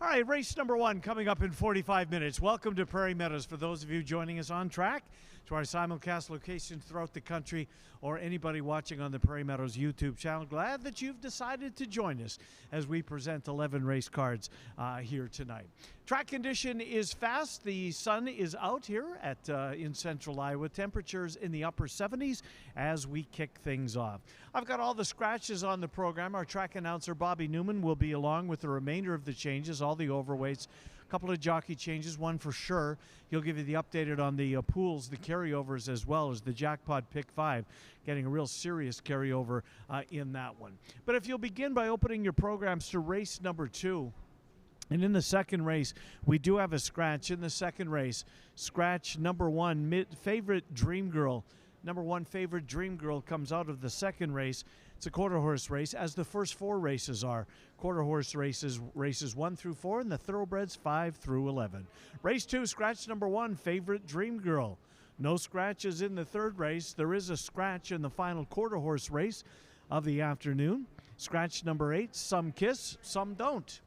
All right, race number one coming up in 45 minutes. Welcome to Prairie Meadows. For those of you joining us on track to our simulcast locations throughout the country, or anybody watching on the Prairie Meadows YouTube channel, glad that you've decided to join us as we present 11 race cards here tonight. Track condition is fast. The sun is out here at in central Iowa. Temperatures in the upper 70s as we kick things off. I've got all the scratches on the program. Our track announcer Bobby Newman will be along with the remainder of the changes, all the overweights, a couple of jockey changes, one for sure. He'll give you the updated on the pools, the carryovers, as well as the jackpot pick 5, getting a real serious carryover in that one. But if you'll begin by opening your programs to race number 2. And in the second race, we do have a scratch. In the second race, scratch number 1, favorite Dream Girl. Number 1 favorite Dream Girl comes out of the second race. It's a quarter horse race, as the first 4 races are. Quarter horse races 1 through 4, and the thoroughbreds 5 through 11. Race 2, scratch number 1, favorite Dream Girl. No scratches in the third race. There is a scratch in the final quarter horse race of the afternoon. Scratch number 8, Some Kiss, Some Don't.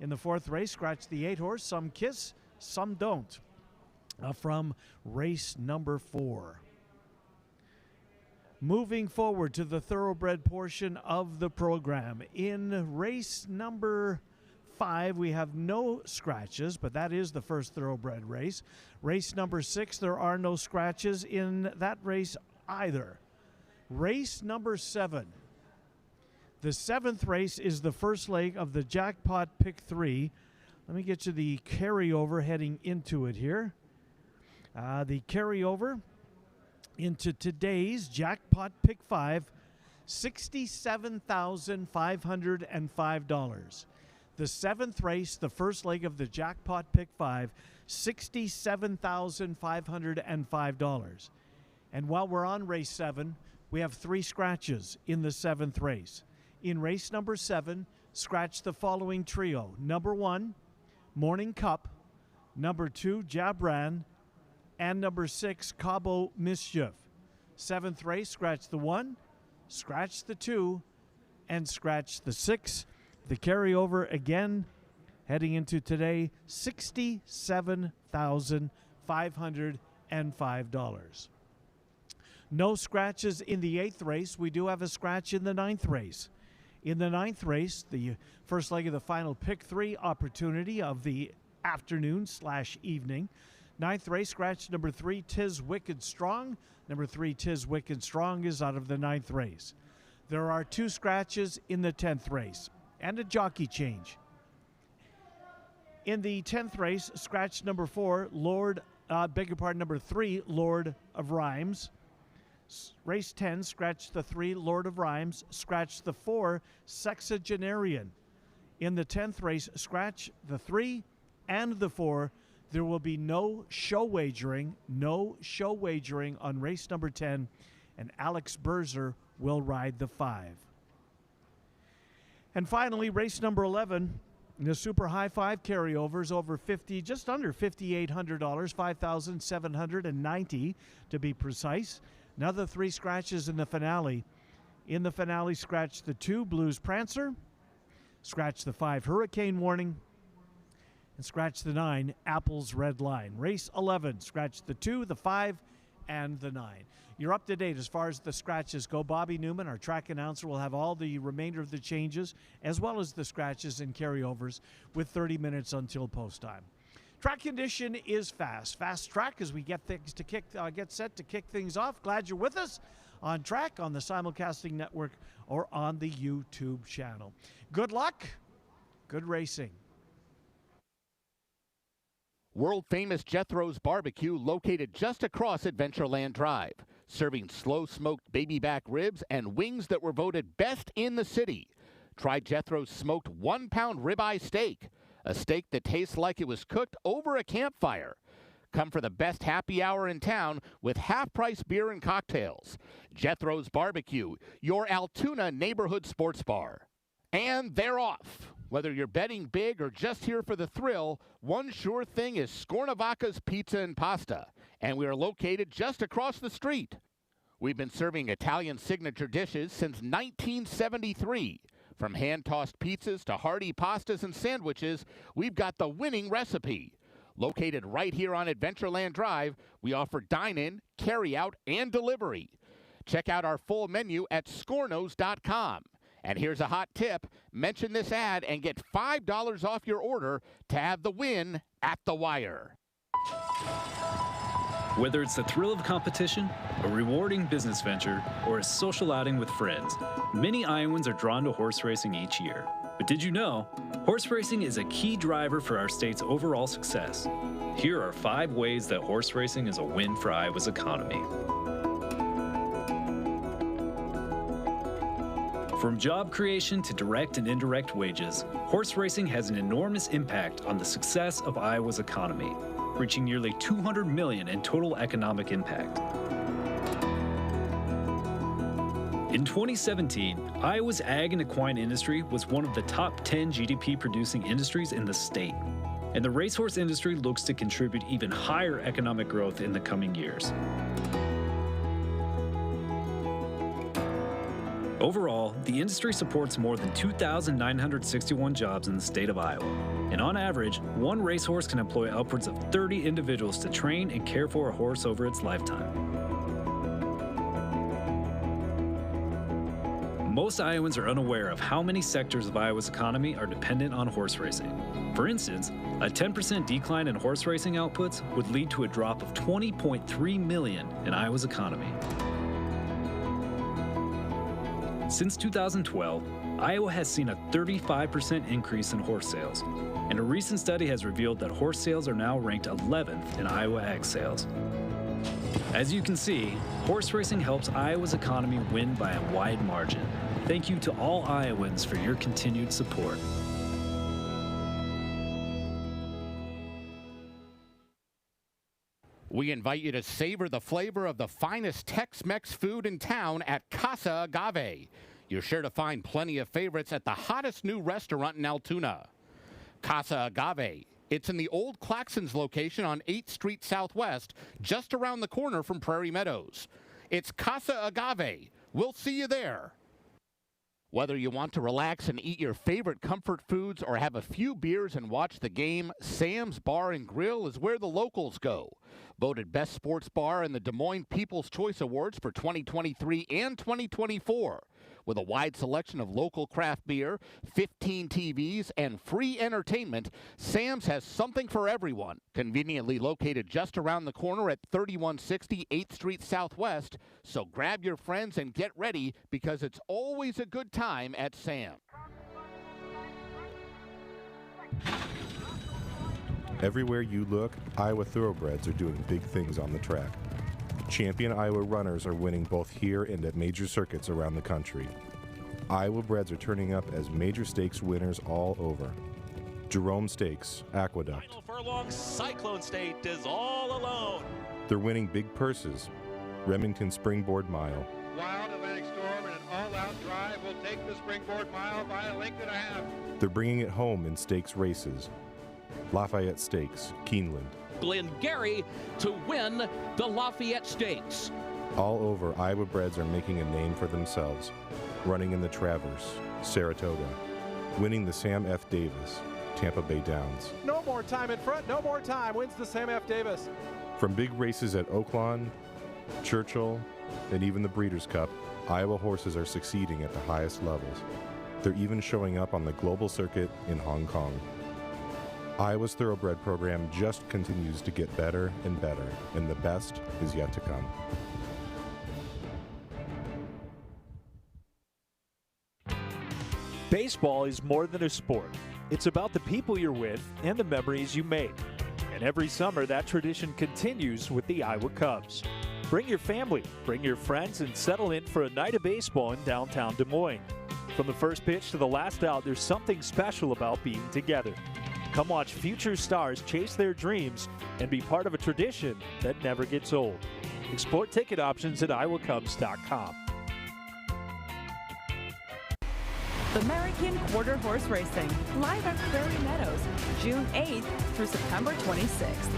In the fourth race, scratch the 8 horse, Some Kiss, Some Don't, from race number 4. Moving forward to the thoroughbred portion of the program. In race number 5, we have no scratches, but that is the first thoroughbred race. Race number 6, there are no scratches in that race either. Race number 7. The 7th race is the first leg of the jackpot pick 3. Let me get you the carryover heading into it here. The carryover into today's jackpot pick 5, $67,505. The 7th race, the first leg of the jackpot pick 5, $67,505. And while we're on race 7, we have 3 scratches in the 7th race. In race number 7, scratch the following trio. Number 1, Morning Cup. Number 2, Jabran. And number 6, Cabo Mischief. 7th race, scratch the 1, scratch the 2, and scratch the 6. The carryover again, heading into today, $67,505. No scratches in the 8th race. We do have a scratch in the 9th race. In the 9th race, the first leg of the final pick 3 opportunity of the afternoon/evening. 9th race, scratch number 3, Tis Wicked Strong. Number 3, Tis Wicked Strong, is out of the 9th race. There are 2 scratches in the 10th race and a jockey change. In the 10th race, scratch number 4, number 3, Lord of Rhymes. Race 10, scratch the 3, Lord of Rhymes. Scratch the 4, Sexagenarian. In the 10th race, scratch the 3 and the 4. There will be no show wagering on race number 10, and Alex Berzer will ride the 5. And finally, race number 11, the Super High 5 carryovers over 50, just under $5,800, $5,790 to be precise. Another 3 scratches in the finale. In the finale, scratch the 2, Blues Prancer, scratch the 5, Hurricane Warning, and scratch the 9, Apple's Red Line. Race 11, scratch the 2, the 5, and the 9. You're up to date as far as the scratches go. Bobby Newman, our track announcer, will have all the remainder of the changes, as well as the scratches and carryovers, with 30 minutes until post time. Track condition is fast. Fast track as we get things to get set to kick things off. Glad you're with us on track, on the simulcasting network, or on the YouTube channel. Good luck. Good racing. World-famous Jethro's Barbecue, located just across Adventureland Drive, serving slow-smoked baby back ribs and wings that were voted best in the city. Try Jethro's smoked 1-pound ribeye steak, a steak that tastes like it was cooked over a campfire. Come for the best happy hour in town with half-price beer and cocktails. Jethro's Barbecue, your Altoona neighborhood sports bar. And they're off. Whether you're betting big or just here for the thrill, one sure thing is Scornavacca's Pizza and Pasta, and we are located just across the street. We've been serving Italian signature dishes since 1973. From hand-tossed pizzas to hearty pastas and sandwiches, we've got the winning recipe. Located right here on Adventureland Drive, we offer dine-in, carry-out, and delivery. Check out our full menu at scornos.com. And here's a hot tip. Mention this ad and get $5 off your order to have the win at the wire. Whether it's the thrill of competition, a rewarding business venture, or a social outing with friends, many Iowans are drawn to horse racing each year. But did you know, horse racing is a key driver for our state's overall success. Here are 5 ways that horse racing is a win for Iowa's economy. From job creation to direct and indirect wages, horse racing has an enormous impact on the success of Iowa's economy, reaching nearly $200 million in total economic impact. In 2017, Iowa's ag and equine industry was one of the top 10 GDP producing industries in the state, and the racehorse industry looks to contribute even higher economic growth in the coming years. Overall, the industry supports more than 2,961 jobs in the state of Iowa. And on average, one racehorse can employ upwards of 30 individuals to train and care for a horse over its lifetime. Most Iowans are unaware of how many sectors of Iowa's economy are dependent on horse racing. For instance, a 10% decline in horse racing outputs would lead to a drop of $20.3 million in Iowa's economy. Since 2012, Iowa has seen a 35% increase in horse sales, and a recent study has revealed that horse sales are now ranked 11th in Iowa ag sales. As you can see, horse racing helps Iowa's economy win by a wide margin. Thank you to all Iowans for your continued support. We invite you to savor the flavor of the finest Tex-Mex food in town at Casa Agave. You're sure to find plenty of favorites at the hottest new restaurant in Altoona. Casa Agave. It's in the old Claxons location on 8th Street Southwest, just around the corner from Prairie Meadows. It's Casa Agave. We'll see you there. Whether you want to relax and eat your favorite comfort foods or have a few beers and watch the game, Sam's Bar and Grill is where the locals go. Voted Best Sports Bar in the Des Moines People's Choice Awards for 2023 and 2024. With a wide selection of local craft beer, 15 TVs, and free entertainment, Sam's has something for everyone. Conveniently located just around the corner at 3160 8th Street Southwest. So grab your friends and get ready because it's always a good time at Sam's. Everywhere you look, Iowa thoroughbreds are doing big things on the track. Champion Iowa runners are winning both here and at major circuits around the country. Iowa breds are turning up as major stakes winners all over. Jerome Stakes, Aqueduct. Final furlong, Cyclone State is all alone. They're winning big purses. Remington Springboard Mile. Wild Atlantic Storm and an all-out drive will take the Springboard Mile by a length and a half. They're bringing it home in stakes races. Lafayette Stakes, Keeneland. Glengarry to win the Lafayette Stakes. All over, Iowa breds are making a name for themselves. Running in the Traverse, Saratoga. Winning the Sam F. Davis, Tampa Bay Downs. No more time in front, no more time. Wins the Sam F. Davis. From big races at Oaklawn, Churchill, and even the Breeders' Cup, Iowa horses are succeeding at the highest levels. They're even showing up on the global circuit in Hong Kong. Iowa's thoroughbred program just continues to get better and better, and the best is yet to come. Baseball is more than a sport. It's about the people you're with and the memories you make. And every summer, that tradition continues with the Iowa Cubs. Bring your family, bring your friends, and settle in for a night of baseball in downtown Des Moines. From the first pitch to the last out, there's something special about being together. Come watch future stars chase their dreams and be part of a tradition that never gets old. Explore ticket options at iowacubs.com. American Quarter Horse Racing, live at Prairie Meadows, June 8th through September 26th.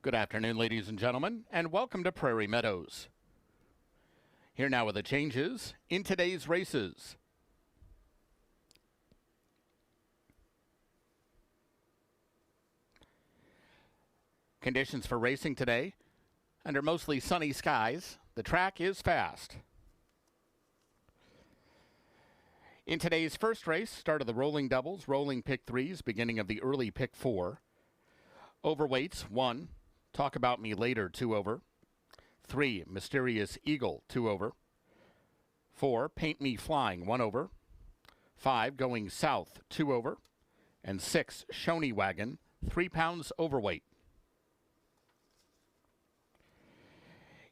Good afternoon, ladies and gentlemen, and welcome to Prairie Meadows. Here now are the changes in today's races. Conditions for racing today. Under mostly sunny skies, the track is fast. In today's first race, start of the rolling doubles, rolling pick threes, beginning of the early pick four. Overweights, 1. Talk About Me Later, 2 over. 3. Mysterious Eagle, 2 over. 4. Paint Me Flying, 1 over. 5. Going South, 2 over. And 6. Shoney Wagon, 3 pounds overweight.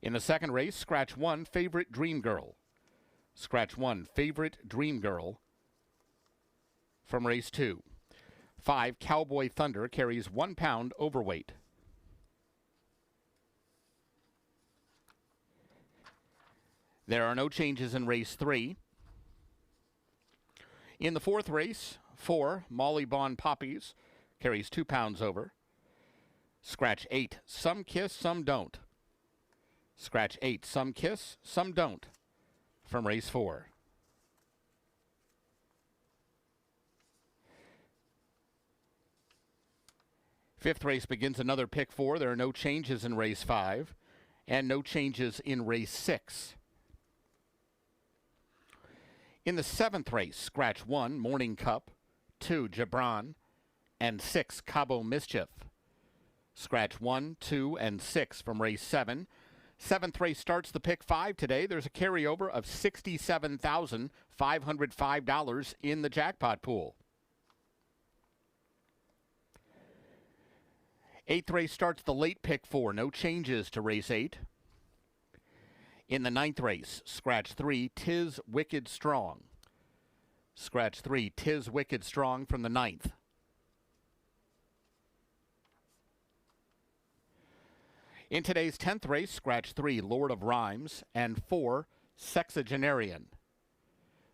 In the second race, scratch 1, Favorite Dream Girl. Scratch 1, Favorite Dream Girl from race 2. 5, Cowboy Thunder carries 1 pound overweight. There are no changes in race 3. In the fourth race, 4, Molly Bond Poppies carries 2 pounds over. Scratch 8, Some Kiss, Some Don't. Scratch 8, Some Kiss, Some Don't from race 4. Fifth race begins another pick 4. There are no changes in race 5 and no changes in race 6. In the seventh race, scratch 1, Morning Cup, 2, Gibran, and 6, Cabo Mischief. Scratch 1, 2, and 6 from race 7. Seventh race starts the pick 5 today. There's a carryover of $67,505 in the jackpot pool. Eighth race starts the late pick 4. No changes to race 8. In the ninth race, scratch 3, Tis Wicked Strong. Scratch 3, Tis Wicked Strong from the ninth. In today's 10th race, scratch 3, Lord of Rhymes, and 4, Sexagenarian.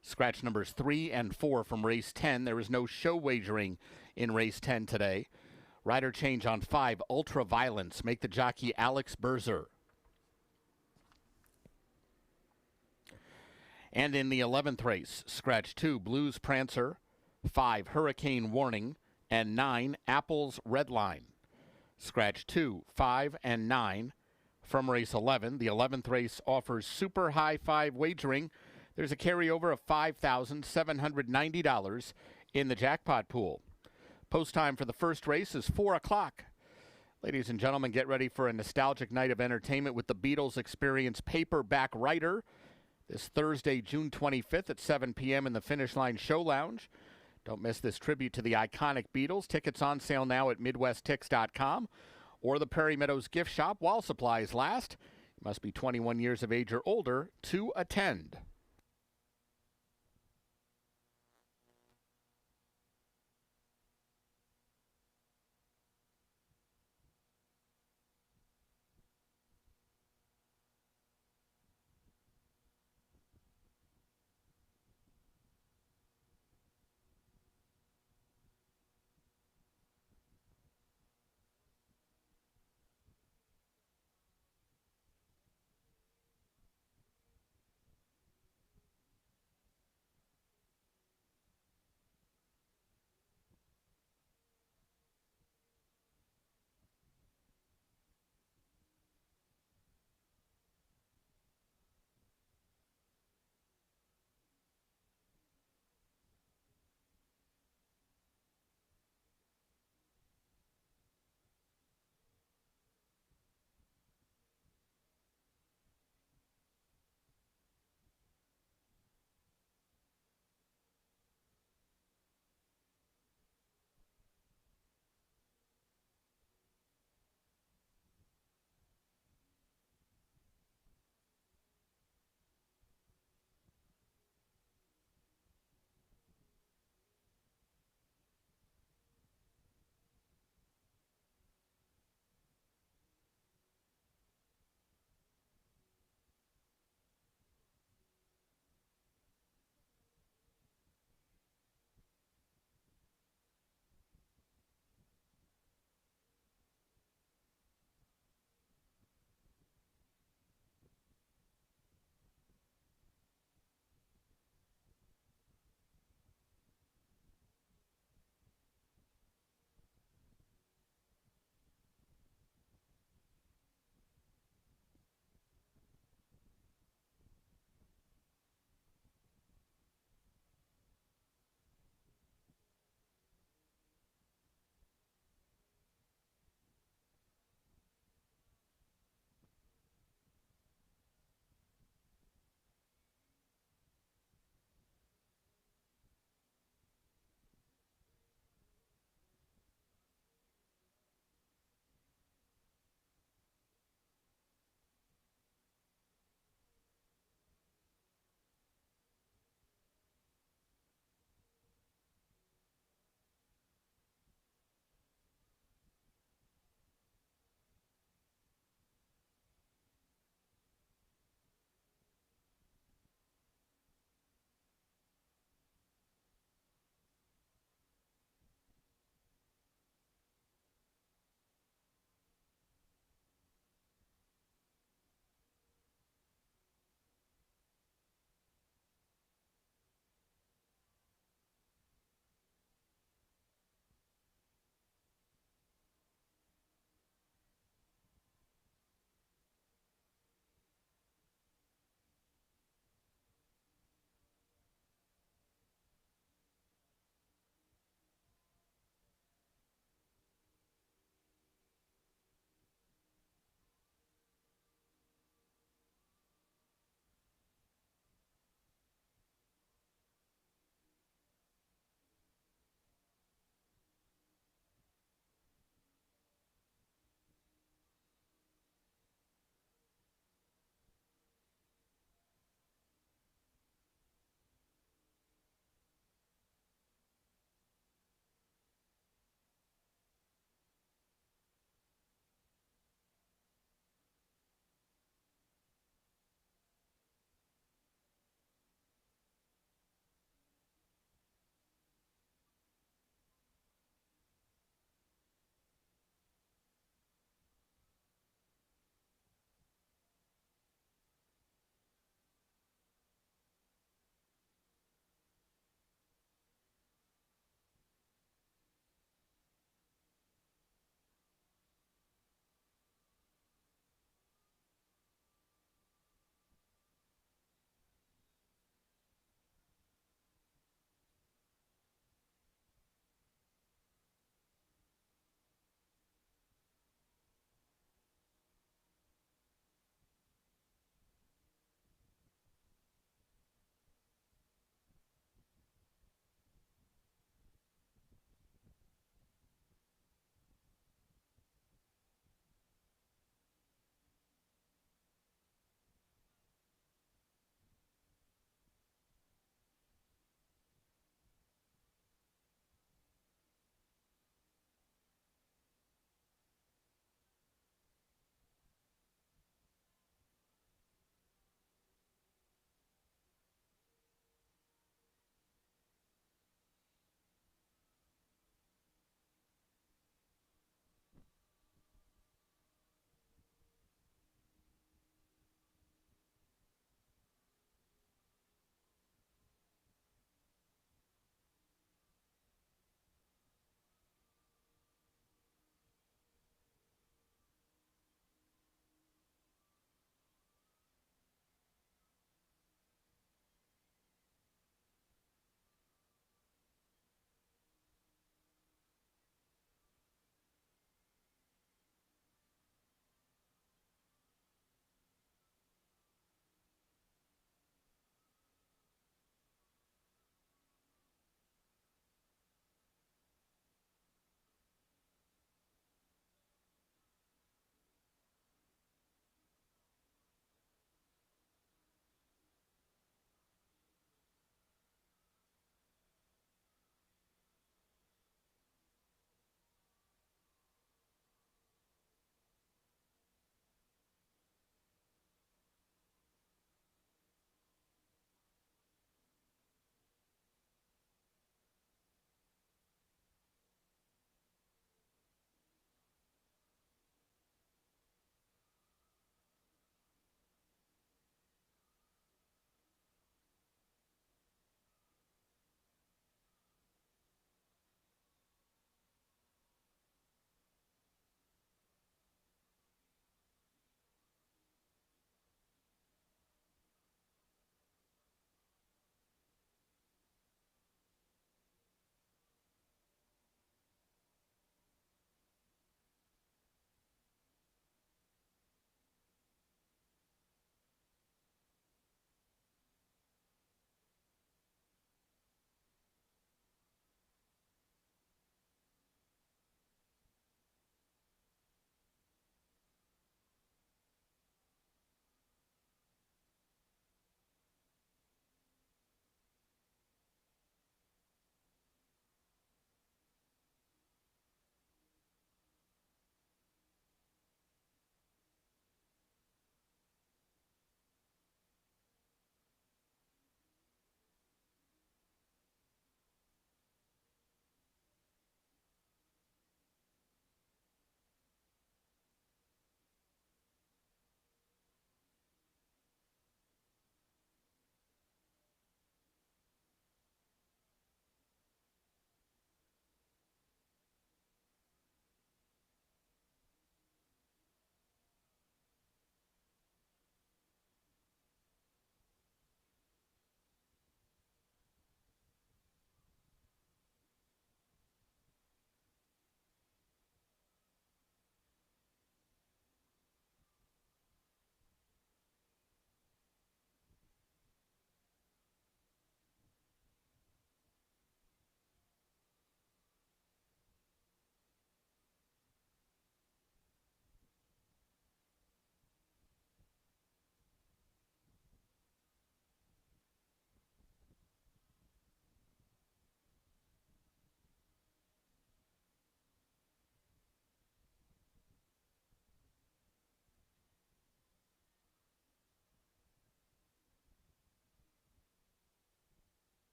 Scratch numbers 3 and 4 from race 10. There is no show wagering in race 10 today. Rider change on 5, Ultra Violence. Make the jockey Alex Berzer. And in the 11th race, scratch 2, Blues Prancer, 5, Hurricane Warning, and 9, Apple's Red Line. Scratch 2, 5, and 9 from race 11. The 11th race offers super high 5 wagering. There's a carryover of $5,790 in the jackpot pool. Post time for the first race is 4 o'clock. Ladies and gentlemen, get ready for a nostalgic night of entertainment with the Beatles Experience Paperback Writer this Thursday, June 25th at 7 p.m. in the Finish Line Show Lounge. Don't miss this tribute to the iconic Beatles. Tickets on sale now at MidwestTix.com or the Prairie Meadows gift shop while supplies last. You must be 21 years of age or older to attend.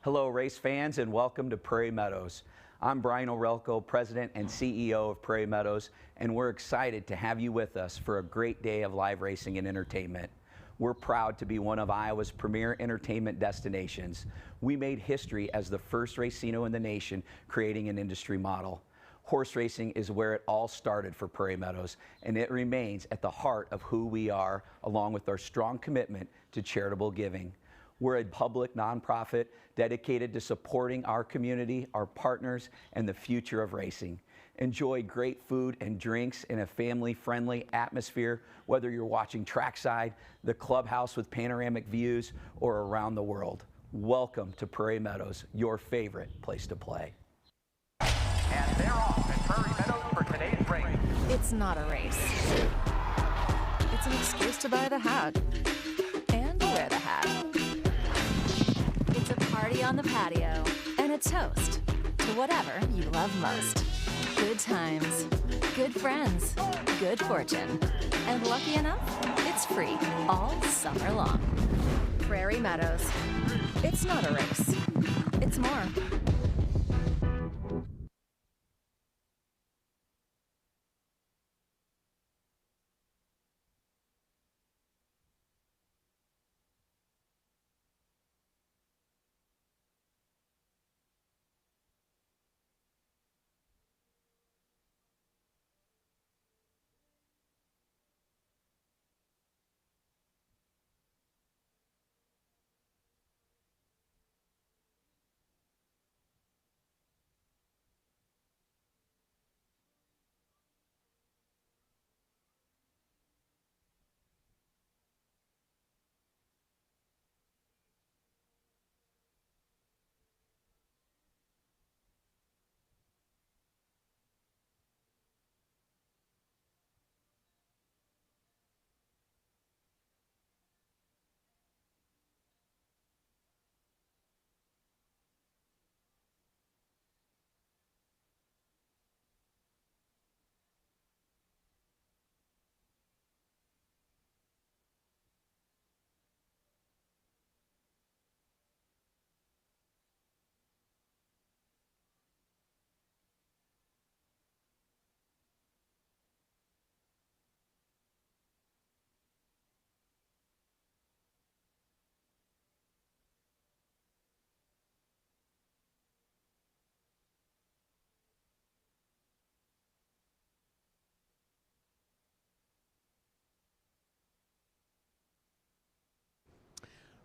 Hello, race fans, and welcome to Prairie Meadows. I'm Brian Orelko, President and CEO of Prairie Meadows, and we're excited to have you with us for a great day of live racing and entertainment. We're proud to be one of Iowa's premier entertainment destinations. We made history as the first racino in the nation, creating an industry model. Horse racing is where it all started for Prairie Meadows, and it remains at the heart of who we are, along with our strong commitment to charitable giving. We're a public nonprofit dedicated to supporting our community, our partners, and the future of racing. Enjoy great food and drinks in a family-friendly atmosphere, whether you're watching trackside, the clubhouse with panoramic views, or around the world. Welcome to Prairie Meadows, your favorite place to play. And they're off at Prairie Meadows for today's race. It's not a race. It's an excuse to buy the hat and wear the hat. It's a party on the patio and a toast to whatever you love most. Good times, good friends, good fortune, and lucky enough, it's free all summer long. Prairie Meadows. It's not a race. It's more.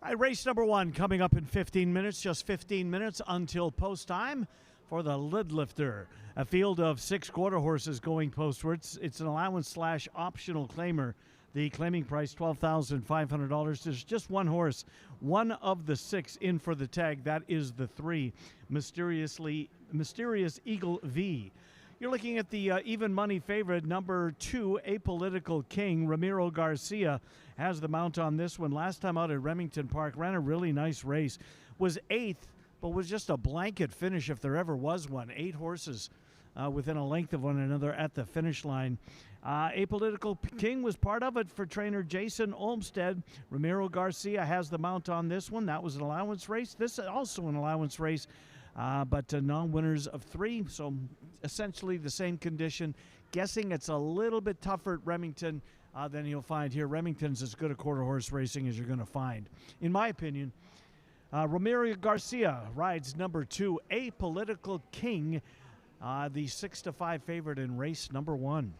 All right, race number one coming up in 15 minutes, just 15 minutes until post time for the lid lifter. A field of 6 quarter horses going postwards. It's an allowance/optional claimer. The claiming price, $12,500. There's just one horse, one of the 6 in for the tag. That is the 3, Mysterious Eagle V. You're looking at the even money favorite, number 2, Apolitical King. Ramiro Garcia has the mount on this one. Last time out at Remington Park, ran a really nice race. Was 8th, but was just a blanket finish if there ever was one. 8 horses within a length of one another at the finish line. Apolitical King was part of it for trainer Jason Olmstead. Ramiro Garcia has the mount on this one. That was an allowance race. This is also an allowance race. But non-winners of 3, so essentially the same condition. Guessing it's a little bit tougher at Remington than you'll find here. Remington's as good a quarter horse racing as you're going to find, in my opinion. Ramiro Garcia rides number 2, Apolitical King, the 6-5 favorite in race number 1.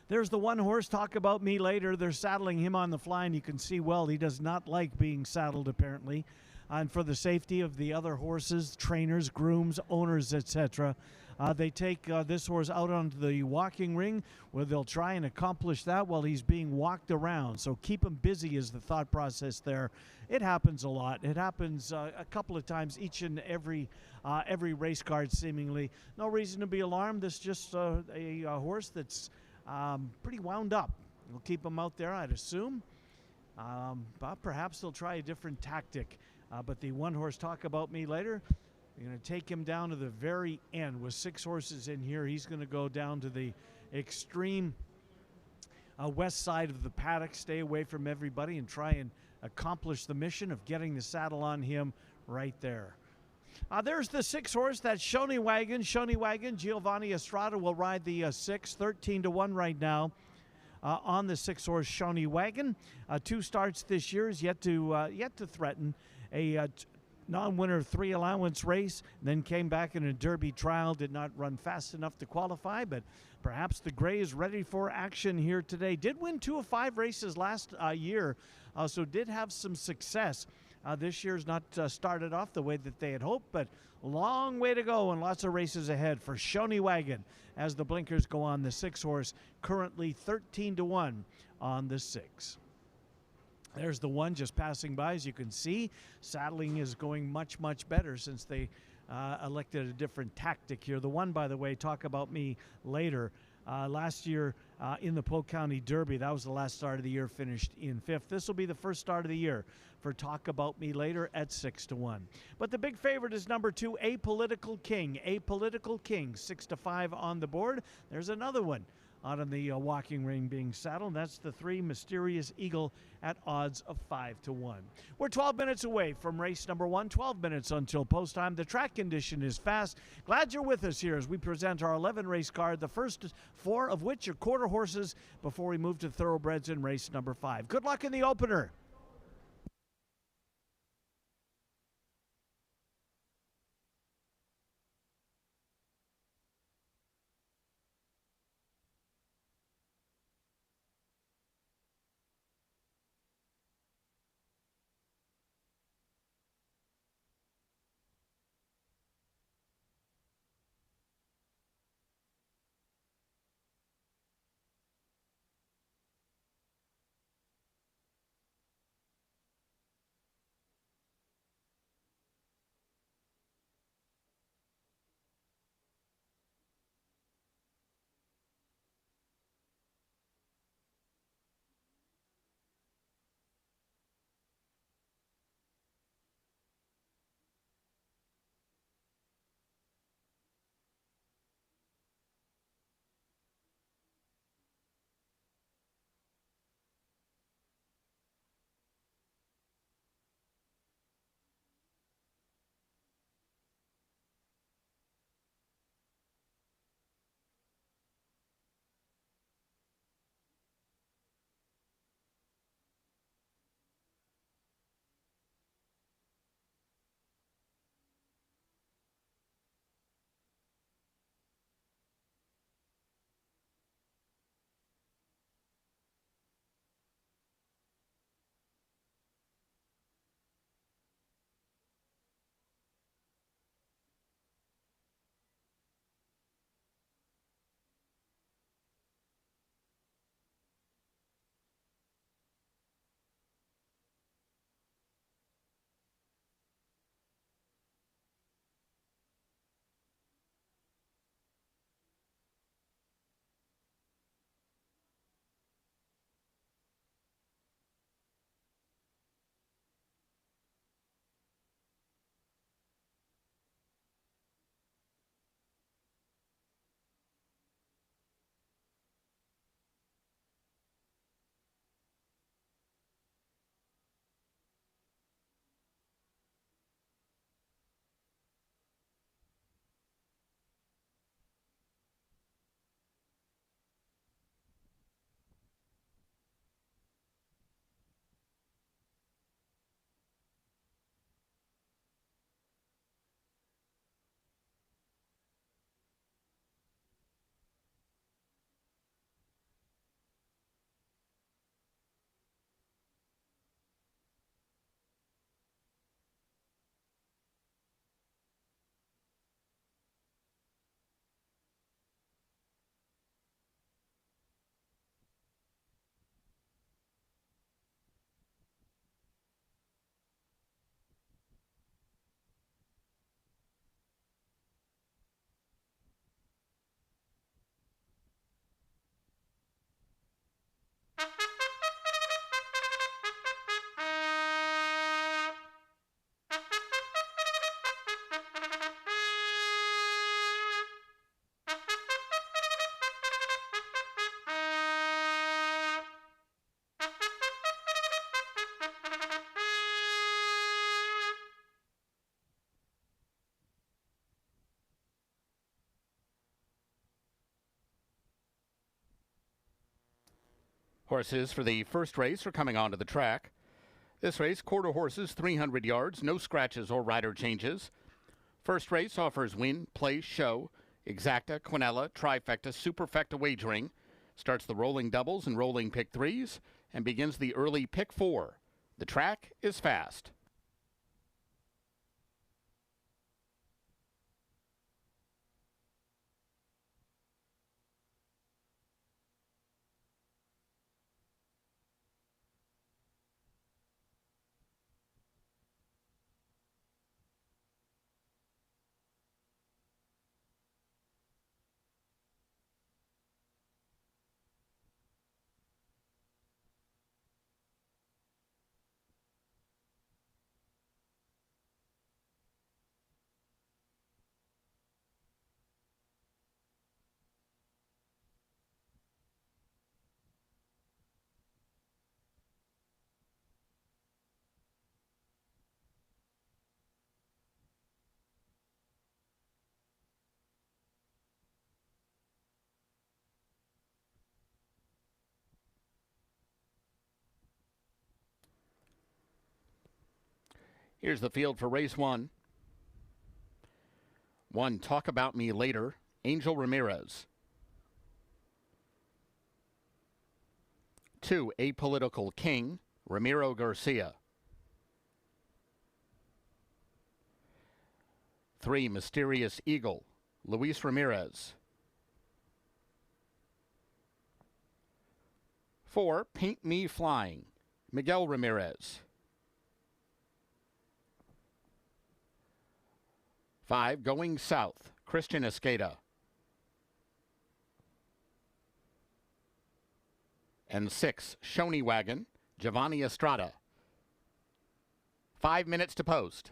There's the one horse, Talk About Me Later. They're saddling him on the fly, and you can see, well, he does not like being saddled, apparently. And for the safety of the other horses, trainers, grooms, owners, etc., they take this horse out onto the walking ring where they'll try and accomplish that while he's being walked around. So keep him busy is the thought process there. It happens a lot. It happens a couple of times each and every race card, seemingly. No reason to be alarmed. This is just a horse that's pretty wound up. We'll keep him out there, I'd assume. But perhaps they'll try a different tactic. But the one horse, Talk About Me Later, you're going to take him down to the very end. With 6 horses in here, he's going to go down to the extreme west side of the paddock, stay away from everybody, and try and accomplish the mission of getting the saddle on him right there. There's the 6 horse, that's Shoney Wagon. Shoney Wagon, Giovanni Estrada will ride the 6, 13-1 right now on the 6 horse Shoney Wagon. 2 starts this year, is yet to threaten a non-winner 3 allowance race, then came back in a Derby trial, did not run fast enough to qualify, but perhaps the Gray is ready for action here today. Did win 2 of 5 races last year, so did have some success. This year's not started off the way that they had hoped, but long way to go and lots of races ahead for Shoney Wagon as the blinkers go on the 6 horse, currently 13-1 on the 6. There's the 1 just passing by, as you can see. Saddling is going much, much better since they elected a different tactic here. The 1, by the way, talk about me later. Last year in the Polk County Derby, that was the last start of the year, finished in 5th. This will be the first start of the year for Talk About Me Later at 6-1. But the big favorite is number 2, Apolitical King. Apolitical King, 6-5 on the board. There's another one out on the walking ring being saddled. That's the 3, Mysterious Eagle, at odds of 5-1. We're 12 minutes away from race number 1, 12 minutes until post time. The track condition is fast. Glad you're with us here as we present our 11 race card, the first 4 of which are quarter horses before we move to thoroughbreds in race number 5. Good luck in the opener. Horses for the first race are coming onto the track. This race, quarter horses, 300 yards, no scratches or rider changes. First race offers win, place, show, exacta, quinella, trifecta, superfecta wagering. Starts the rolling doubles and rolling pick threes and begins the early pick four. The track is fast. Here's the field for race one. 1, Talk About Me Later, Angel Ramirez. 2, Apolitical King, Ramiro Garcia. 3, Mysterious Eagle, Luis Ramirez. 4, Paint Me Flying, Miguel Ramirez. 5, Going South, Christian Escada. And 6, Shoney Wagon, Giovanni Estrada. 5 minutes to post.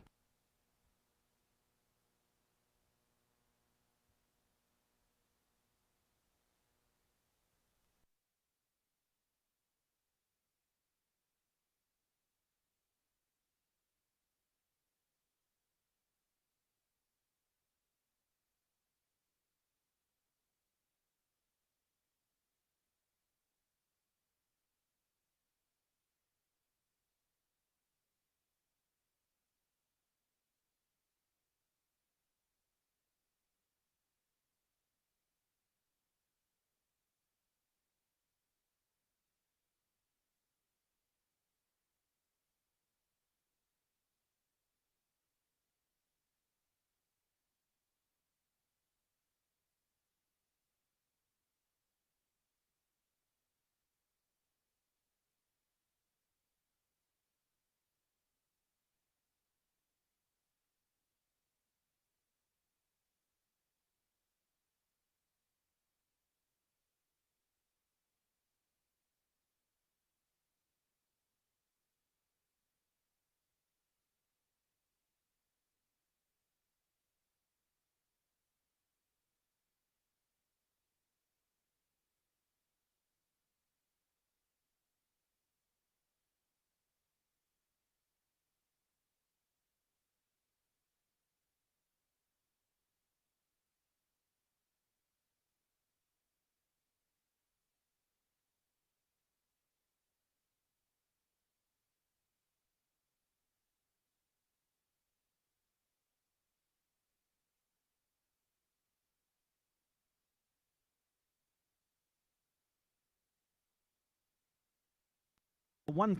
One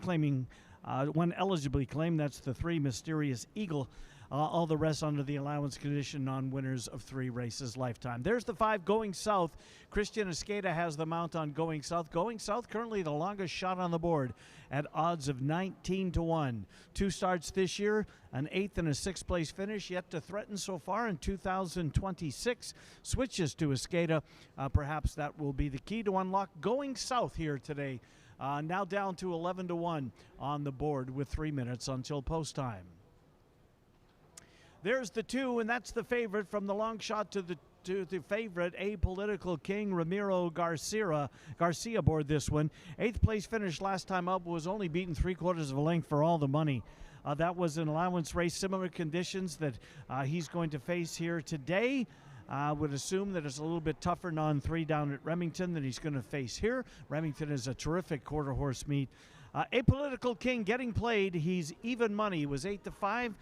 eligibly claimed, that's the 3, Mysterious Eagle. All the rest under the allowance condition, non-winners of 3 races lifetime. There's the 5, Going South. Christian Escada has the mount on Going South. Going South currently the longest shot on the board at odds of 19-1. 2 starts this year, an 8th and a 6th place finish, yet to threaten so far in 2026. Switches to Escada. Perhaps that will be the key to unlock Going South here today. Now down to 11-1 on the board with 3 minutes until post time. There's the 2, and that's the favorite from the long shot to the favorite, Apolitical King, Ramiro Garcia aboard this one. 8th place finish last time up, was only beaten 3/4 of a length for all the money. That was an allowance race, similar conditions that he's going to face here today. I would assume that it's a little bit tougher non-3 down at Remington than he's going to face here. Remington is a terrific quarter horse meet. Apolitical King getting played. He's even money. He was 8-5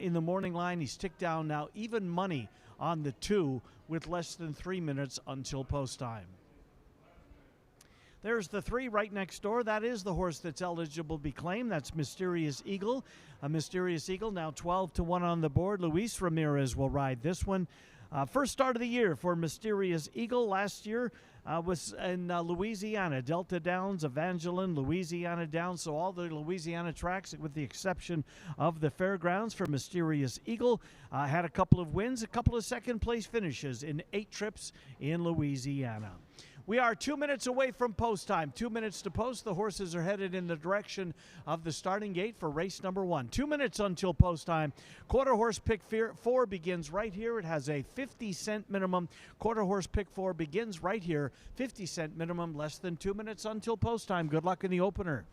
in the morning line. He's ticked down now even money on the 2 with less than 3 minutes until post time. There's the 3 right next door. That is the horse that's eligible to be claimed. That's Mysterious Eagle. A Mysterious Eagle now 12-1 on the board. Luis Ramirez will ride this one. First start of the year for Mysterious Eagle. Last year was in Louisiana, Delta Downs, Evangeline, Louisiana Downs. So all the Louisiana tracks, with the exception of the fairgrounds for Mysterious Eagle, had a couple of wins, a couple of second-place finishes in 8 trips in Louisiana. We are 2 minutes away from post time. 2 minutes to post. The horses are headed in the direction of the starting gate for race number 1. 2 minutes until post time. Quarter horse pick 4 begins right here. It has a 50-cent minimum. Quarter horse pick 4 begins right here. 50-cent minimum, less than 2 minutes until post time. Good luck in the opener.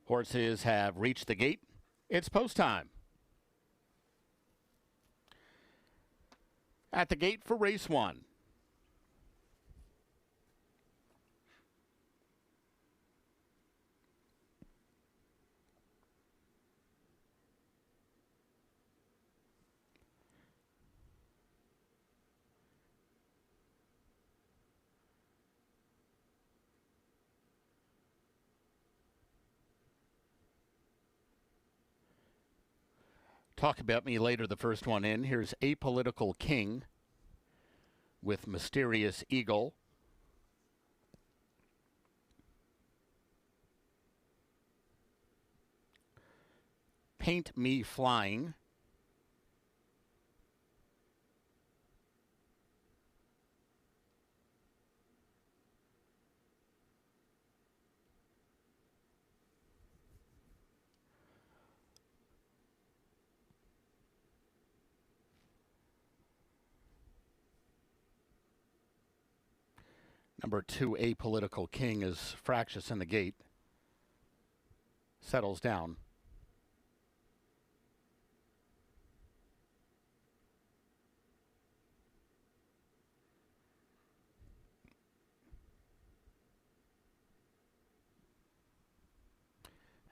Horses have reached the gate. It's post time. At the gate for race 1. Talk about me later, the first one in. Here's Apolitical King with Mysterious Eagle. Paint Me Flying. Number 2, Apolitical King, is fractious in the gate. Settles down.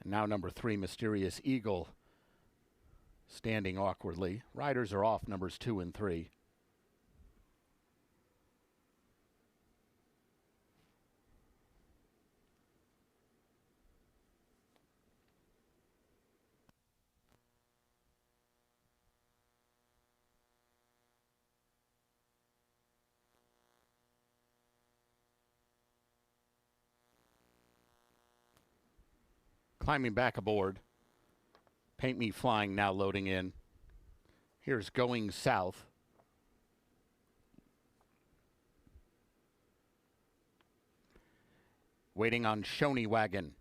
And now number 3, Mysterious Eagle, standing awkwardly. Riders are off numbers 2 and 3. Climbing back aboard. Paint Me Flying now loading in. Here's Going South. Waiting on Shoney Wagon.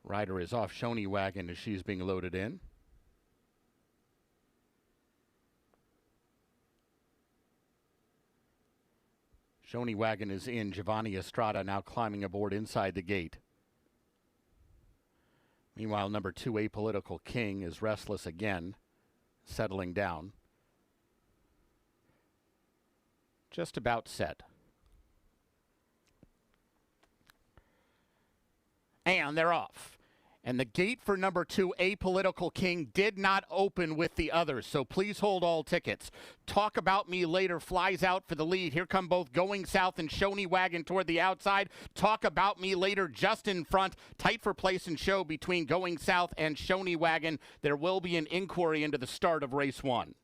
Rider is off Shoney Wagon as she's being loaded in. Shoney Wagon is in. Giovanni Estrada now climbing aboard inside the gate. Meanwhile, number 2, Apolitical King, is restless again, settling down. Just about set. And they're off. And the gate for number 2, Apolitical King, did not open with the others, so please hold all tickets. Talk About Me Later flies out for the lead. Here come both Going South and Shoney Wagon toward the outside. Talk About Me Later just in front. Tight for place and show between Going South and Shoney Wagon. There will be an inquiry into the start of race 1.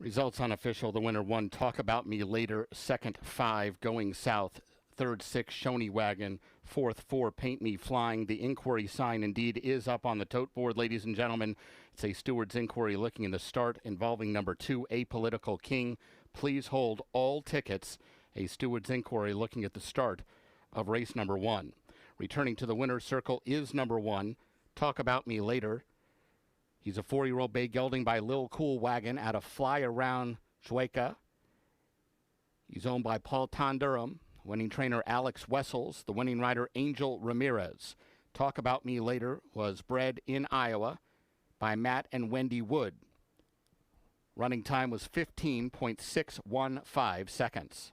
Results unofficial. The winner 1, Talk About Me Later. Second, 5, Going South. Third, 6, Shoney Wagon. Fourth, 4, Paint Me Flying. The inquiry sign indeed is up on the tote board, ladies and gentlemen. It's a steward's inquiry looking in the start involving number 2, Apolitical King. Please hold all tickets. A steward's inquiry looking at the start of race number 1. Returning to the winner's circle is number 1, Talk About Me Later. He's a 4-year-old bay gelding by Lil Cool Wagon out of Fly Around Chueca. He's owned by Paul Tondurum, winning trainer Alex Wessels, the winning rider Angel Ramirez. Talk About Me Later was bred in Iowa by Matt and Wendy Wood. Running time was 15.615 seconds.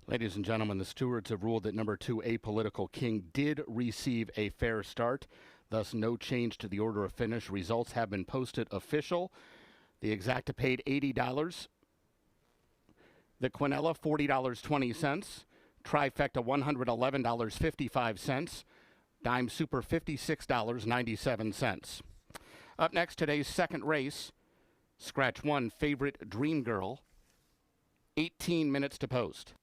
Ladies and gentlemen, the stewards have ruled that number 2, Apolitical King, did receive a fair start. Thus, no change to the order of finish. Results have been posted official. The Exacta paid $80. The Quinella, $40.20. Trifecta, $111.55. Dime Super, $56.97. Up next, today's second race. Scratch 1, Favorite Dream Girl. 18 minutes to post.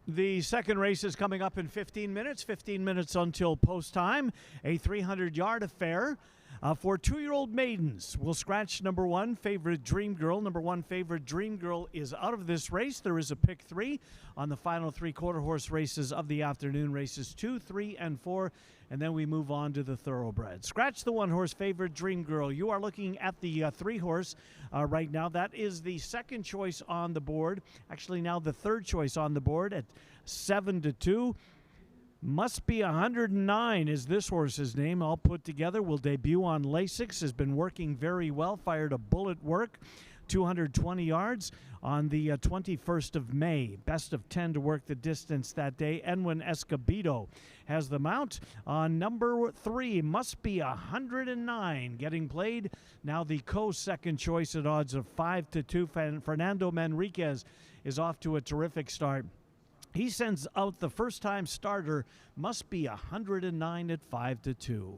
The second race is coming up in 15 minutes. 15 minutes until post time. A 300-yard affair for 2-year-old maidens. We'll scratch number 1, Favorite Dream Girl. Number 1, Favorite Dream Girl is out of this race. There is a pick 3 on the final 3 quarter horse races of the afternoon, races 2, 3, and 4. And then we move on to the thoroughbred. Scratch the 1-horse Favorite Dream Girl. You are looking at the 3-horse right now. That is the second choice on the board. Actually, now the third choice on the board at 7-2. Must Be 109 is this horse's name. All put together. Will debut on Lasix. Has been working very well. Fired a bullet work. 220 yards on the 21st of May. Best of 10 to work the distance that day. Edwin Escobedo has the mount on number 3. Must Be 109 getting played. Now the co-second choice at odds of 5-2. Fernando Manriquez is off to a terrific start. He sends out the first-time starter. Must Be 109 at 5-2.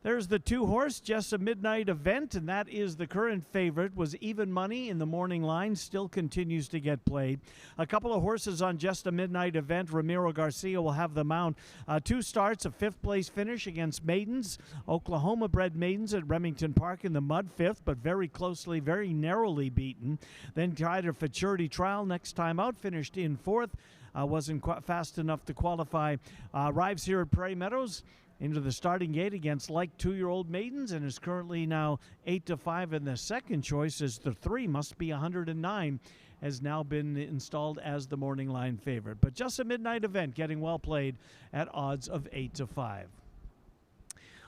There's the 2-horse, Just a Midnight Event, and that is the current favorite. Was even money in the morning line, still continues to get played. A couple of horses on Just a Midnight Event. Ramiro Garcia will have the mount. 2 starts, a 5th-place finish against maidens, Oklahoma-bred maidens at Remington Park in the mud, 5th, but very closely, very narrowly beaten. Then tried her Futurity Trial next time out, finished in 4th. wasn't fast enough to qualify. Arrives here at Prairie Meadows into the starting gate against like 2-year-old maidens and is currently now 8-5 in the second choice as the 3 must be 109 has now been installed as the morning line favorite. But just a midnight event getting well played at odds of 8-5.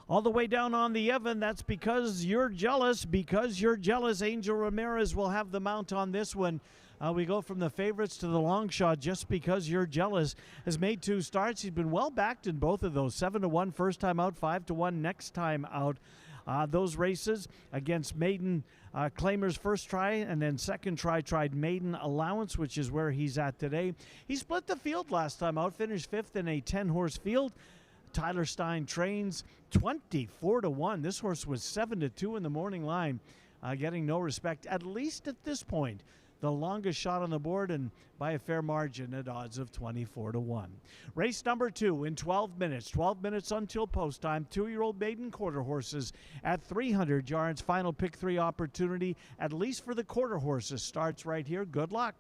All the way down on the Evan, that's because you're jealous. Because you're jealous, Angel Ramirez will have the mount on this one. We go from the favorites to the long shot. Just because you're jealous has made 2 starts. He's been well backed in both of those. 7-1 first time out, 5-1 next time out. Those races against maiden claimers first try, and then second try tried maiden allowance, which is where he's at today. He split the field last time out, finished 5th in a 10-horse field. Tyler Stein trains 24-1. This horse was 7-2 in the morning line, getting no respect, at least at this point. The longest shot on the board, and by a fair margin at odds of 24-1. Race number 2 in 12 minutes. 12 minutes until post time. 2-year-old maiden quarter horses at 300 yards. Final pick 3 opportunity, at least for the quarter horses, starts right here. Good luck.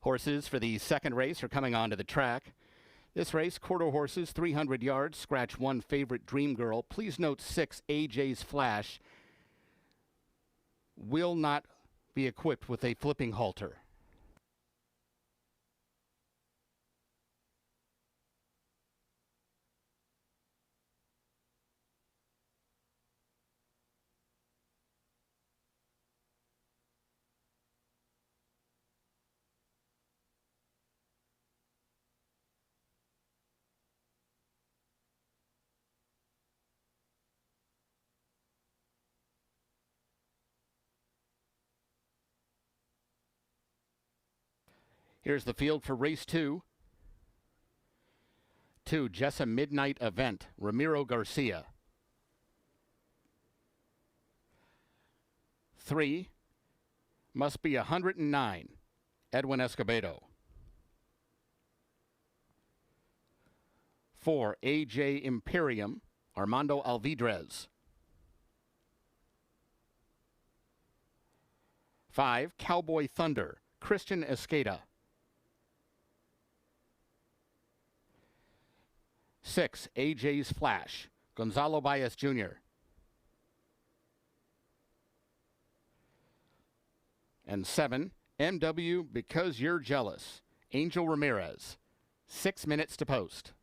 Horses for the second race are coming onto the track. This race, quarter horses, 300 yards, scratch 1 favorite Dream Girl. Please note 6 AJ's Flash will not be equipped with a flipping halter. Here's the field for race 2. 2, Jessa Midnight Event, Ramiro Garcia. 3, Must Be 109, Edwin Escobedo. 4, AJ Imperium, Armando Alvidrez. 5, Cowboy Thunder, Christian Escada. 6, AJ's Flash, Gonzalo Baez Jr. And 7, MW Because You're Jealous, Angel Ramirez. 6 minutes to post.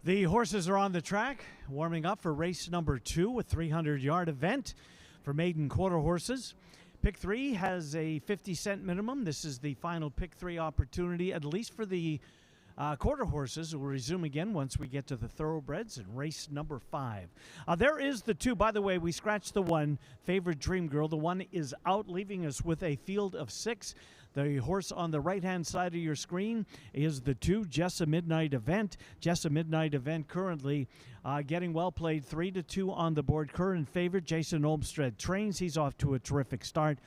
The horses are on the track, warming up for race number 2, a 300-yard event for maiden quarter horses. Pick 3 has a 50-cent minimum. This is the final Pick 3 opportunity, at least for the quarter horses. We'll resume again once we get to the thoroughbreds in race number 5. There is the 2. By the way, we scratched the 1, favorite Dream Girl. The 1 is out, leaving us with a field of 6. The horse on the right-hand side of your screen is the 2, Jessa Midnight Event. Jessa Midnight Event currently getting well played, 3-2 on the board. Current favorite, Jason Olmstead trains. He's off to a terrific start.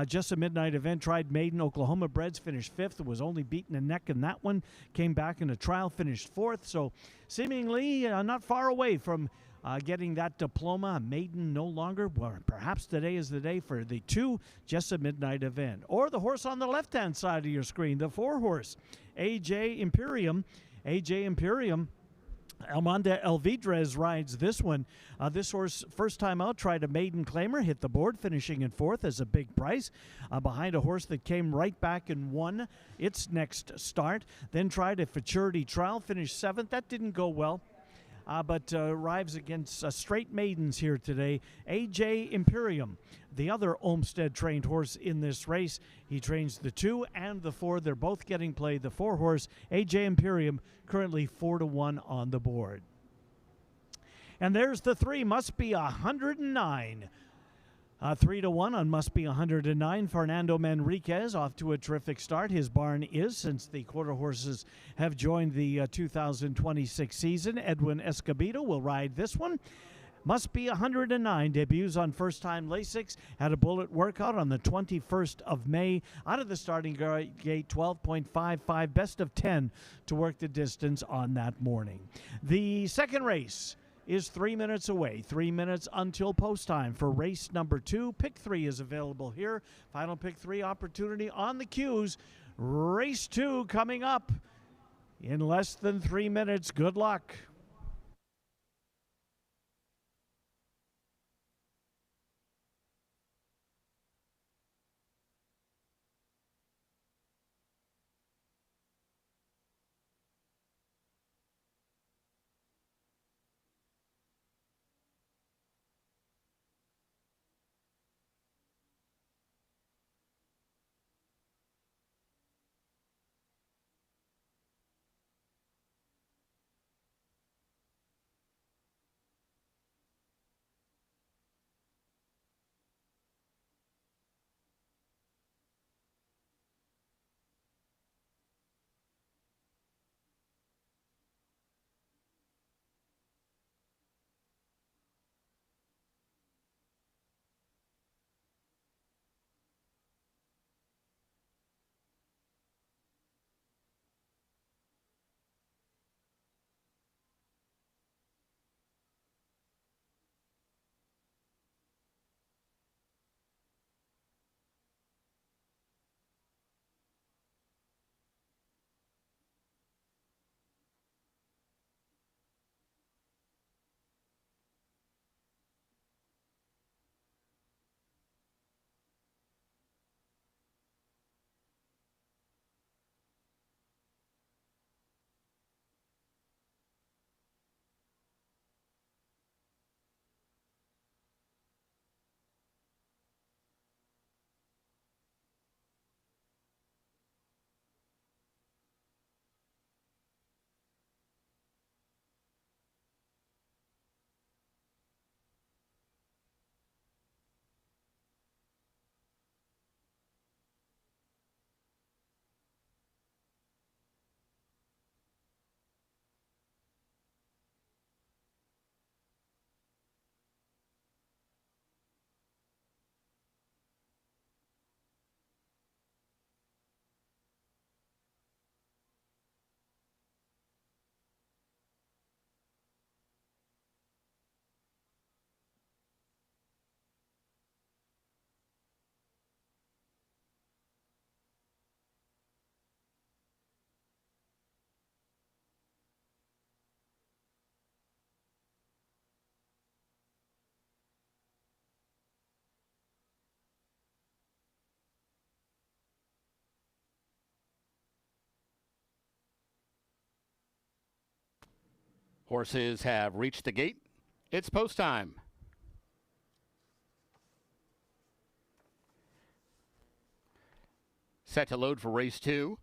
Just a Midnight Event, tried maiden Oklahoma breds, finished 5th, was only beaten a neck in that one, came back in a trial, finished 4th, so seemingly not far away from getting that diploma. Maiden no longer, well, perhaps today is the day for the 2, Just a Midnight Event. Or the horse on the left-hand side of your screen, the 4 horse, AJ Imperium. AJ Imperium, Almanda Elvidrez rides this one. This horse, first time out, tried a maiden claimer, hit the board, finishing in 4th as a big price, behind a horse that came right back and won its next start. Then tried a futurity trial, finished 7th. That didn't go well. But arrives against straight maidens here today. AJ Imperium, the other Olmstead-trained horse in this race. He trains the 2 and the 4. They're both getting played. The 4 horse, AJ Imperium, currently 4-1 on the board. And there's the 3, Must Be 109. 3-1 on Must Be 109. Fernando Manriquez off to a terrific start. His barn is, since the quarter horses have joined the 2026 season. Edwin Escobedo will ride this one. Must Be 109 debuts on first-time Lasix. Had a bullet workout on the 21st of May. Out of the starting gate, 12.55, best of 10 to work the distance on that morning. The second race is 3 minutes away. 3 minutes until post time for race number 2. Pick 3 is available here. Final Pick 3 opportunity on the cues. Race 2 coming up in less than 3 minutes. Good luck. Horses have reached the gate. It's post time. Set to load for race 2.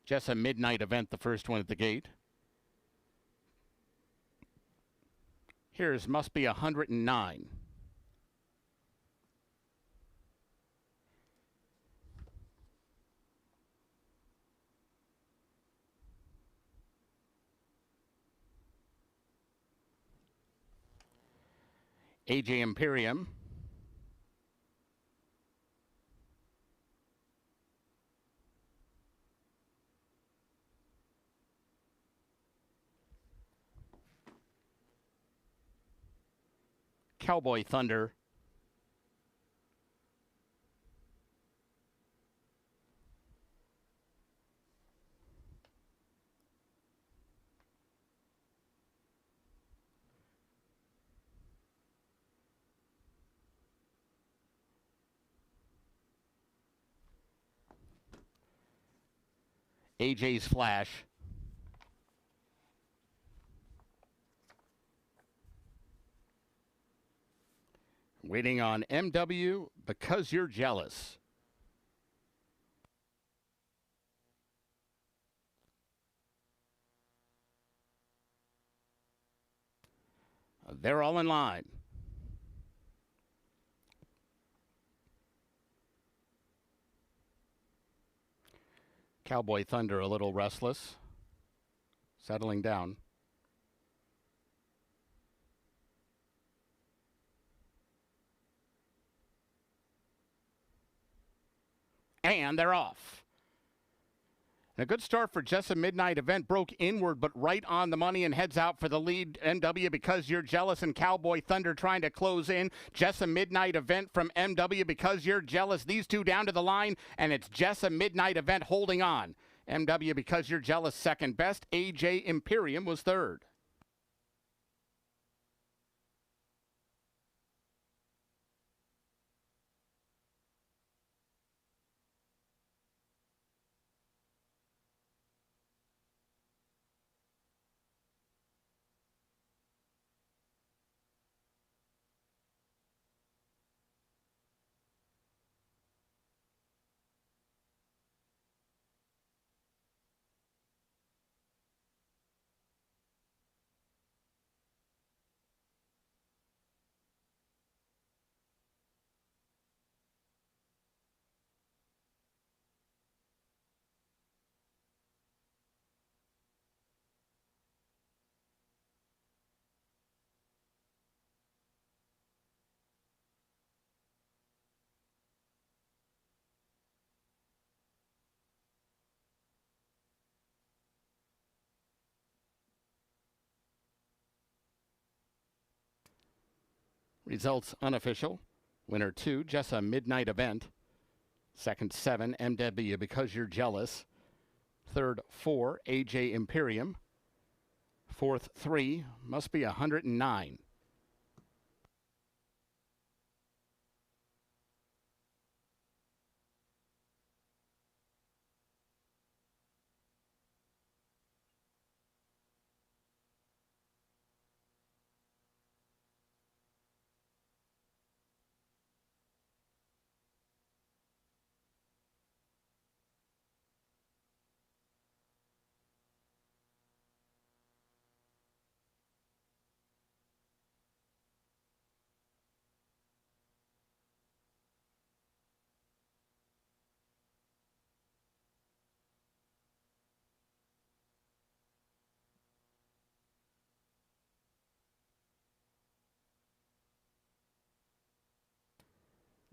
Just a midnight event, the first one at the gate. Here's Must Be 109. AJ Imperium. Cowboy Thunder. AJ's Flash. Waiting on MW Because You're Jealous. They're all in line. Cowboy Thunder a little restless, settling down. And they're off. And a good start for Just a Midnight Event. Broke inward, but right on the money and heads out for the lead. MW Because You're Jealous and Cowboy Thunder trying to close in. Just a Midnight Event from MW Because You're Jealous. These two down to the line, and it's Just a Midnight Event holding on. MW Because You're Jealous second best. AJ Imperium was third. Results unofficial. Winner 2, Just a Midnight Event. Second 7, MW Because You're Jealous. Third 4, AJ Imperium. Fourth 3, Must Be 109.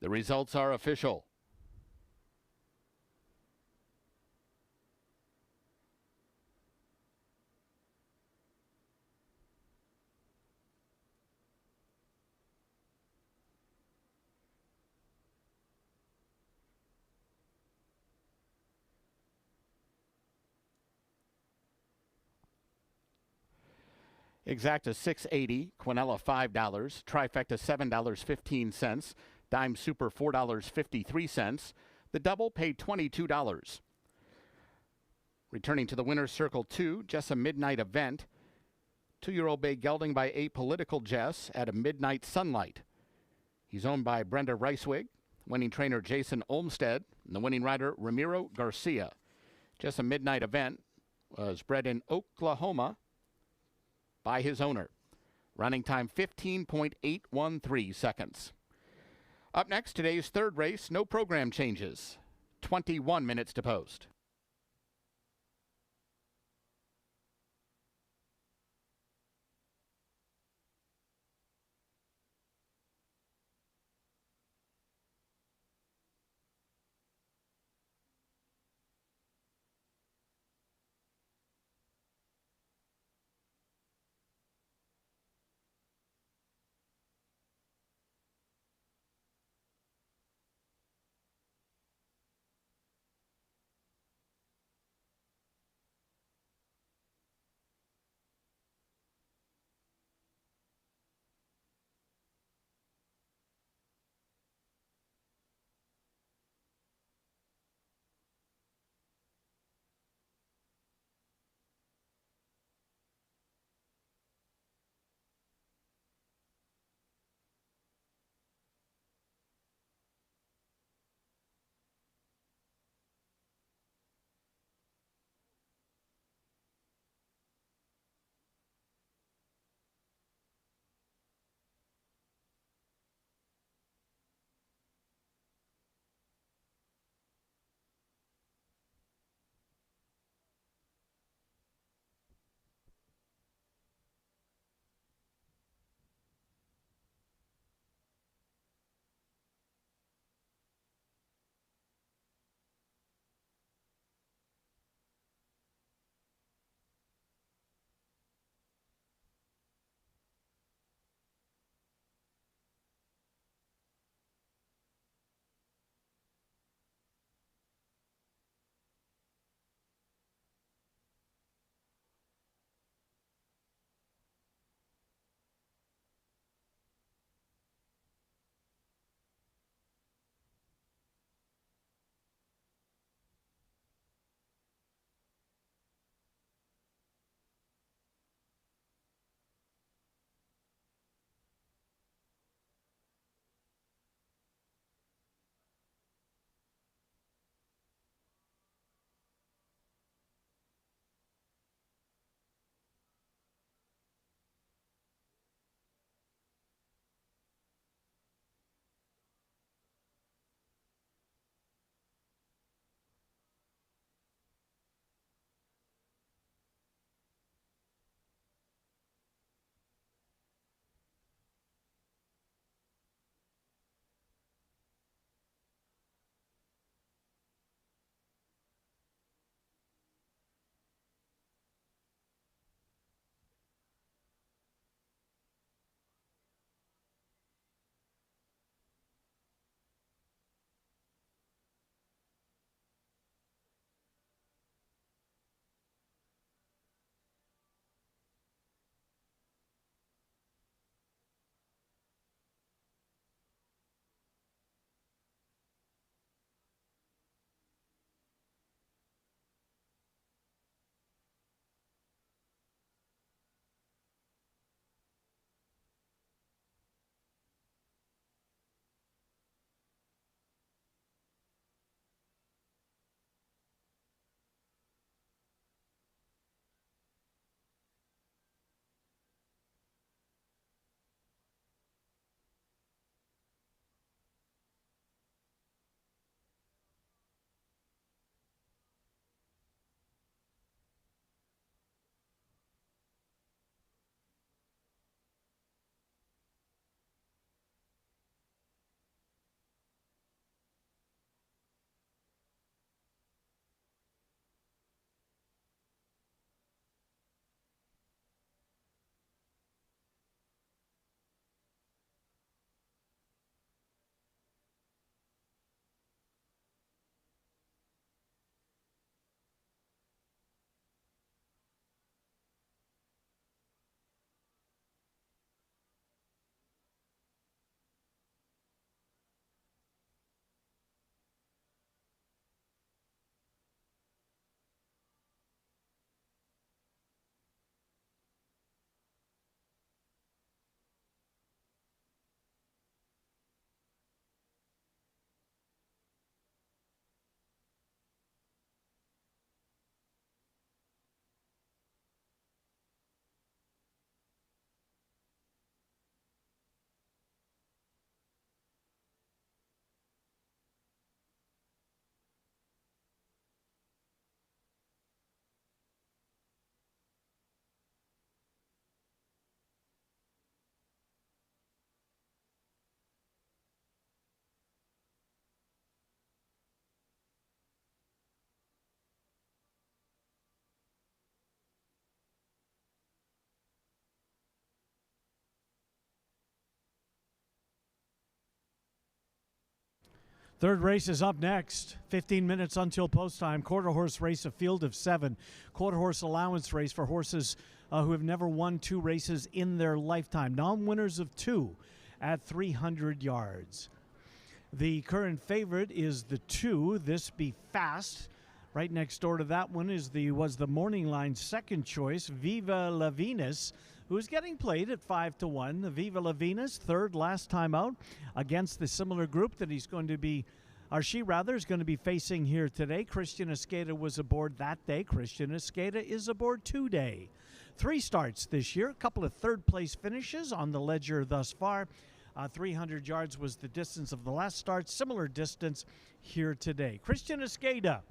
The results are official. Exacta $6.80, Quinella $5, Trifecta $7.15, Dime Super $4.53. The double paid $22. Returning to the winner's circle 2, just a midnight event. 2-year-old bay gelding by Apolitical Jess at a midnight sunlight. He's owned by Brenda Ricewig, winning trainer Jason Olmstead, and the winning rider Ramiro Garcia. Just a midnight event was bred in Oklahoma by his owner. Running time 15.813 seconds. Up next, today's third race, no program changes. 21 minutes to post. Third race is up next. 15 minutes until post time. Quarter horse race, a field of 7. Quarter horse allowance race for horses who have never won 2 races in their lifetime. Non-winners of 2 at 300 yards. The current favorite is the 2, This Be Fast. Right next door to that one was the morning line second choice, Viva La Venus, who's getting played at 5-1. The Viva La Venus, third last time out, against the similar group that is going to be facing here today. Christian Escada was aboard that day. Christian Escada is aboard today. 3 starts this year, a couple of third-place finishes on the ledger thus far. 300 yards was the distance of the last start. Similar distance here today. Christian Escada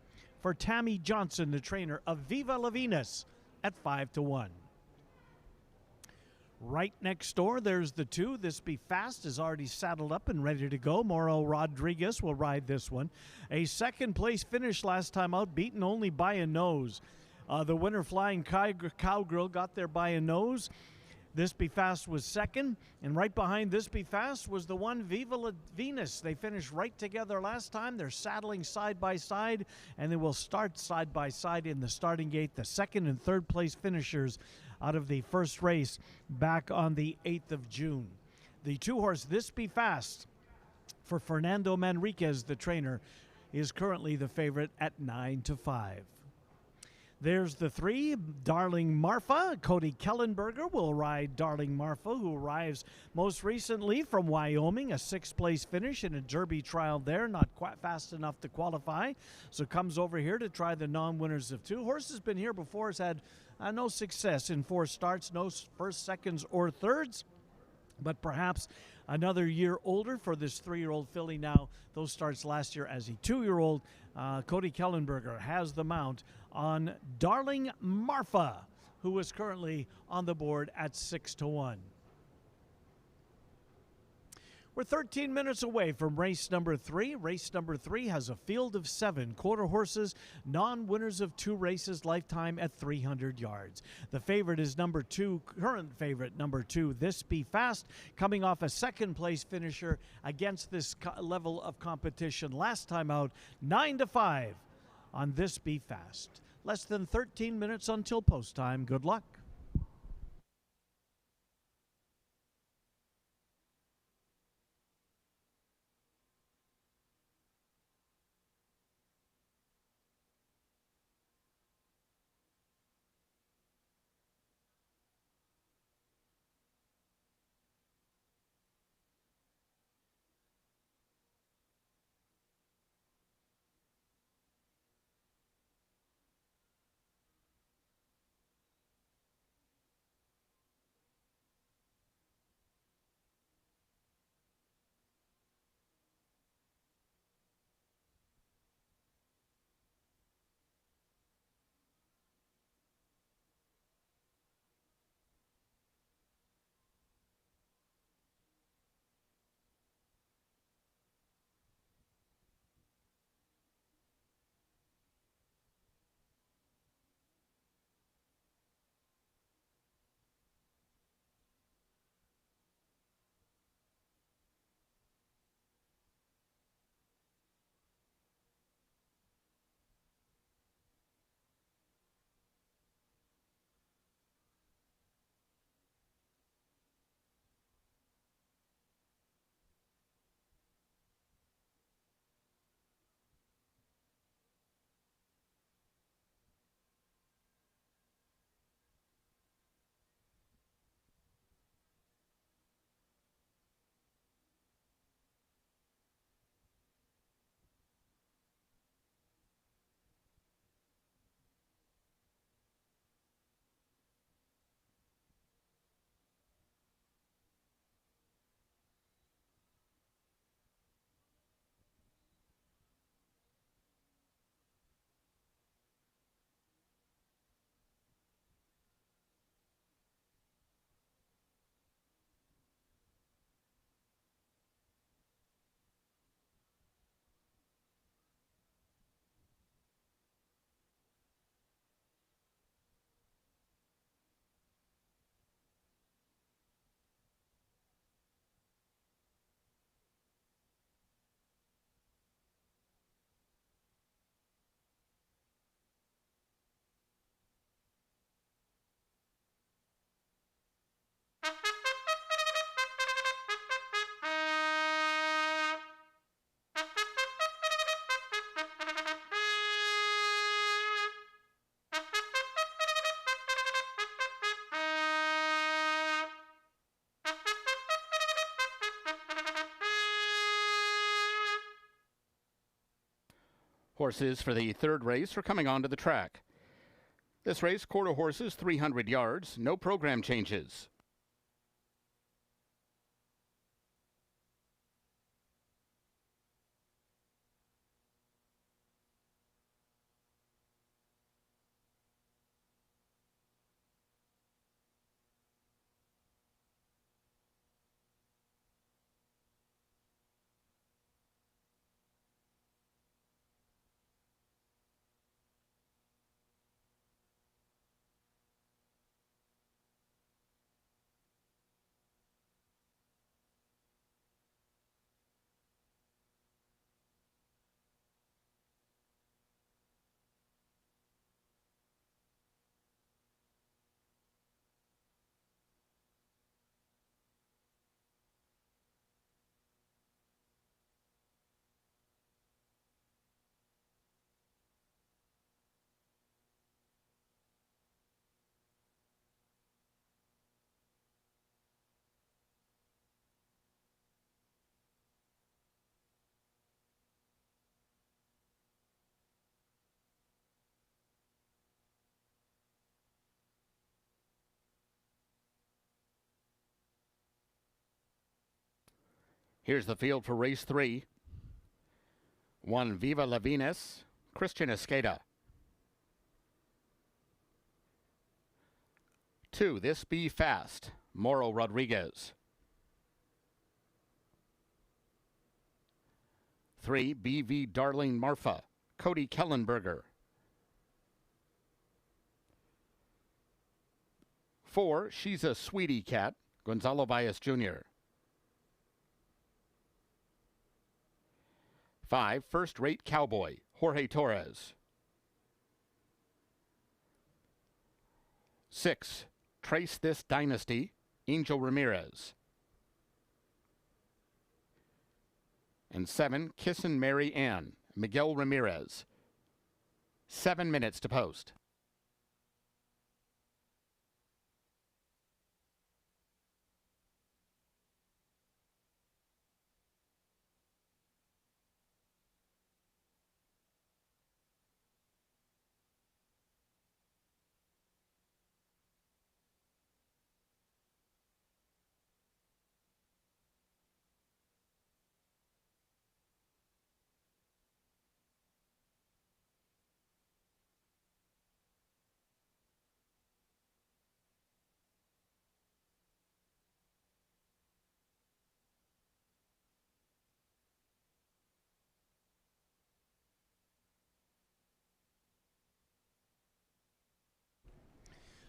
for Tammy Johnson, the trainer of Viva La Venus, at 5-1. Right next door, there's the 2. This Be Fast is already saddled up and ready to go. Mauro Rodriguez will ride this one. A second-place finish last time out, beaten only by a nose. The winner, Flying Cowgirl, got there by a nose. This Be Fast was second, and right behind This Be Fast was the one Viva La Venus. They finished right together last time. They're saddling side by side, and they will start side by side in the starting gate. The second and third place finishers out of the first race back on the 8th of June. The 2-horse This Be Fast for Fernando Manriquez, the trainer, is currently the favorite at 9-5. There's the 3, Darling Marfa. Cody Kellenberger will ride Darling Marfa, who arrives most recently from Wyoming, a 6th-place finish in a Derby trial there, not quite fast enough to qualify, so comes over here to try the non-winners of 2. Horse has been here before, has had no success in 4 starts, no first, seconds, or thirds, but perhaps another year older for this 3-year-old filly now. Those starts last year as a 2-year-old. Cody Kellenberger has the mount on Darling Marfa, who is currently on the board at 6-1. We're 13 minutes away from race number 3. Race number 3 has a field of 7 quarter horses, non-winners of 2 races, lifetime at 300 yards. The favorite is number 2, current favorite number 2, This Be Fast, coming off a second-place finisher against this level of competition. Last time out, 9-5 on This Be Fast. Less than 13 minutes until post time. Good luck. Horses for the third race are coming onto the track. This race, quarter horses, 300 yards, no program changes. Here's the field for race 3. 1, Viva La Venus, Christian Escada. 2, This Be Fast, Moro Rodriguez. 3, BV Darling Marfa, Cody Kellenberger. 4, She's a Sweetie Cat, Gonzalo Valles Jr. 5, First Rate Cowboy, Jorge Torres. 6, Trace This Dynasty, Angel Ramirez. And 7, Kissin' Mary Ann, Miguel Ramirez. 7 minutes to post.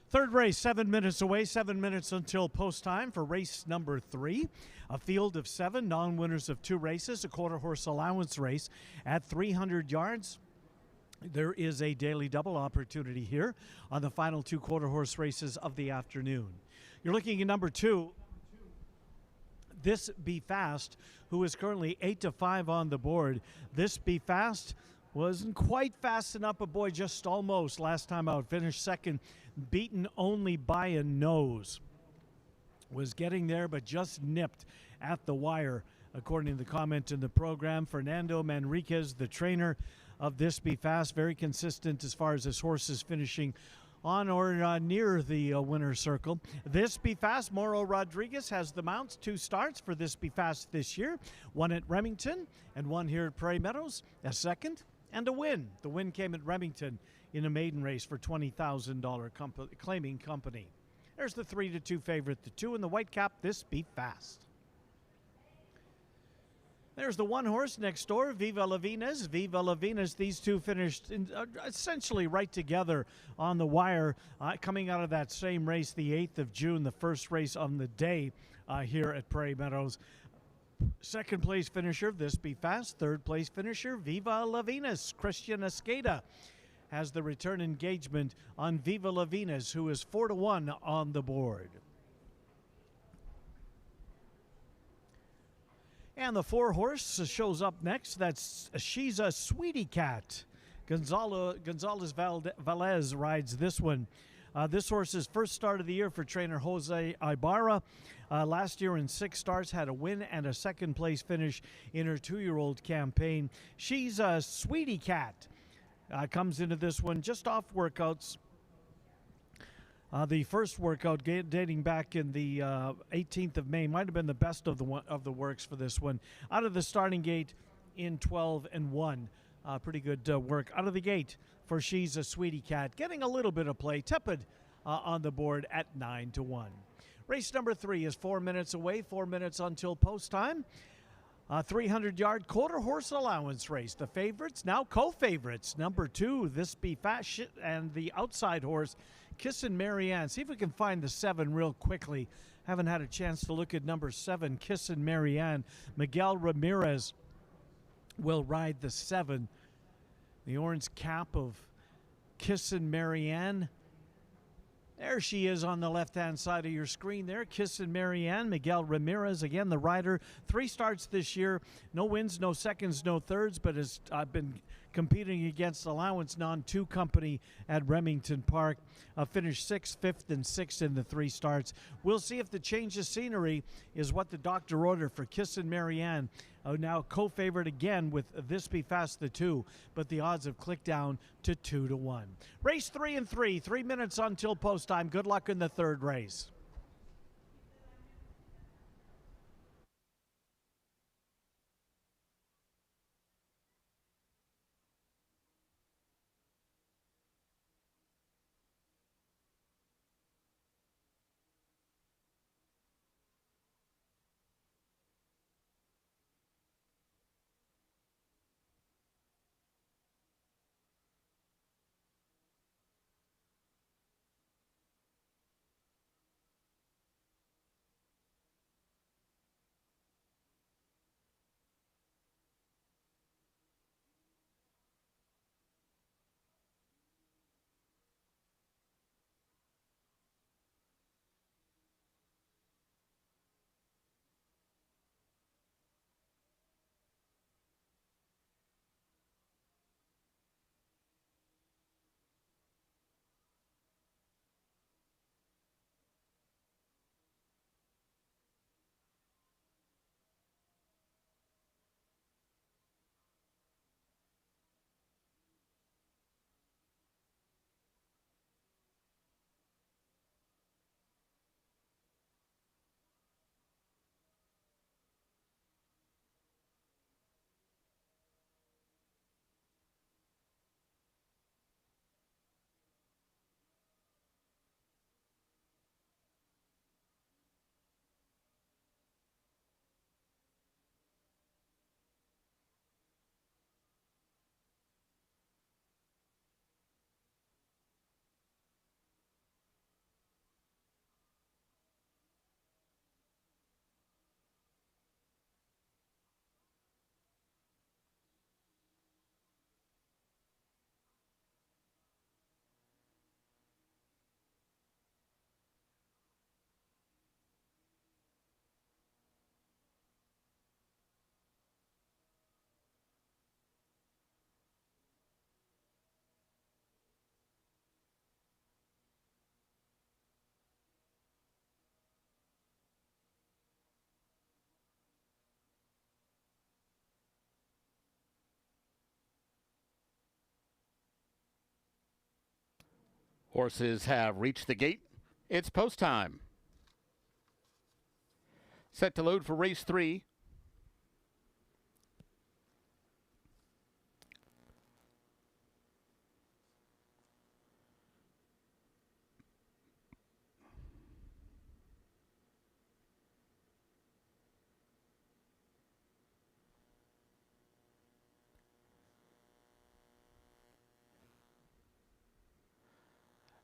Third race, 7 minutes away, 7 minutes until post time for race number 3. A field of 7, non-winners of 2 races, a quarter horse allowance race at 300 yards. There is a daily double opportunity here on the final 2 quarter horse races of the afternoon. You're looking at number 2, This Be Fast, who is currently 8-5 on the board. This Be Fast wasn't quite fast enough, but boy, just almost last time out. Finished second, beaten only by a nose. Was getting there, but just nipped at the wire, according to the comment in the program. Fernando Manriquez, the trainer of This Be Fast, very consistent as far as his horse is finishing on or near the winner's circle. This Be Fast, Moro Rodriguez has the mounts. 2 starts for This Be Fast this year. 1 at Remington and 1 here at Prairie Meadows. A second and a win. The win came at Remington in a maiden race for $20,000 claiming company. There's the 3-2 favorite, the 2 in the white cap, This Be Fast. There's the 1 horse next door, Viva La Venus. Viva La Venus, these two finished essentially right together on the wire, coming out of that same race, the 8th of June, the first race on the day here at Prairie Meadows. Second place finisher, This Be Fast. Third place finisher, Viva La Venus. Christian Escada has the return engagement on Viva La Venus, who is 4-1 on the board. And the 4 horse shows up next. That's She's a Sweetie Cat. Gonzalez Valles rides this one. This horse's first start of the year for trainer Jose Ibarra. Last year in 6 starts, had a win and a second place finish in her 2-year-old campaign. She's a Sweetie Cat. Comes into this one just off workouts. The first workout dating back in the 18th of May might have been the best of the works for this one. Out of the starting gate in 12-1. Pretty good work out of the gate for She's a Sweetie Cat. Getting a little bit of play, tepid on the board at 9-1. Race number 3 is 4 minutes away, 4 minutes until post time. 300-yard quarter horse allowance race. The favorites, now co-favorites. Number 2, This Be Fast, and the outside horse, Kissin' Marianne. See if we can find the 7 real quickly. Haven't had a chance to look at number 7, Kissin' Marianne. Miguel Ramirez will ride the 7. The orange cap of Kissin' Marianne. There she is on the left-hand side of your screen there. Kissin' Marianne, Miguel Ramirez, again the rider. 3 starts this year. No wins, no seconds, no thirds, but has been competing against Allowance Non-2 Company at Remington Park. Finished 6th, 5th, and 6th in the 3 starts. We'll see if the change of scenery is what the doctor ordered for Kissin' Marianne. Now co-favorite again with This Be Fast the 2, but the odds have clicked down to 2-1. Race 3 and 3, 3 minutes until post time. Good luck in the 3rd race. Horses have reached the gate. It's post time. Set to load for race 3.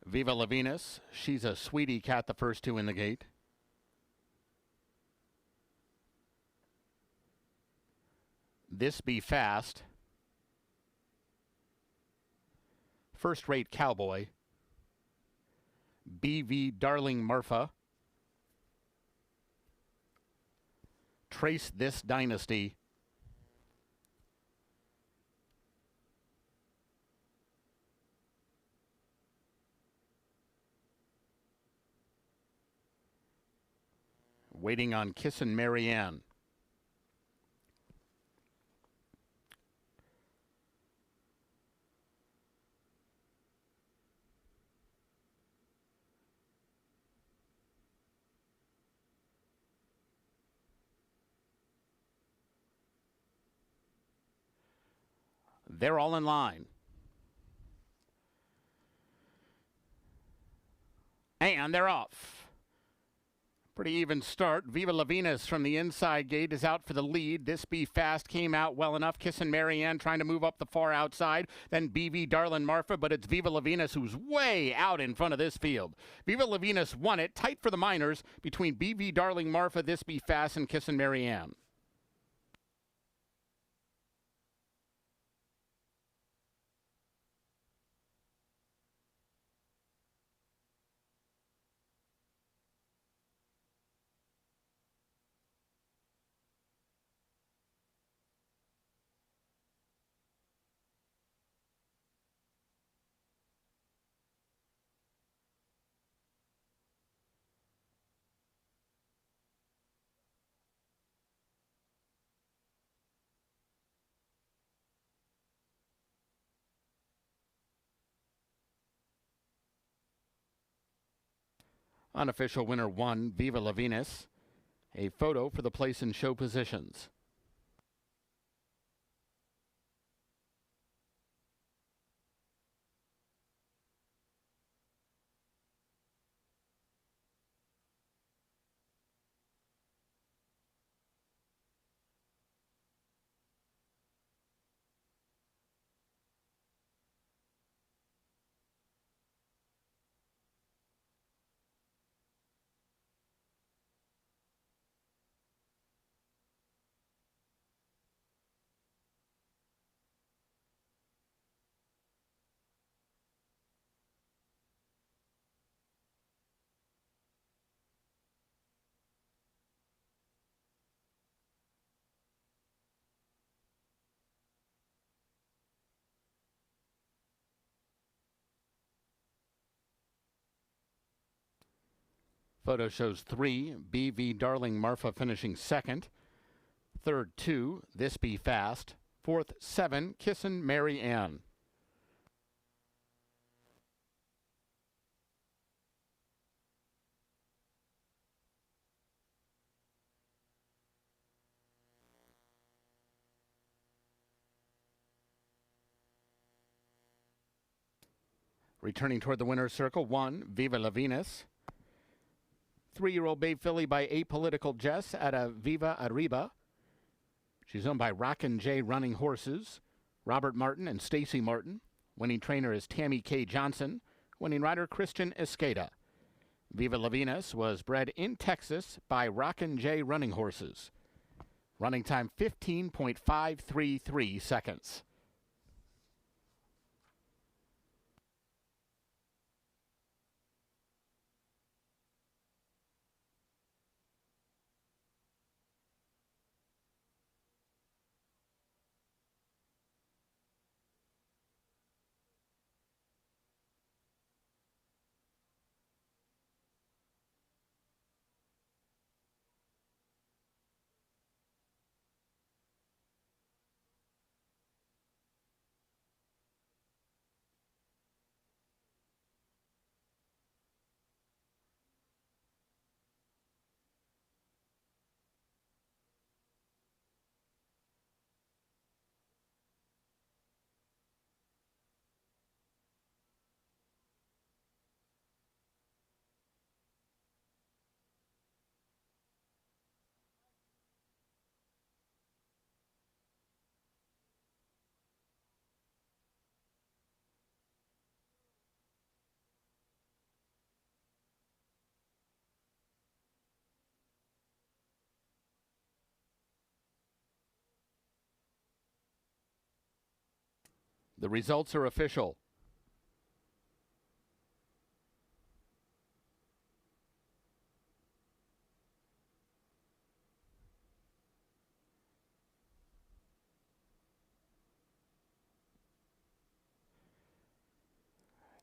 Viva La Venus, She's a Sweetie Cat, the first 2 in the gate. This Be Fast. First Rate Cowboy. BV Darling Marfa. Trace This Dynasty. waiting on Kissin' Marianne. They're all in line. And they're off. Pretty even start. Viva La Venus from the inside gate is out for the lead. This Be Fast came out well enough. Kissin' Marianne trying to move up the far outside. Then BV Darlin Marfa, but it's Viva La Venus who's way out in front of this field. Viva La Venus won it. Tight for the minors between BV Darling Marfa, This Be Fast, and Kissin' Marianne. Unofficial winner 1, Viva La Venus. A photo for the place and show positions. Photo shows 3, BV Darling Marfa finishing second. Third, 2, This Be Fast. Fourth, 7, Kissin' Marianne. Returning toward the winner's circle, 1, Viva La Venus. 3-year-old Bay filly by Apolitical Jess at a Viva Arriba. She's owned by Rockin' J Running Horses, Robert Martin and Stacy Martin. Winning trainer is Tammy K. Johnson. Winning rider Christian Escada. Viva La Venus was bred in Texas by Rockin' J Running Horses. Running time 15.533 seconds. The results are official.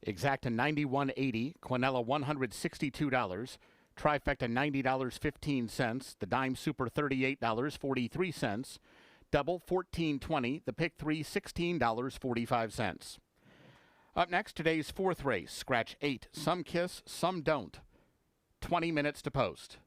Exacta $91.80, Quinella $162, Trifecta $90.15. The Dime Super $38.43. Double $14.20. The Pick 3 $16.45. Up next, today's fourth race. Scratch 8. Some kiss, some don't. 20 minutes to post.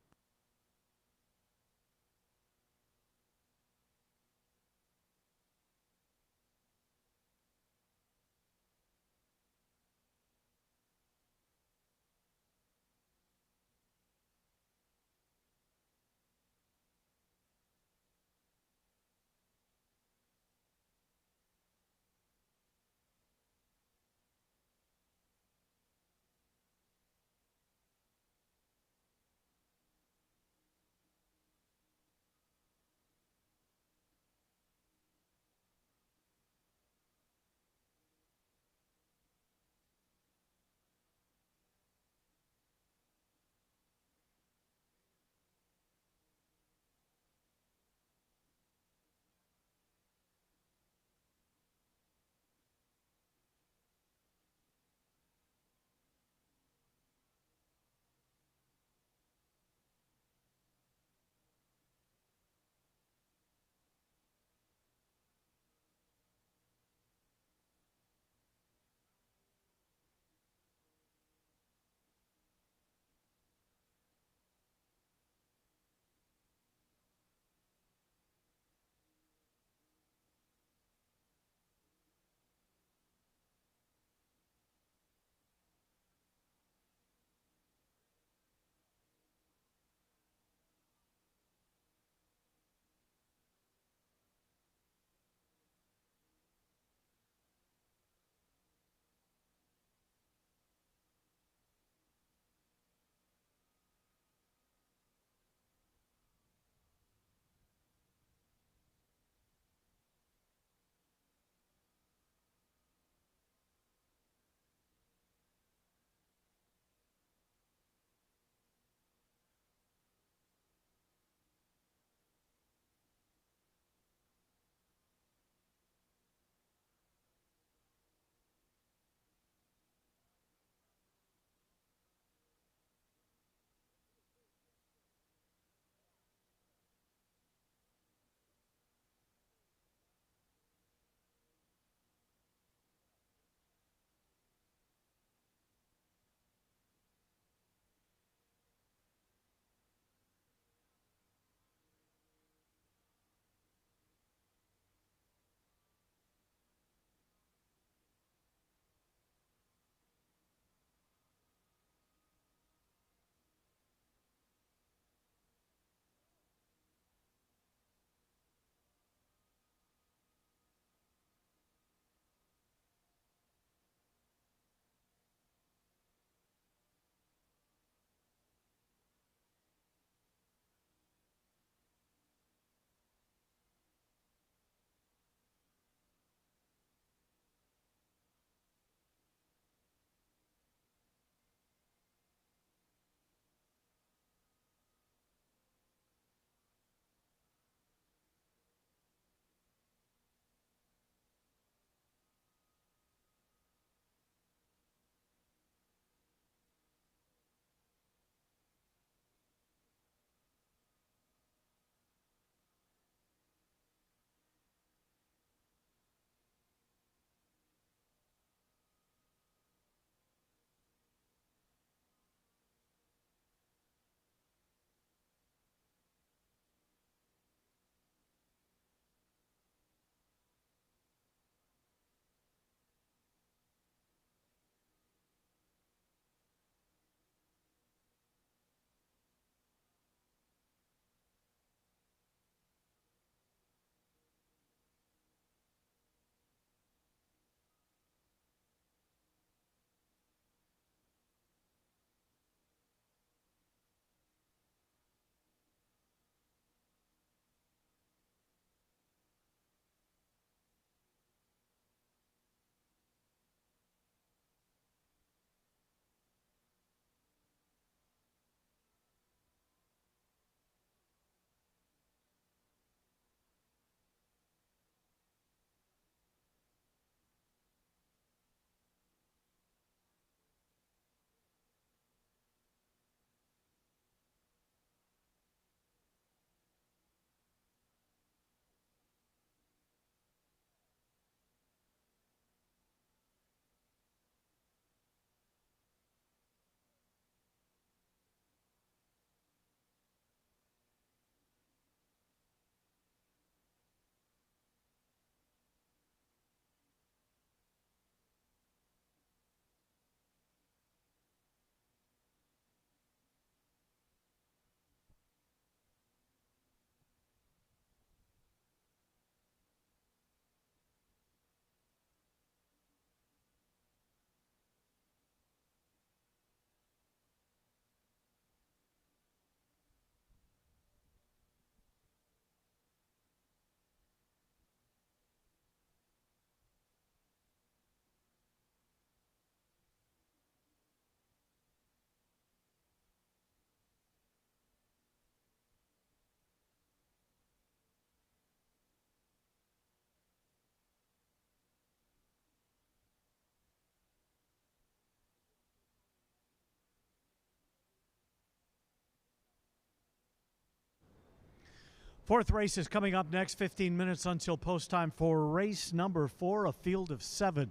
Fourth race is coming up next, 15 minutes until post time for race number 4, a field of 7.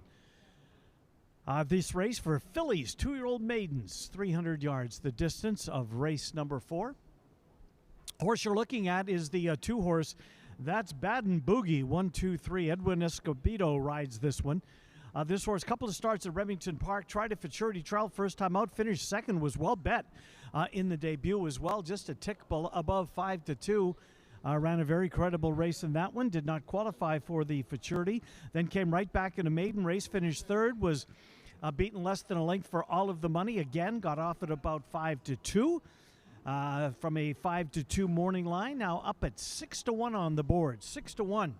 This race for fillies, 2-year-old maidens, 300 yards, the distance of race number 4. Horse you're looking at is the 2-horse. That's Baden Boogie, 1, 2, 3. Edwin Escobedo rides this one. This horse, couple of starts at Remington Park, tried a futurity trial, first time out, finished second, was well bet in the debut as well, just a tick above 5-2. Ran a very credible race in that one, did not qualify for the futurity, then came right back in a maiden race, finished third, was beaten less than a length for All of the Money, again, got off at about 5-2. From a 5-2 morning line, now up at 6-1 on the board. 6-1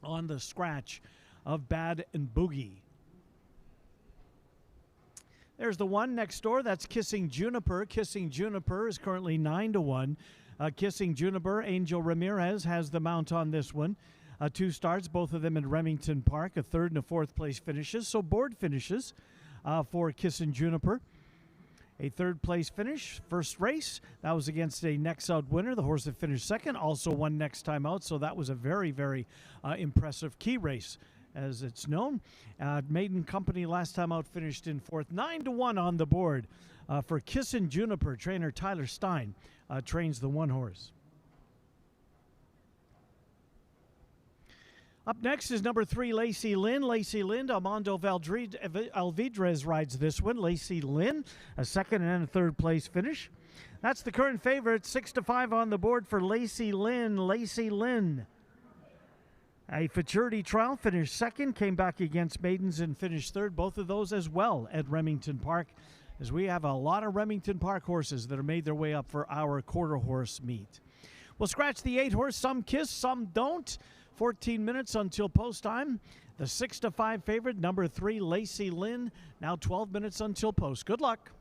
on the scratch of Bad and Boogie. There's the one next door. That's Kissing Juniper. Kissing Juniper is currently 9-1. Kissing Juniper, Angel Ramirez has the mount on this one. 2 starts, both of them in Remington Park, a 3rd and a 4th place finishes. So board finishes for Kissing Juniper. A 3rd place finish, first race. That was against a next out winner. The horse that finished second also won next time out. So that was a very, very impressive key race, as it's known. Maiden Company last time out finished in 4th. 9-1 on the board for Kissin' Juniper. Trainer Tyler Stein trains the 1 horse. Up next is number 3, Lacey Lynn. Lacey Lynn, Armando Alvidrez rides this one. Lacey Lynn, a 2nd and a 3rd place finish. That's the current favorite, 6-5 on the board for Lacey Lynn. Lacey Lynn. A futurity trial, finished 2nd, came back against maidens and finished 3rd. Both of those as well at Remington Park, as we have a lot of Remington Park horses that have made their way up for our quarter horse meet. We'll scratch the 8 horse. Some kiss, some don't. 14 minutes until post time. The 6-5 favorite, number 3, Lacey Lynn. Now 12 minutes until post. Good luck.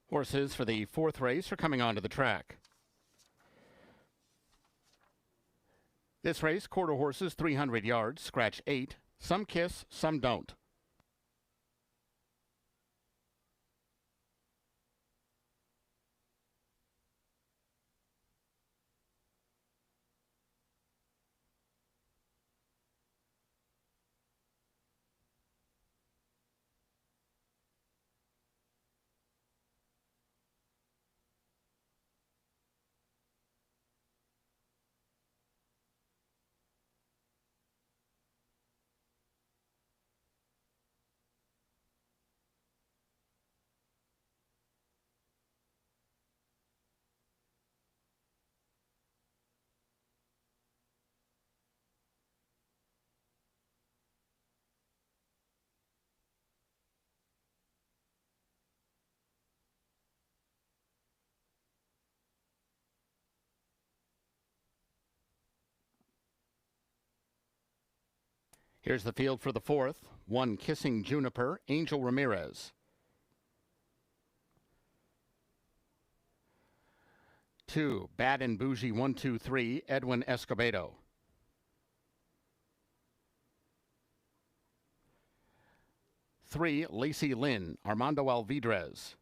Horses for the 4th race are coming onto the track. This race, quarter horses, 300 yards, scratch 8. Some kiss, some don't. Here's the field for the 4th. 1, Kissing Juniper, Angel Ramirez. 2, Bad and Bougie 1, 2, 3, Edwin Escobedo. 3, Lacey Lynn, Armando Alvidrez.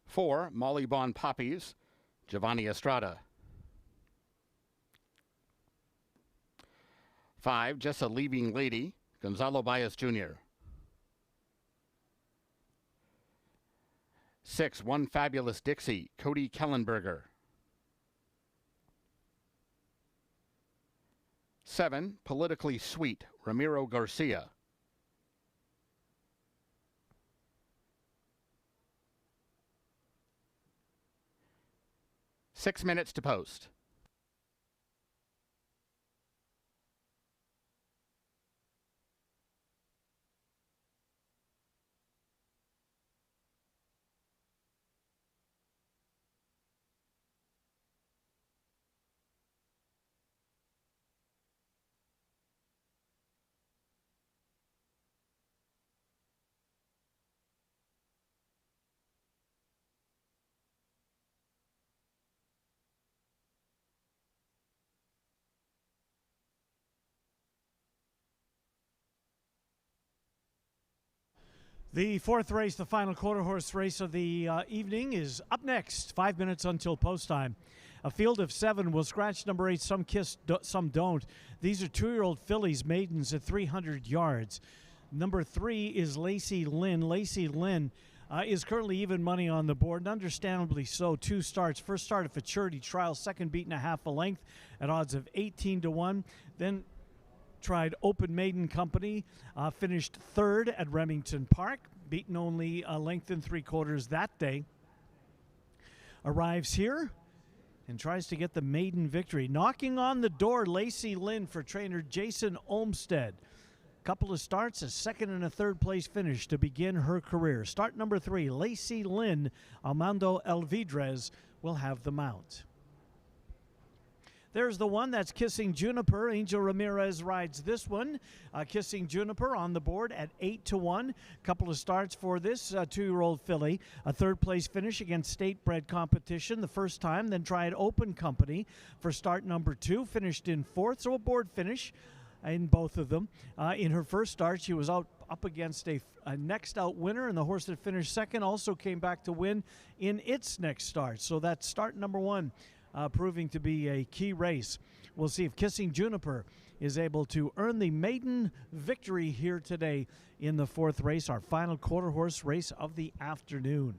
4, Molly Bon Poppies, Giovanni Estrada. 5, Just a Leaving Lady, Gonzalo Baez Jr. 6, One Fabulous Dixie, Cody Kellenberger. 7, Politically Sweet, Ramiro Garcia. 6 minutes to post. The 4th race, the final quarter horse race of the evening, is up next. 5 minutes until post time. A field of 7 will scratch number 8, Some Kiss, Some Don't. These are 2-year-old fillies, maidens at 300 yards. Number 3 is Lacey Lynn. Lacey Lynn is currently even money on the board, and understandably so. 2 starts. First start at Futurity Trial, second beaten a half a length at odds of 18-1. Then tried Open Maiden Company, finished 3rd at Remington Park, beaten only a length and 3/4 that day. Arrives here and tries to get the maiden victory. Knocking on the door, Lacey Lynn for trainer Jason Olmstead. Couple of starts, a 2nd and a 3rd place finish to begin her career. Start number 3, Lacey Lynn. Armando Alvidrez will have the mount. There's the one that's Kissing Juniper. Angel Ramirez rides this one. Kissing Juniper on the board at 8-1. Couple of starts for this 2-year-old filly. A 3rd place finish against state bred competition the first time. Then tried Open Company for start number 2. Finished in 4th, so a board finish in both of them. In her first start, she was up against a next out winner, and the horse that finished 2nd also came back to win in its next start. So that's start number 1. Proving to be a key race. We'll see if Kissing Juniper is able to earn the maiden victory here today in the 4th race, our final quarter horse race of the afternoon.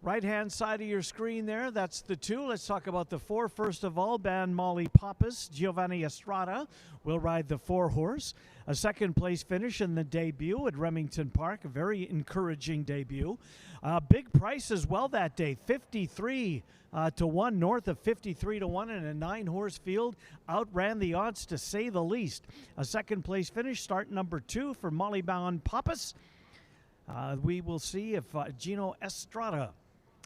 Right-hand side of your screen there, that's the 2. Let's talk about the 4. First of all, Ban Molly Pappas, Giovanni Estrada will ride the 4 horse. A 2nd place finish in the debut at Remington Park, a very encouraging debut. Big price as well that day, 53-1, north of 53-1 in a 9-horse field. Outran the odds to say the least. A 2nd place finish, start number 2 for Molly Ban Pappas. We will see if Gino Estrada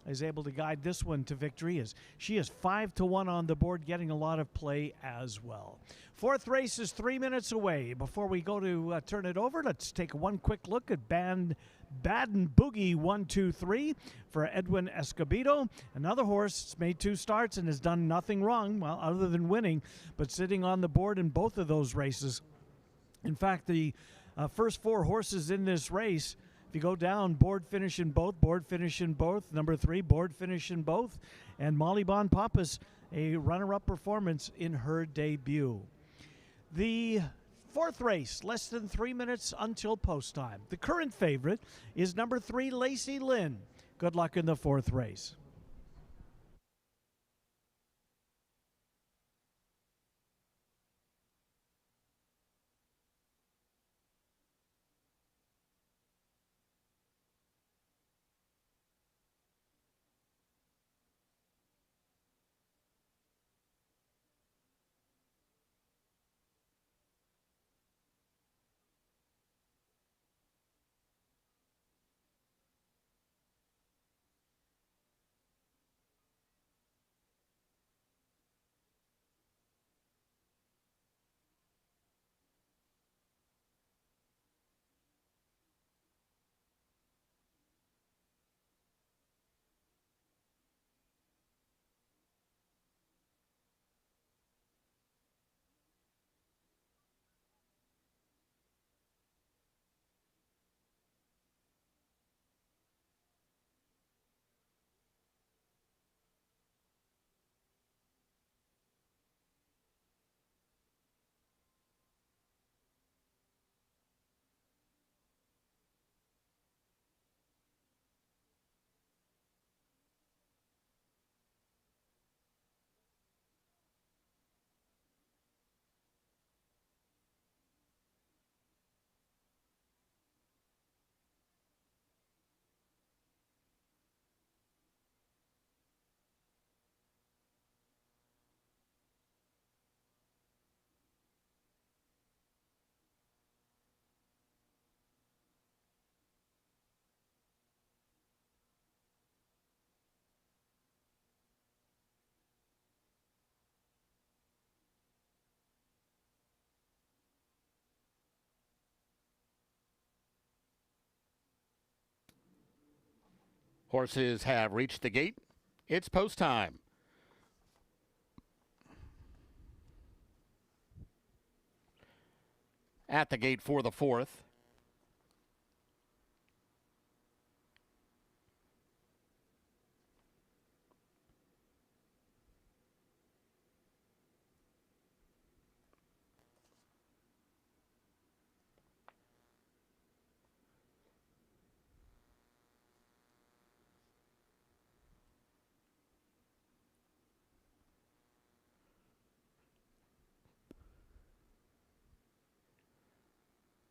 is able to guide this one to victory, as she is 5-1 on the board, getting a lot of play as well. Fourth race is 3 minutes away. Before we go to turn it over, let's take one quick look at Baden Boogie 1-2-3 for Edwin Escobedo. Another horse that's made 2 starts and has done nothing wrong, well, other than winning, but sitting on the board in both of those races. In fact, the first 4 horses in this race, if you go down, board finish in both, number 3, board finish in both, and Molly Bon Pappas, a runner-up performance in her debut. The fourth race, less than 3 minutes until post time. The current favorite is number 3, Lacey Lynn. Good luck in the fourth race. Horses have reached the gate. It's post time. At the gate for the fourth.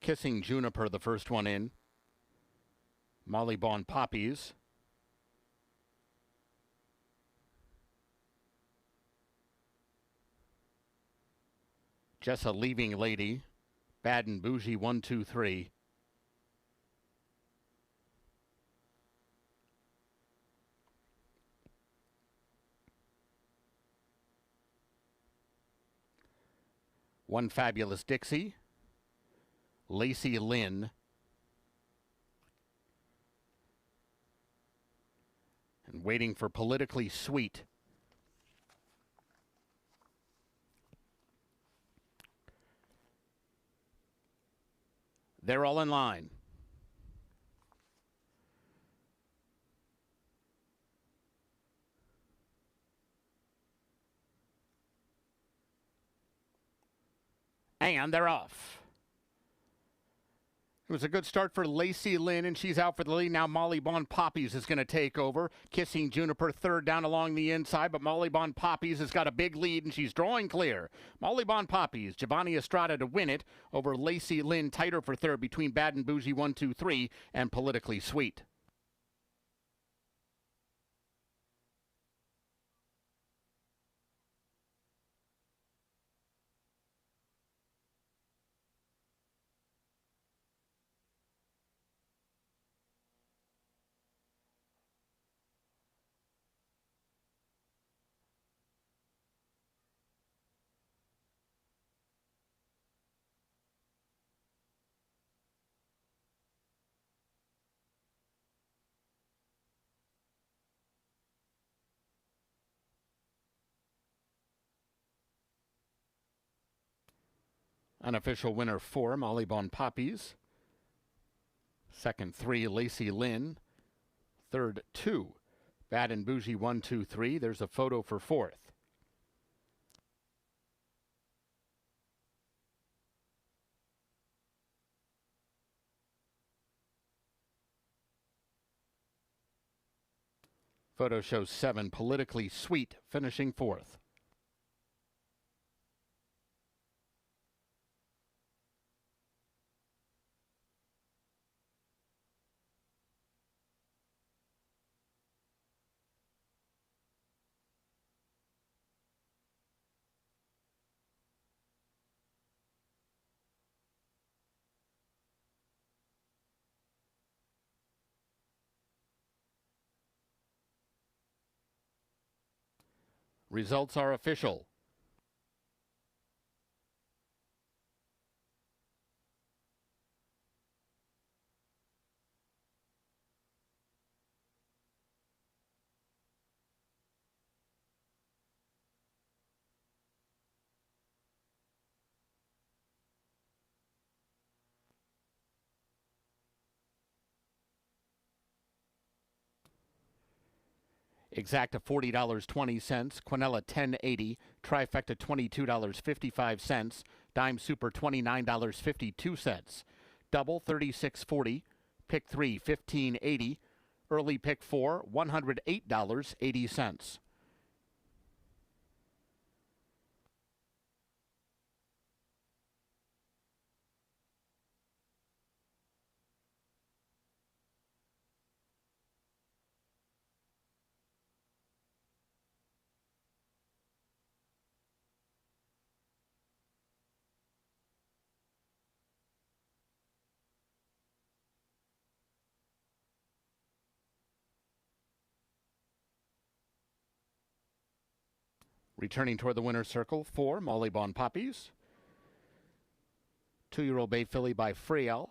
Kissing Juniper, the first one in. Molly Bon Poppies. Jessa Leaving Lady. Bad and Bougie 1-2-3. One Fabulous Dixie. Lacey Lynn. And Waiting for Politically Sweet. They're all in line. And they're off. It was a good start for Lacey Lynn, and she's out for the lead. Now Molly Bon Poppies is going to take over. Kissing Juniper third down along the inside, but Molly Bon Poppies has got a big lead, and she's drawing clear. Molly Bon Poppies, Giovanni Estrada to win it over Lacey Lynn, tighter for third between Bad and Bougie 1-2-3 and Politically Sweet. Unofficial winner 4, Molly Bon Poppies. Second 3, Lacey Lynn. Third 2, Bad and Bougie 1, 2, 3. There's a photo for 4th. Photo shows 7, Politically Sweet, finishing 4th. Results are official. Exacta $40.20, Quinella $10.80, Trifecta $22.55, Dime Super $29.52, Double $36.40, Pick 3 $15.80, Early Pick 4 $108.80. Returning toward the winner's circle, 4, Molly Bon Poppies. 2-year-old Bay Filly by Friel.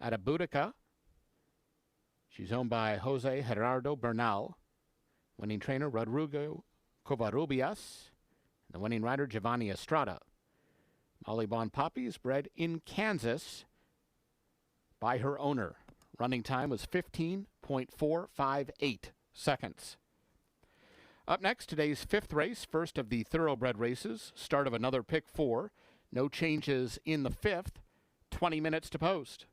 At a Boudica. She's owned by Jose Gerardo Bernal. Winning trainer Rodrigo Covarrubias. The winning rider Giovanni Estrada. Molly Bon Poppies bred in Kansas by her owner. Running time was 15.458 seconds. Up next, today's 5th race, first of the thoroughbred races. Start of another Pick 4. No changes in the 5th. 20 minutes to post.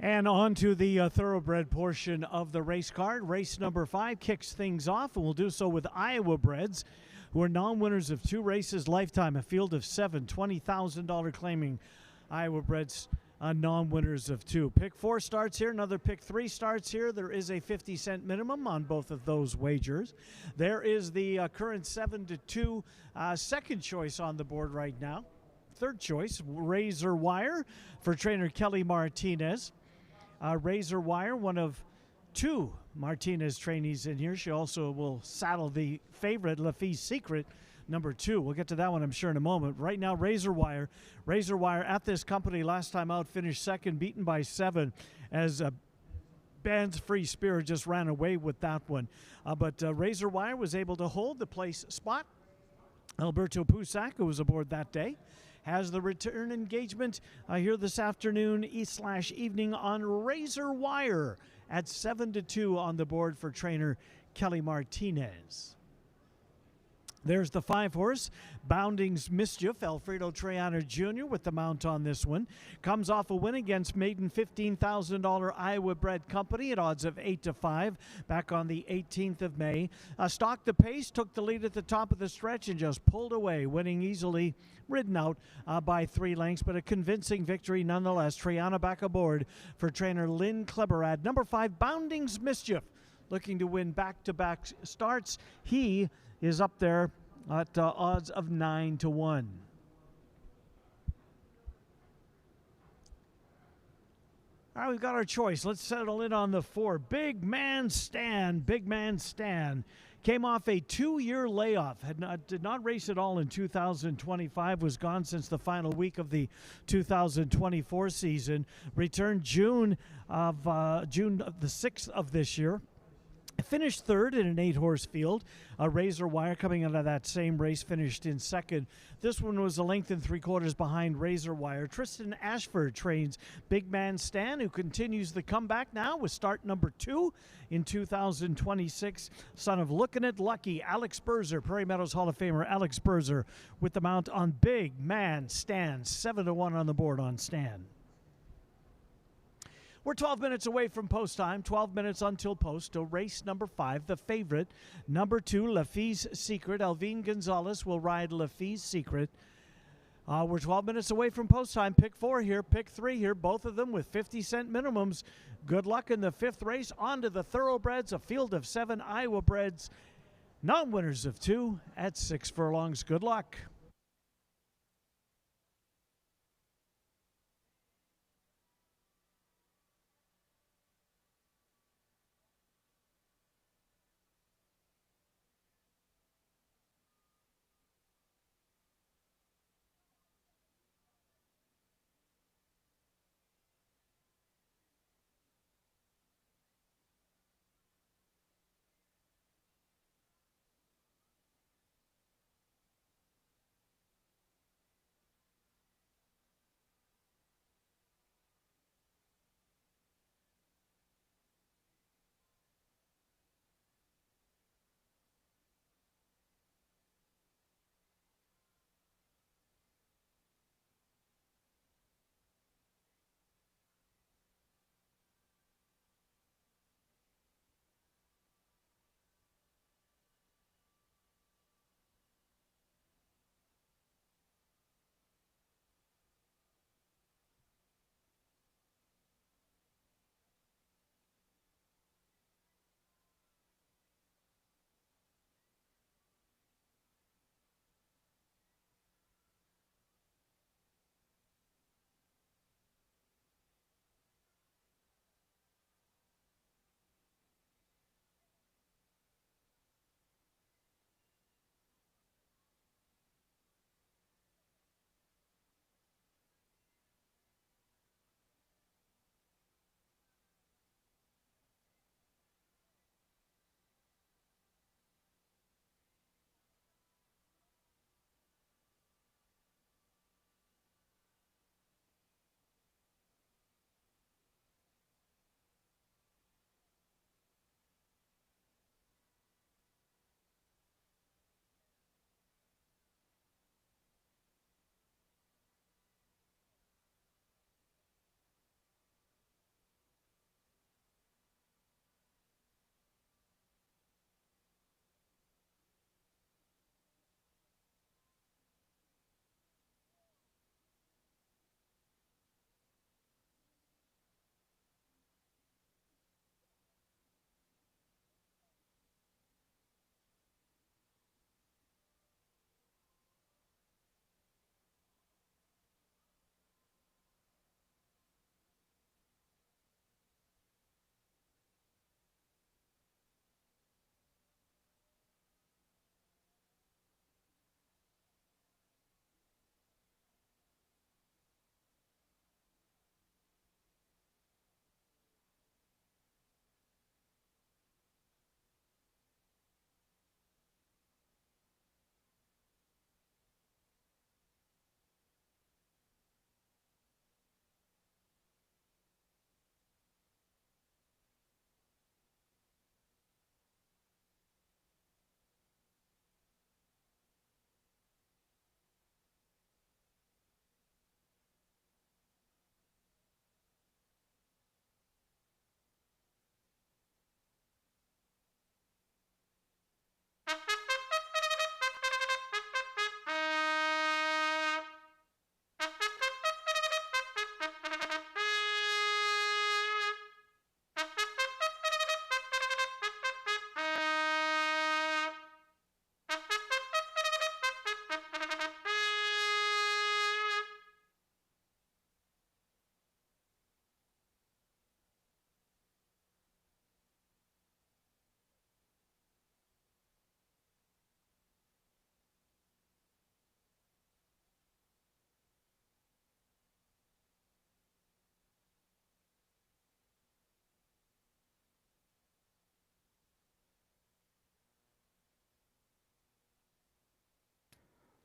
And on to the thoroughbred portion of the race card. Race number 5 kicks things off, and we'll do so with Iowa breds, who are non-winners of 2 races lifetime, a field of 7, $20,000 claiming Iowa breds non-winners of 2. Pick 4 starts here, another pick 3 starts here. There is a 50-cent minimum on both of those wagers. There is the current 7-2 second choice on the board right now. Third choice, Razor Wire for trainer Kelly Martinez. Razor Wire, one of 2 Martinez trainees in here. She also will saddle the favorite, Lafitte's Secret, number 2. We'll get to that one, I'm sure, in a moment. Right now, Razor Wire. Razor Wire at this company last time out finished second, beaten by 7, as Band's Free Spirit just ran away with that one. But Razor Wire was able to hold the place spot. Alberto Pusac, who was aboard that day, has the return engagement here this afternoon, evening on Razor Wire at 7-2 on the board for trainer Kelly Martinez. There's the 5-horse, Bounding's Mischief, Alfredo Triana Jr. with the mount on this one. Comes off a win against maiden $15,000 Iowa bred company at odds of 8-5 back on the 18th of May. Stalked the pace, took the lead at the top of the stretch and just pulled away, winning easily, ridden out by 3 lengths, but a convincing victory nonetheless. Triana back aboard for trainer Lynn Kleberad. Number 5, Bounding's Mischief, looking to win back-to-back starts. He is up there at odds of 9-1. All right, we've got our choice. Let's settle in on the 4. Big Man Stan. Big Man Stan came off a 2-year layoff. Did not race at all in 2025. Was gone since the final week of the 2024 season. Returned June the 6th of this year. Finished third in an 8-horse field. Razor Wire coming out of that same race finished in second. This one was a length and 3/4 behind Razor Wire. Tristan Ashford trains Big Man Stan, who continues the comeback now with start number 2 in 2026. Son of Lookin' It Lucky, Alex Berzer, Prairie Meadows Hall of Famer Alex Berzer with the mount on Big Man Stan. 7-1 on the board on Stan. We're 12 minutes away from post time, 12 minutes until post. To race number 5, the favorite, number 2, Lafitte's Secret. Alvin Gonzalez will ride Lafitte's Secret. We're 12 minutes away from post time. Pick 4 here, pick 3 here, both of them with 50-cent minimums. Good luck in the 5th race. On to the thoroughbreds, a field of 7 Iowa breds, non-winners of 2 at 6 furlongs. Good luck.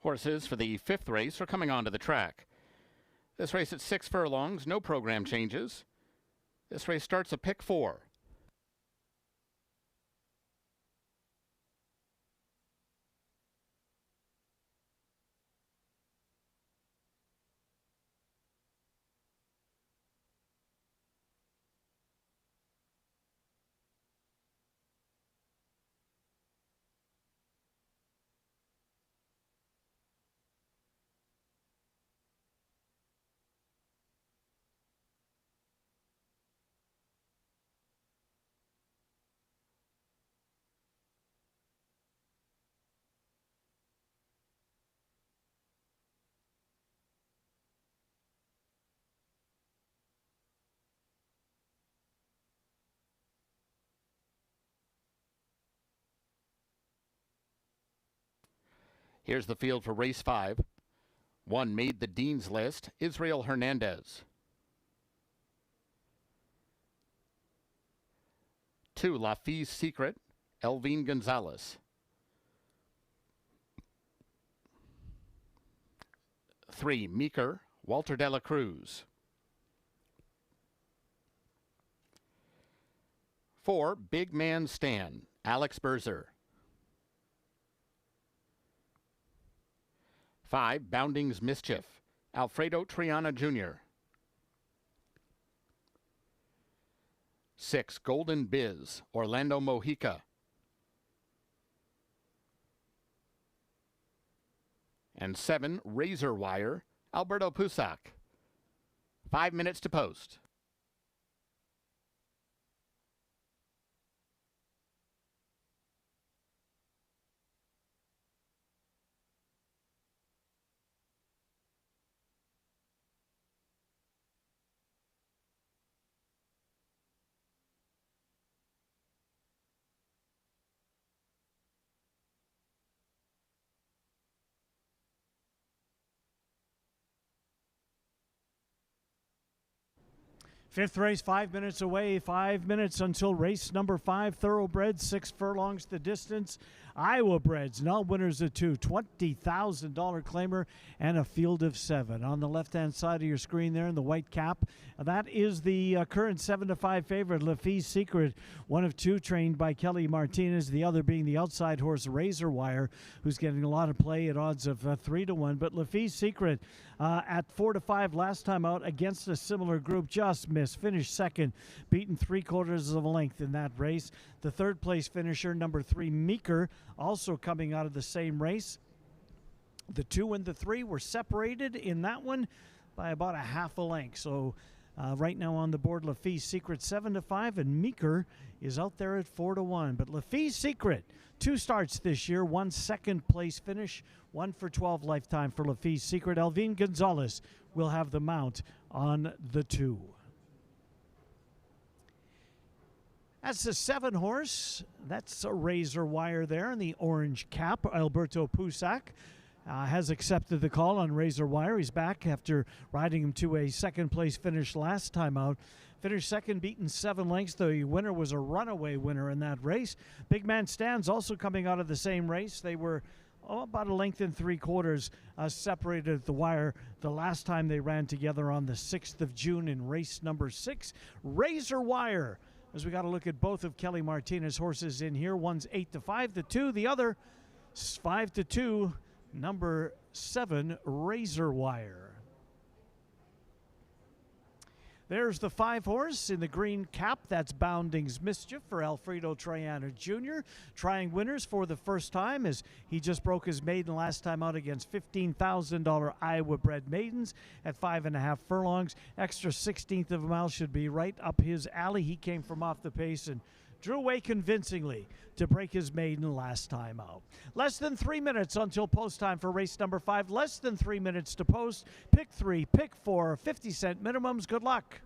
Horses for the 5th race are coming onto the track. This race at 6 furlongs, no program changes. This race starts at pick 4. Here's the field for race 5. 1 made the Dean's List, Israel Hernandez. 2 La Fille's Secret, Elvin Gonzalez. 3 Meeker, Walter de la Cruz. 4 Big Man Stan, Alex Berzer. 5 Bounding's Mischief, Alfredo Triana Jr. 6 Golden Biz, Orlando Mojica. And 7 Razor Wire, Alberto Pusac. 5 minutes to post. Fifth race, 5 minutes away. 5 minutes until race number 5. Thoroughbreds, 6 furlongs the distance. Iowa breds, now winners of 2. $20,000 claimer and a field of 7. On the left-hand side of your screen there in the white cap, that is the current 7-5 favorite, La Fille's Secret, one of 2 trained by Kelly Martinez, the other being the outside horse Razor Wire, who's getting a lot of play at odds of 3-1. But La Fille's Secret at 4-5 last time out against a similar group, just missed, finished second, beaten 3/4 of a length in that race. The third place finisher, number 3 Meeker, also coming out of the same race. The 2 and the 3 were separated in that one by about a half a length. So right now on the board, La Fille's Secret 7-5, and Meeker is out there at 4-1. But La Fille's Secret, 2 starts this year, 1 second place finish, 1 for 12 lifetime for La Fille's Secret. Elvin Gonzalez will have the mount on the 2. That's the 7 horse. That's a Razor Wire there in the orange cap. Alberto Pusac has accepted the call on Razor Wire. He's back after riding him to a second place finish last time out. Finished second, beaten 7 lengths. The winner was a runaway winner in that race. Big Man Stan's also coming out of the same race. They were about a length and 3/4 separated at the wire the last time they ran together on the 6th of June in race number 6. Razor Wire, as we got to look at both of Kelly Martinez's horses in here. One's 8-5, the 2, the other 5-2, number 7, Razor Wire. There's the 5 horse in the green cap. That's Bounding's Mischief for Alfredo Triana Jr. Trying winners for the first time as he just broke his maiden last time out against $15,000 Iowa bred maidens at 5.5 furlongs. Extra 16th of a mile should be right up his alley. He came from off the pace and drew away convincingly to break his maiden last time out. Less than 3 minutes until post time for race number 5. Less than 3 minutes to post. Pick 3, pick 4, 50-cent minimums. Good luck.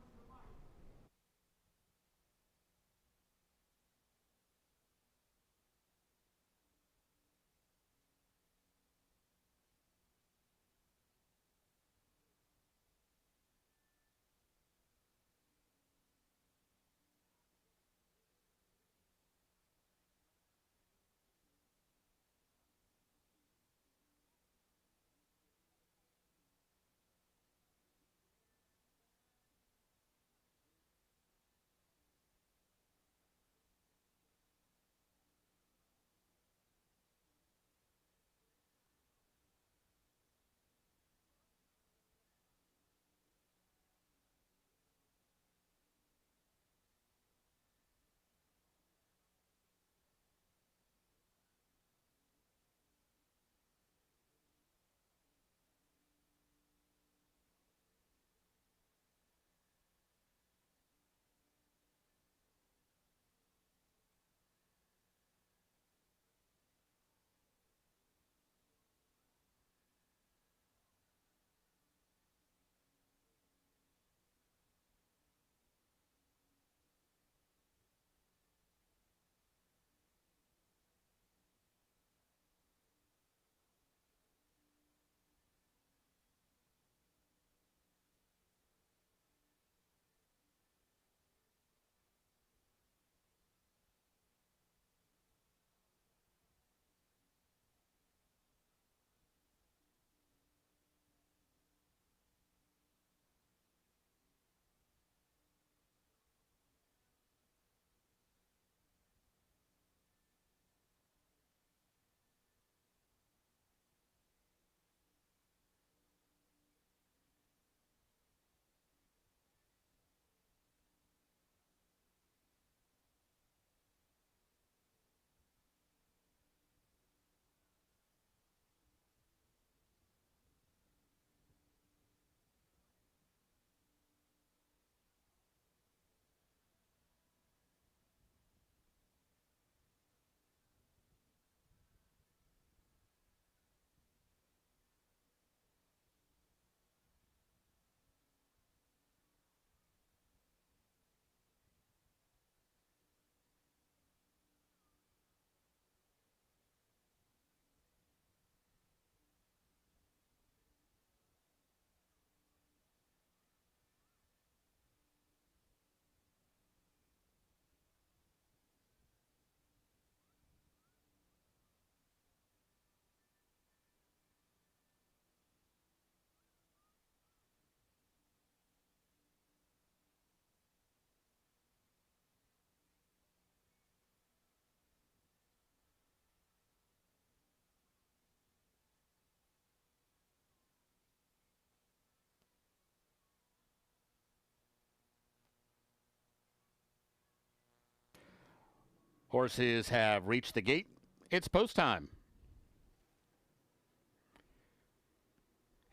Horses have reached the gate. It's post time.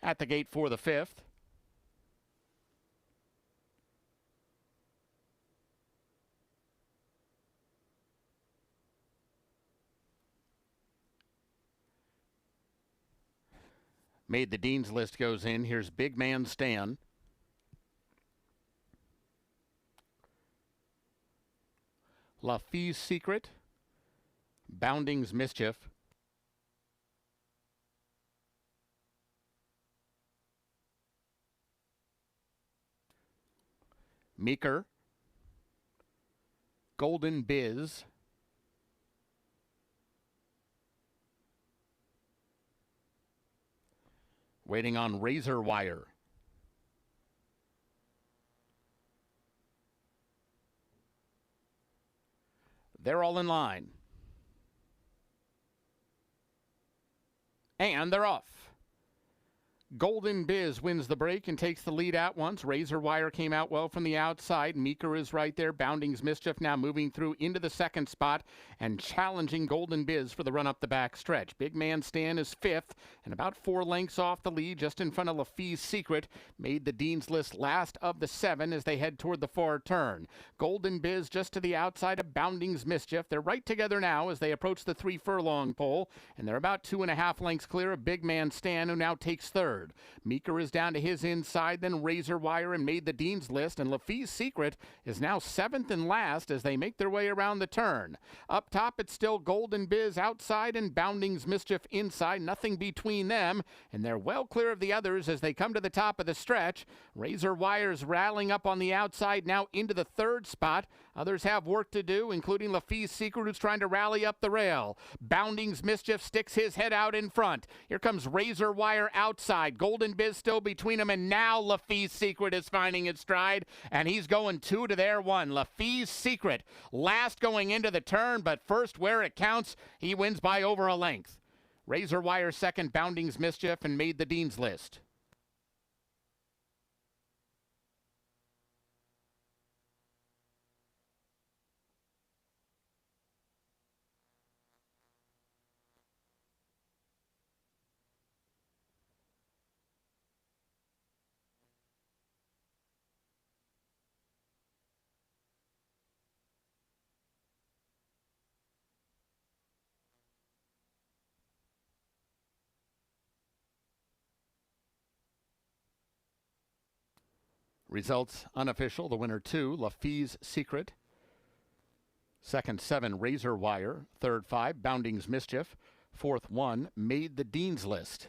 At the gate for the 5th. Made the Dean's List goes in. Here's Big Man Stan. Lafie's Secret. Bounding's Mischief. Meeker. Golden Biz. Waiting on Razor Wire. They're all in line. And they're off. Golden Biz wins the break and takes the lead out once. Razor Wire came out well from the outside. Meeker is right there. Bounding's Mischief now moving through into the second spot and challenging Golden Biz for the run up the back stretch. Big Man Stan is 5th and about 4 lengths off the lead, just in front of Lafie's Secret. Made the Dean's List last of the 7 as they head toward the far turn. Golden Biz just to the outside of Bounding's Mischief. They're right together now as they approach the 3 furlong pole, and they're about 2.5 lengths clear of Big Man Stan, who now takes 3rd. Meeker is down to his inside, then Razor Wire and Made the Dean's List, and Lafie's Secret is now 7th and last as they make their way around the turn. Up top, it's still Golden Biz outside and Bounding's Mischief inside, nothing between them, and they're well clear of the others as they come to the top of the stretch. Razor Wire's rallying up on the outside now into the 3rd spot. Others have work to do, including Lafie's Secret, who's trying to rally up the rail. Bounding's Mischief sticks his head out in front. Here comes Razor Wire outside. Golden Biz still between them, and now Lafie's Secret is finding its stride, and he's going 2 to their 1. Lafie's Secret, last going into the turn, but first where it counts, he wins by over a length. Razor Wire second, Bounding's Mischief, and Made the Dean's List. Results unofficial. The winner 2, Lafie's Secret. Second 7, Razor Wire. Third 5, Bounding's Mischief. Fourth 1, Made the Dean's List.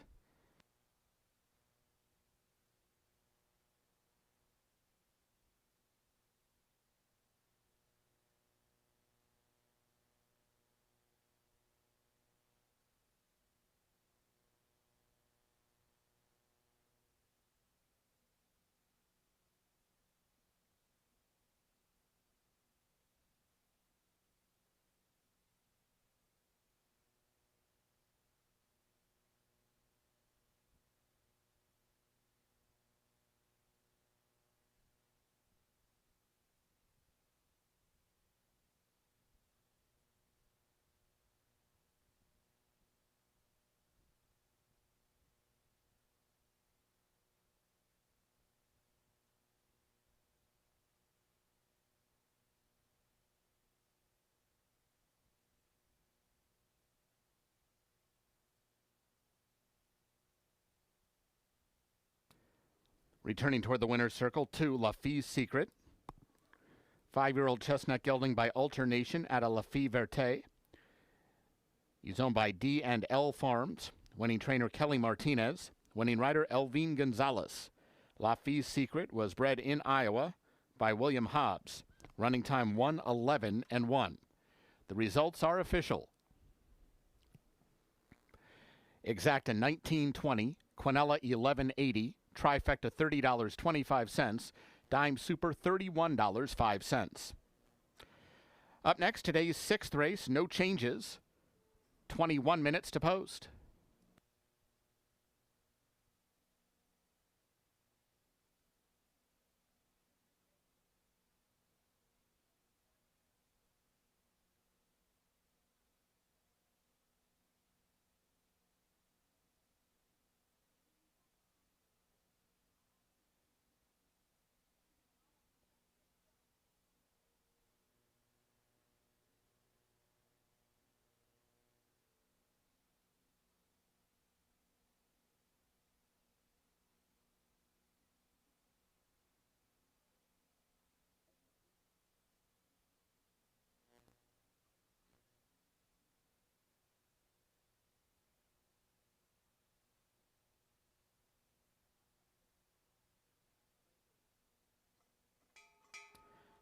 Returning toward the winner's circle, 2, Lafie's Secret. 5-year-old chestnut gelding by Alternation at a Lafie Verte. He's owned by D&L Farms. Winning trainer Kelly Martinez. Winning rider Elvine Gonzalez. Lafie's Secret was bred in Iowa by William Hobbs. Running time 1:11:1. The results are official. Exacta 19.20, Quinella 11.80, Trifecta $30.25, Dime Super $31.05. Up next, today's 6th race, no changes. 21 minutes to post.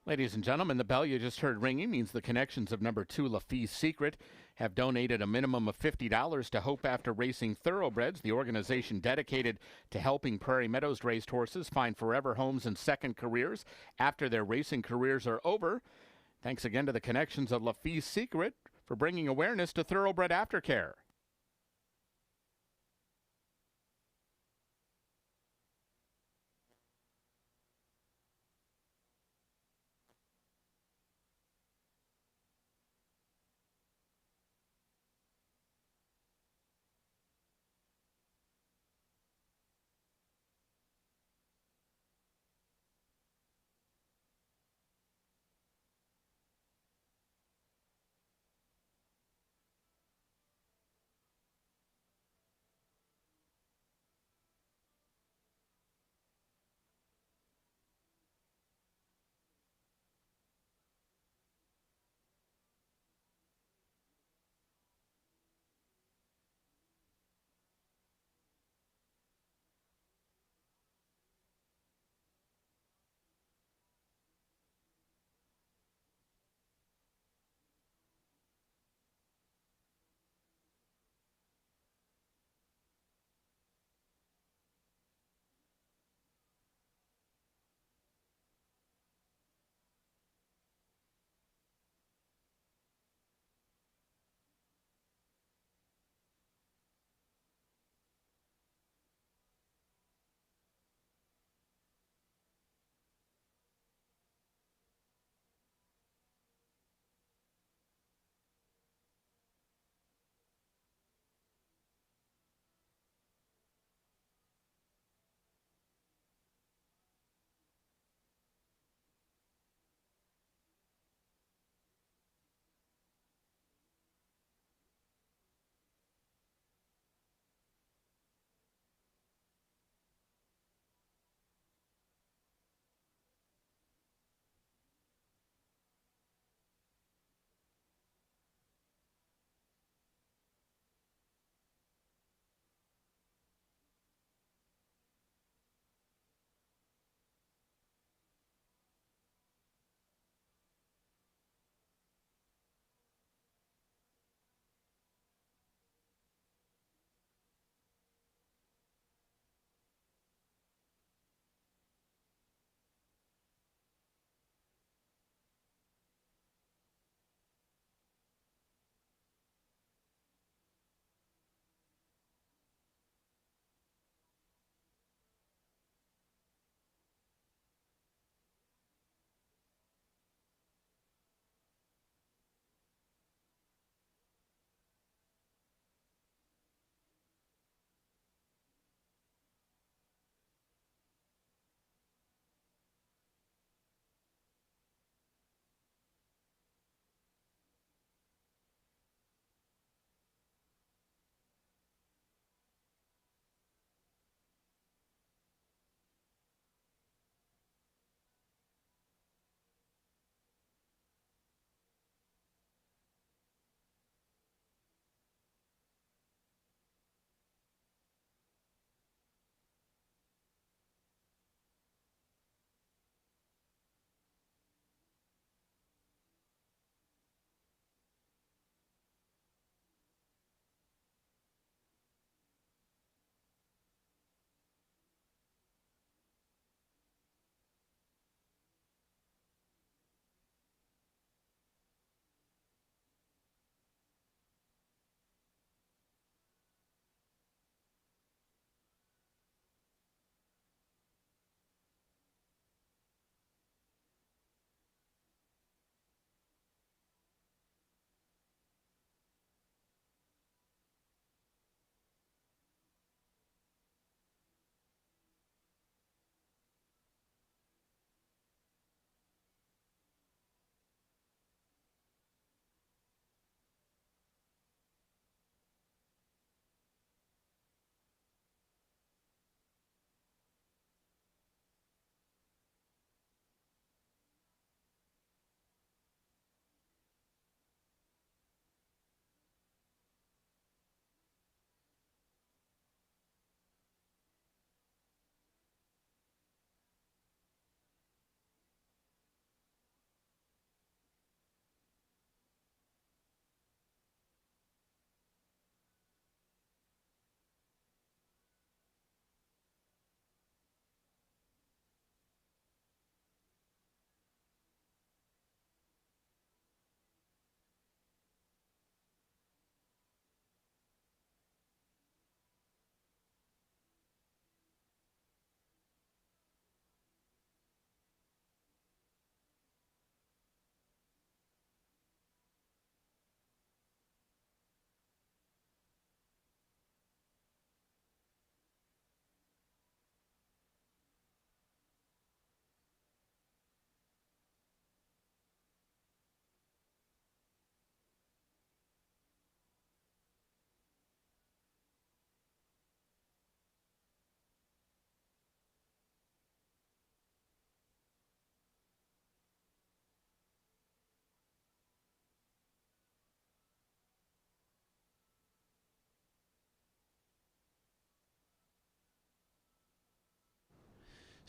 Ladies and gentlemen, the bell you just heard ringing means the connections of number 2 Lafitte's Secret have donated a minimum of $50 to Hope After Racing Thoroughbreds, the organization dedicated to helping Prairie Meadows raced horses find forever homes and second careers after their racing careers are over. Thanks again to the connections of Lafitte's Secret for bringing awareness to thoroughbred aftercare.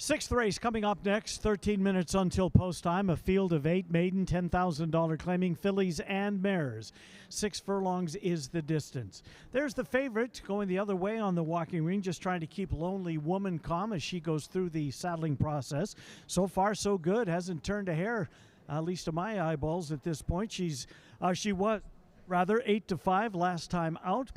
Sixth race coming up next, 13 minutes until post time. A field of 8 maiden, $10,000 claiming fillies and mares. 6 furlongs is the distance. There's the favorite going the other way on the walking ring, just trying to keep Lonely Woman calm as she goes through the saddling process. So far, so good. Hasn't turned a hair, at least to my eyeballs at this point. She was 8-5 last time out.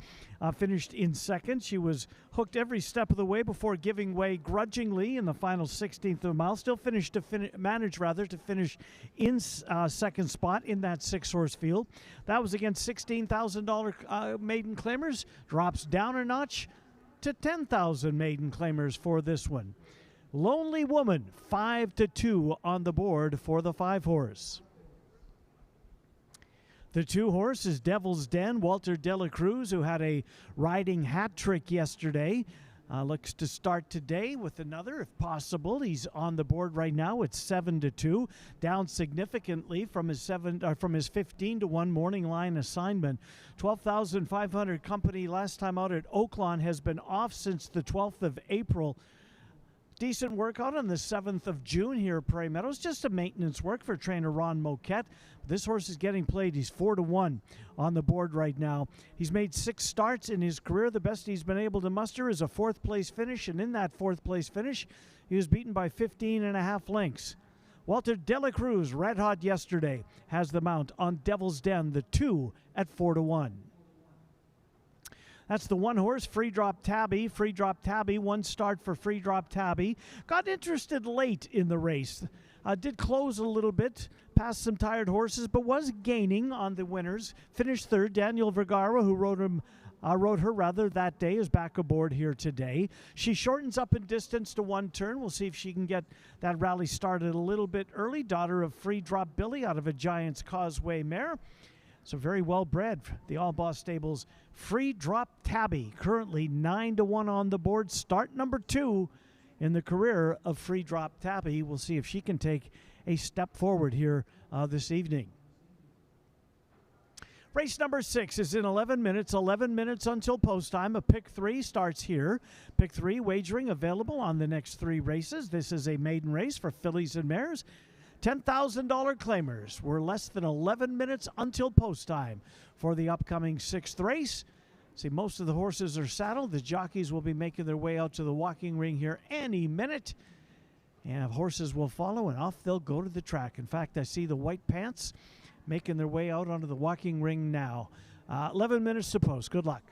Finished in second. She was hooked every step of the way before giving way grudgingly in the final 16th of a mile. Still managed to finish in second spot in that 6-horse field. That was against $16,000 maiden claimers. Drops down a notch to 10,000 maiden claimers for this one. Lonely Woman, 5-2 on the board for the 5-horse. The 2-horse is Devil's Den. Walter De La Cruz, who had a riding hat trick yesterday, looks to start today with another, if possible. He's on the board right now. It's 7-2, down significantly from his 15-1 morning line assignment. 12,500 company last time out at Oaklawn has been off since the 12th of April. Decent workout on the 7th of June here at Prairie Meadows. Just a maintenance work for trainer Ron Moquette. This horse is getting played. He's 4-1 on the board right now. He's made 6 starts in his career. The best he's been able to muster is a 4th place finish, and in that 4th place finish, he was beaten by 15.5 lengths. Walter De La Cruz, red hot yesterday, has the mount on Devil's Den, the 2 at 4-1. That's the 1-horse, Free Drop Tabby. Free Drop Tabby, 1 start for Free Drop Tabby. Got interested late in the race. Did close a little bit, past some tired horses, but was gaining on the winners. Finished 3rd. Daniel Vergara, who rode her that day, is back aboard here today. She shortens up in distance to 1 turn. We'll see if she can get that rally started a little bit early. Daughter of Free Drop Billy out of a Giants Causeway mare. So very well bred. The All Boss Stables Free Drop Tabby, currently 9-1 on the board. Start number 2 in the career of Free Drop Tabby. We'll see if she can take a step forward here this evening. Race number 6 is in 11 minutes. 11 minutes until post time. A pick 3 starts here. Pick 3 wagering available on the next 3 races. This is a maiden race for fillies and mares. $10,000 claimers. We're less than 11 minutes until post time for the upcoming 6th race. See, most of the horses are saddled. The jockeys will be making their way out to the walking ring here any minute. And horses will follow, and off they'll go to the track. In fact, I see the white pants making their way out onto the walking ring now. 11 minutes to post. Good luck.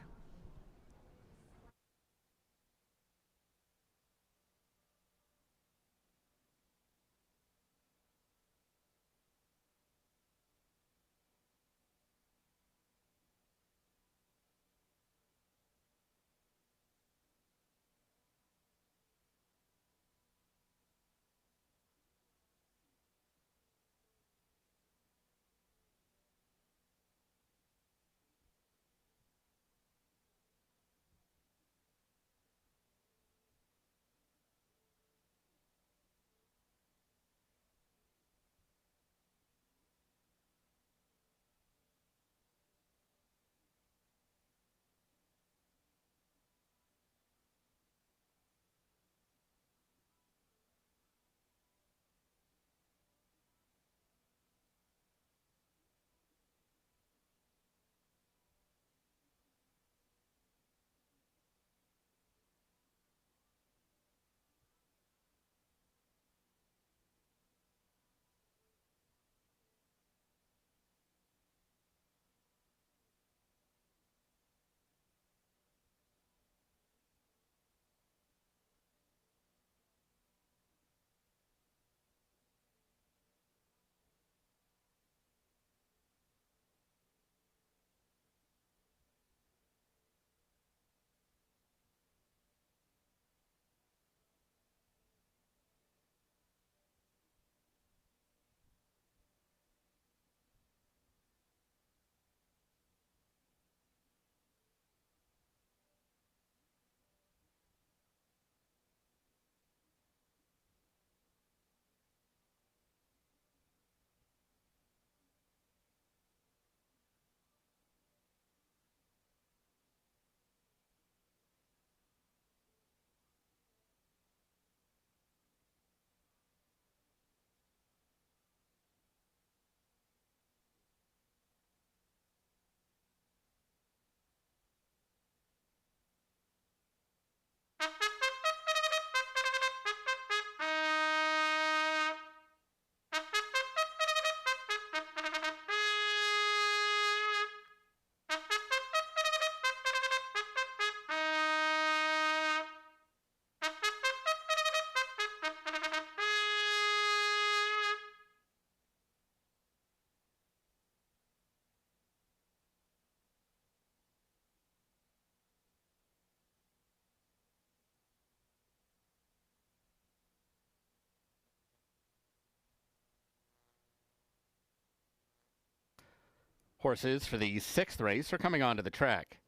Horses for the 6th race are coming onto the track.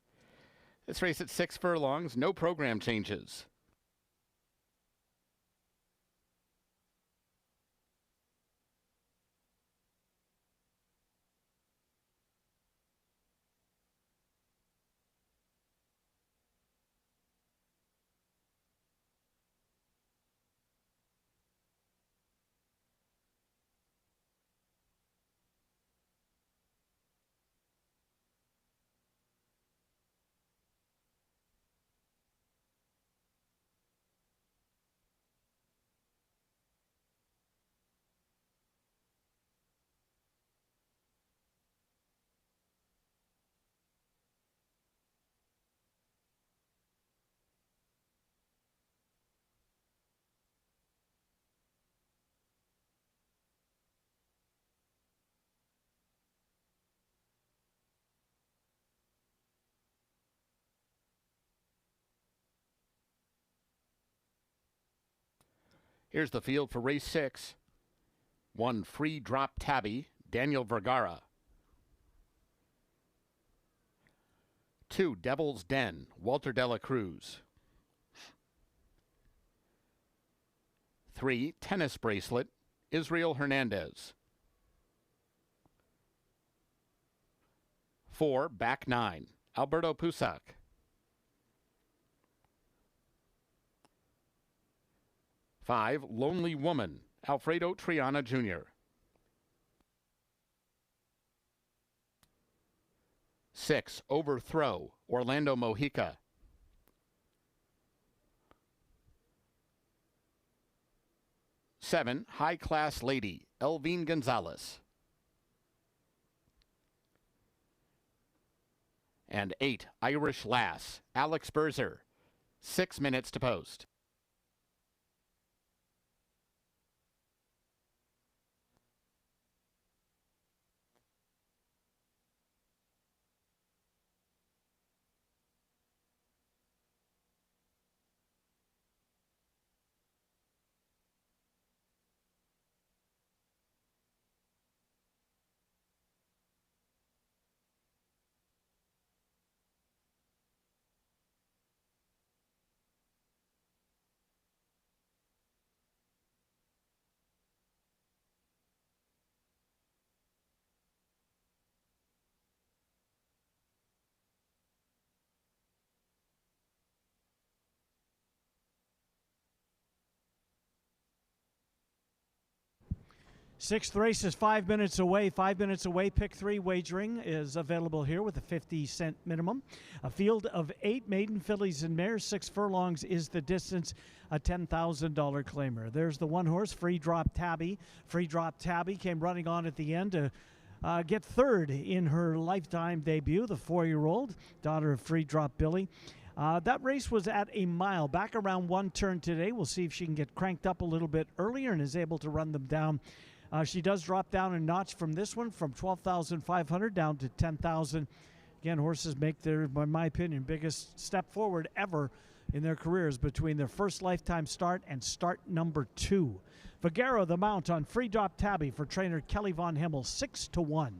This race at 6 furlongs, no program changes. Here's the field for race 6. 1 Free Drop Tabby, Daniel Vergara. 2 Devil's Den, Walter Dela Cruz. 3 Tennis Bracelet, Israel Hernandez. 4 Back 9, Alberto Pusac. 5 Lonely Woman, Alfredo Triana Jr. 6 Overthrow, Orlando Mojica. 7 High Class Lady, Elvine Gonzalez. And 8 Irish Lass, Alex Berzer. 6 minutes to post. Sixth race is 5 minutes away. 5 minutes away. Pick 3 wagering is available here with a 50-cent minimum. A field of 8 maiden fillies and mares. 6 furlongs is the distance. A $10,000 claimer. There's the one horse, Free Drop Tabby. Free Drop Tabby came running on at the end to get third in her lifetime debut. The 4-year-old daughter of Free Drop Billy. That race was at a mile, back around one turn today. We'll see if she can get cranked up a little bit earlier and is able to run them down. She does drop down a notch from this one, from 12,500 down to 10,000. Again, horses make their, in my opinion, biggest step forward ever in their careers between their first lifetime start and start number 2. Vergara, the mount on Free Drop Tabby for trainer Kelly Von Himmel, 6-1.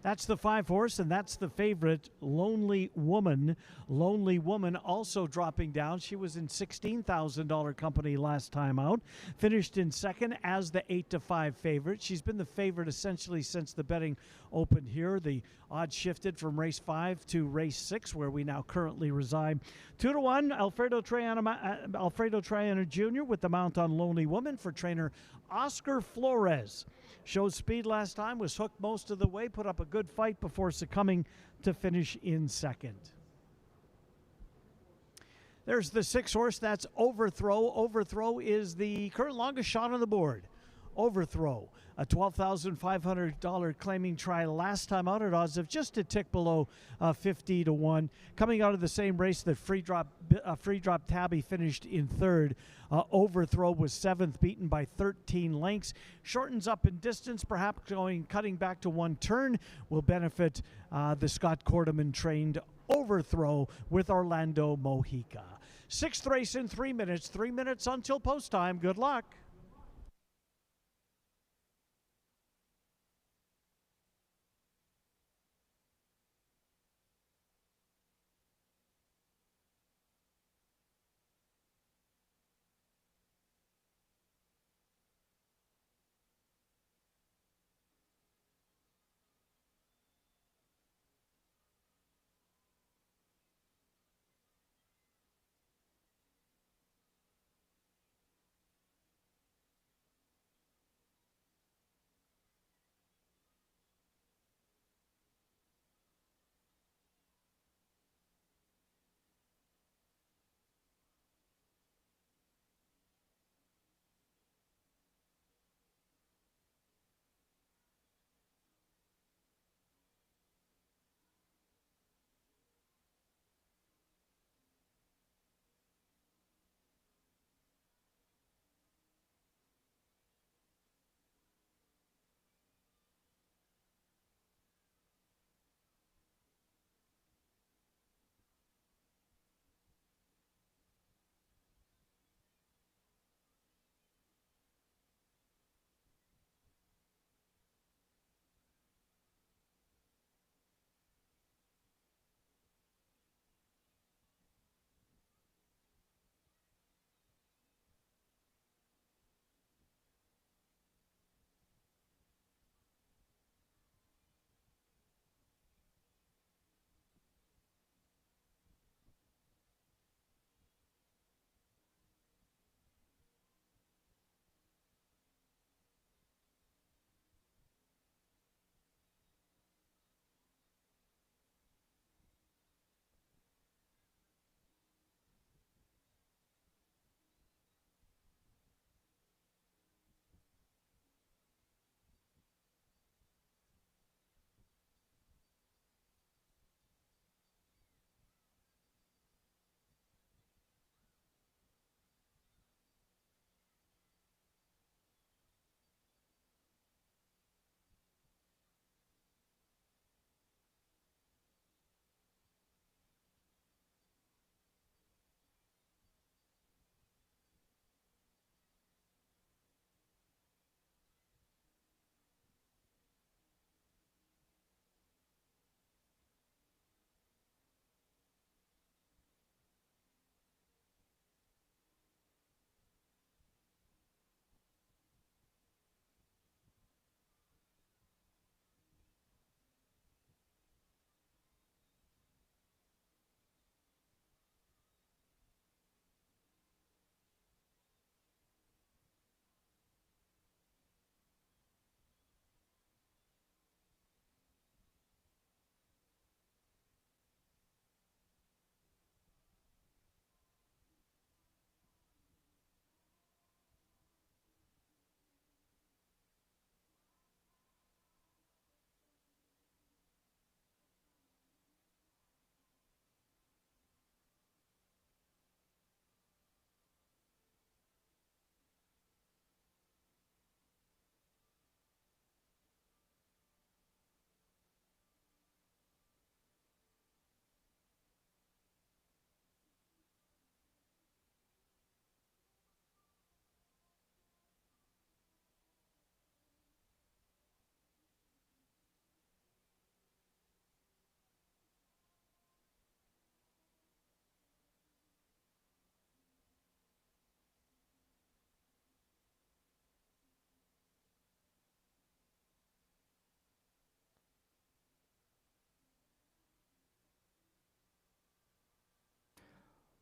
That's the 5 horse, and that's the favorite, Lonely Woman. Lonely Woman also dropping down. She was in $16,000 company last time out. Finished in second as the 8-5 favorite. She's been the favorite essentially since the betting opened here. The odds shifted from race 5 to race 6, where we now currently reside. 2-1, Alfredo Triana Jr. with the mount on Lonely Woman for trainer Oscar Flores. Showed speed last time, was hooked most of the way, put up a good fight before succumbing to finish in second. There's the 6 horse, that's Overthrow. Overthrow is the current longest shot on the board. Overthrow, a $12,500 claiming try last time out at odds of just a tick below 50-1. Coming out of the same race that Free Drop Tabby finished in third. Overthrow was 7th, beaten by 13 lengths. Shortens up in distance, perhaps cutting back to one turn will benefit the Scott Cordeman trained Overthrow with Orlando Mojica. 6th race in 3 minutes. 3 minutes until post time. Good luck.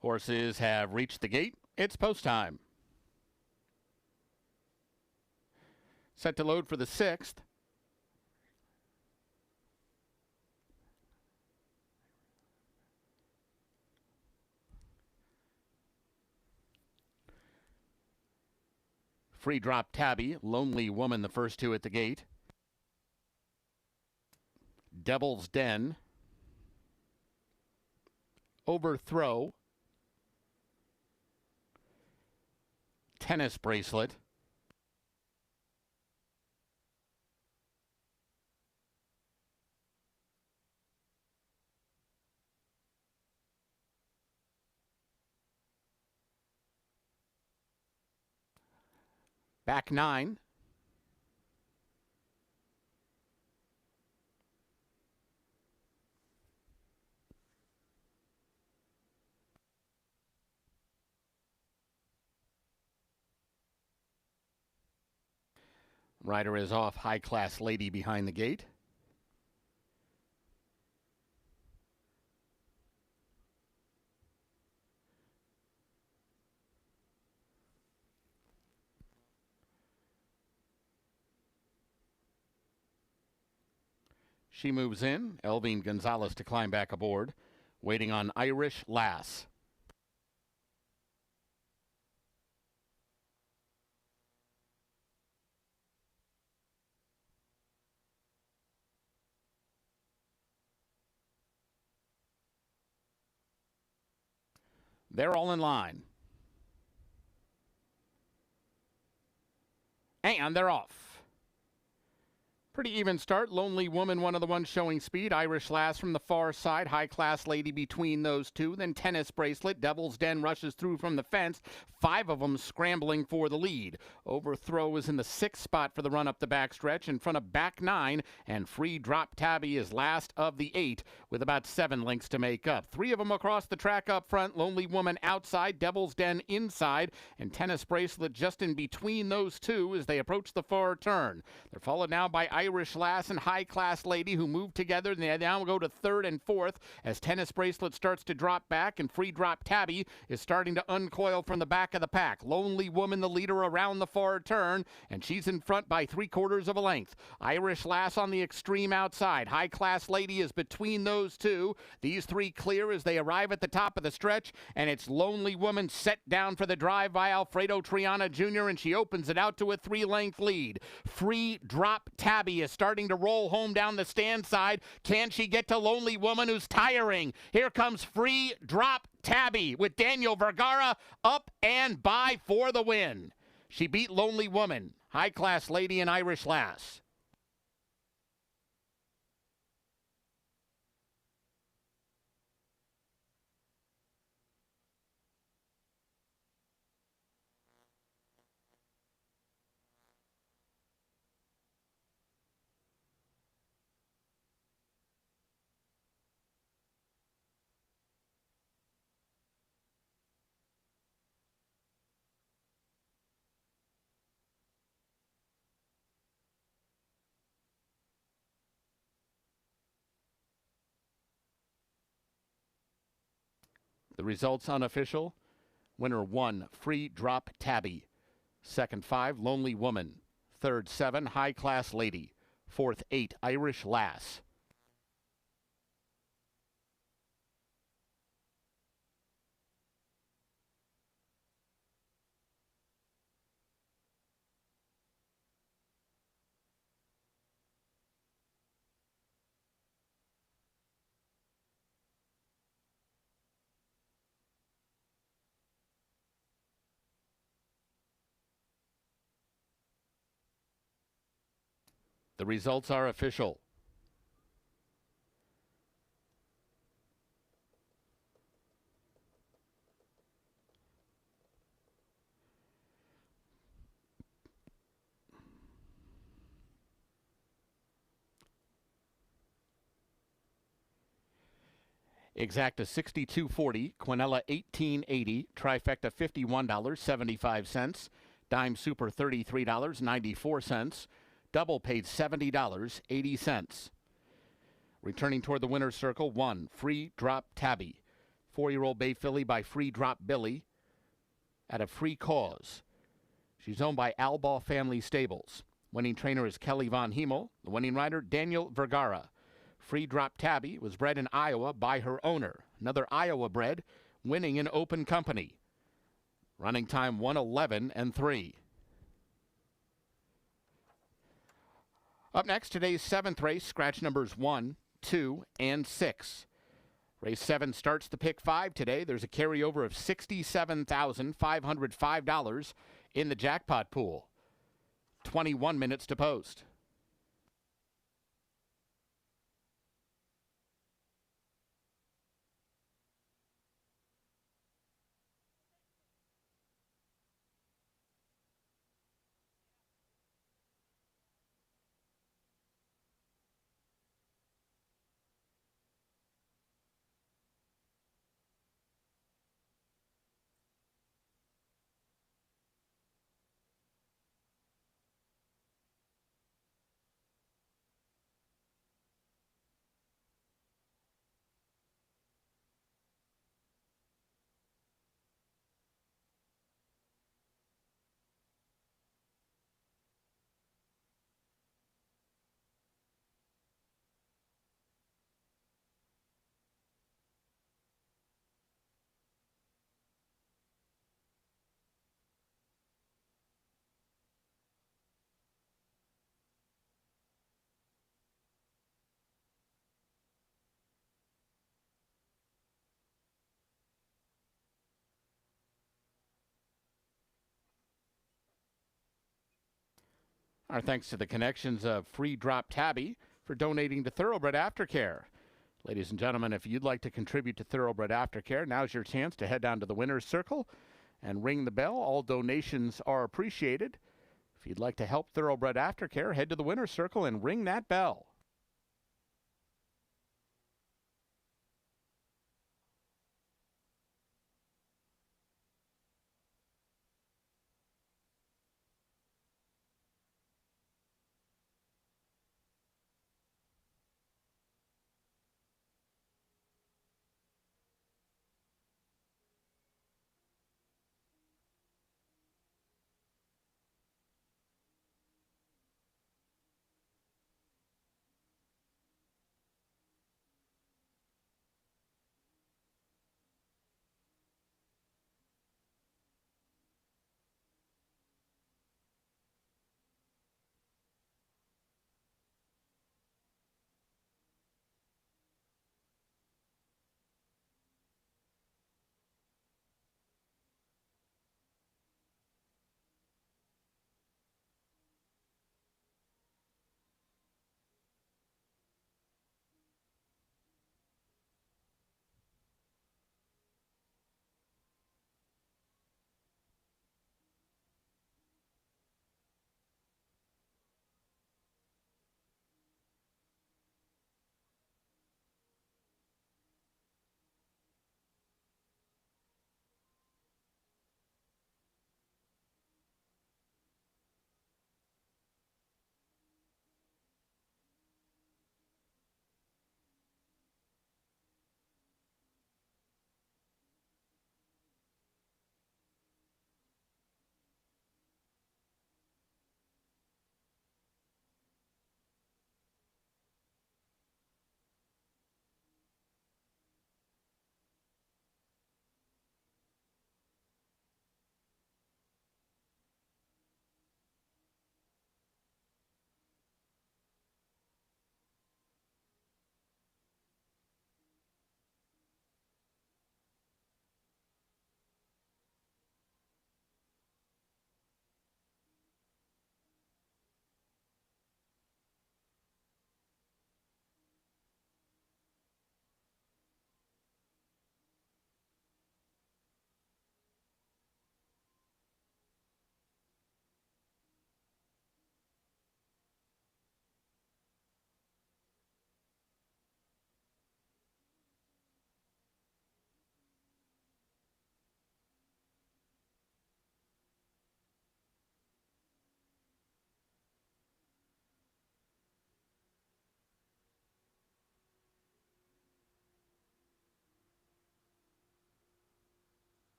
Horses have reached the gate. It's post time. Set to load for the 6th. Free Drop Tabby, Lonely Woman, the first two at the gate. Devil's Den. Overthrow. Tennis Bracelet. Back 9. Rider is off. High Class Lady behind the gate. She moves in. Elvine Gonzalez to climb back aboard. Waiting on Irish Lass. They're all in line. And they're off. Pretty even start. Lonely Woman, one of the ones showing speed. Irish Lass from the far side. High Class Lady between those two. Then Tennis Bracelet. Devil's Den rushes through from the fence. 5 of them scrambling for the lead. Overthrow is in the 6th spot for the run up the backstretch in front of back 9. And Free Drop Tabby is last of the 8 with about 7 lengths to make up. 3 of them across the track up front. Lonely Woman outside. Devil's Den inside. And Tennis Bracelet just in between those two as they approach the far turn. They're followed now by Irish Lass and High Class Lady, who move together. They now go to 3rd and 4th as Tennis Bracelet starts to drop back and Free Drop Tabby is starting to uncoil from the back of the pack. Lonely Woman, the leader around the far turn, and she's in front by 3/4 of a length. Irish Lass on the extreme outside. High Class Lady is between those two. These 3 clear as they arrive at the top of the stretch, and it's Lonely Woman set down for the drive by Alfredo Triana Jr., and she opens it out to a 3-length lead. Free Drop Tabby is starting to roll home down the stand side. Can she get to Lonely Woman, who's tiring? Here comes Free Drop Tabby with Daniel Vergara up and by for the win. She beat Lonely Woman, High Class Lady, and Irish Lass. The results unofficial. Winner 1, Free Drop Tabby. 2nd 5, Lonely Woman. 3rd 7, High Class Lady. 4th 8, Irish Lass. The results are official. Exacta $62.40, Quinella $18.80, Trifecta $51.75, Dime Super $33.94, Double paid $70.80. Returning toward the winner's circle, 1, Free Drop Tabby. 4-year-old bay filly by Free Drop Billy at a free cause. She's owned by Albaugh Family Stables. Winning trainer is Kelly Von Hemel. The winning rider, Daniel Vergara. Free Drop Tabby was bred in Iowa by her owner. Another Iowa bred, winning in open company. Running time 1:11.3. Up next, today's 7th race, scratch numbers 1, 2, and 6. Race 7 starts the pick 5 today. There's a carryover of $67,505 in the jackpot pool. 21 minutes to post. Our thanks to the connections of Free Drop Tabby for donating to Thoroughbred Aftercare. Ladies and gentlemen, if you'd like to contribute to Thoroughbred Aftercare, now's your chance to head down to the winner's circle and ring the bell. All donations are appreciated. If you'd like to help Thoroughbred Aftercare, head to the winner's circle and ring that bell.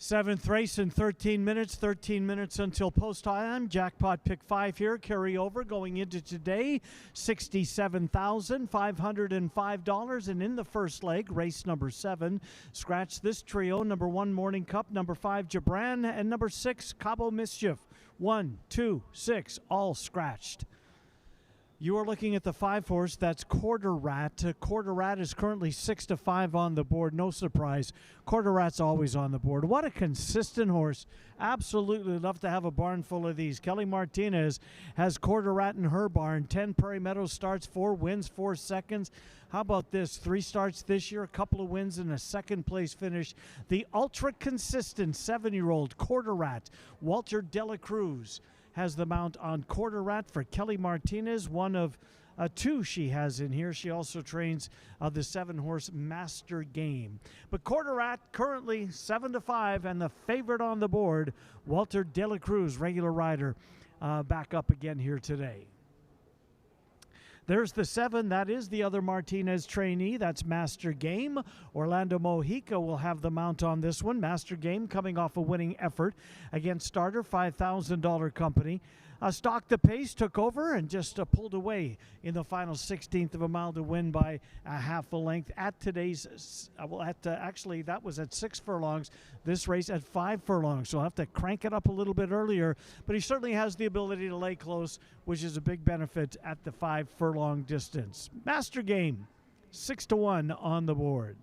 Seventh race in 13 minutes until post time. Jackpot pick 5 here, carryover going into today, $67,505. And in the first leg, race number 7, scratch this trio: number 1, Morning Cup, number 5, Jabran, and number 6, Cabo Mischief. 1, 2, 6, all scratched. You are looking at the 5 horse. That's Quarter Rat. Quarter Rat is currently 6-5 on the board. No surprise. Quarter Rat's always on the board. What a consistent horse. Absolutely love to have a barn full of these. Kelly Martinez has Quarter Rat in her barn. 10 Prairie Meadows starts, 4 wins, 4 seconds. How about this? 3 starts this year, a couple of wins, and a second place finish. The ultra consistent 7-year-old Quarter Rat, Walter Dela Cruz, has the mount on Quarter Rat for Kelly Martinez, one of 2 she has in here. She also trains the 7-horse Master Game. But Quarter Rat currently 7-5, and the favorite on the board, Walter Dela Cruz, regular rider, back up again here today. There's the 7. That is the other Martinez trainee. That's Master Game. Orlando Mojica will have the mount on this one. Master Game coming off a winning effort against Starter, $5,000 company. Stock the Pace took over and just pulled away in the final 16th of a mile to win by a half a length at today's, actually that was at 6 furlongs, this race at 5 furlongs, so I'll have to crank it up a little bit earlier, but he certainly has the ability to lay close, which is a big benefit at the 5 furlong distance. Master Game, 6-1 on the board.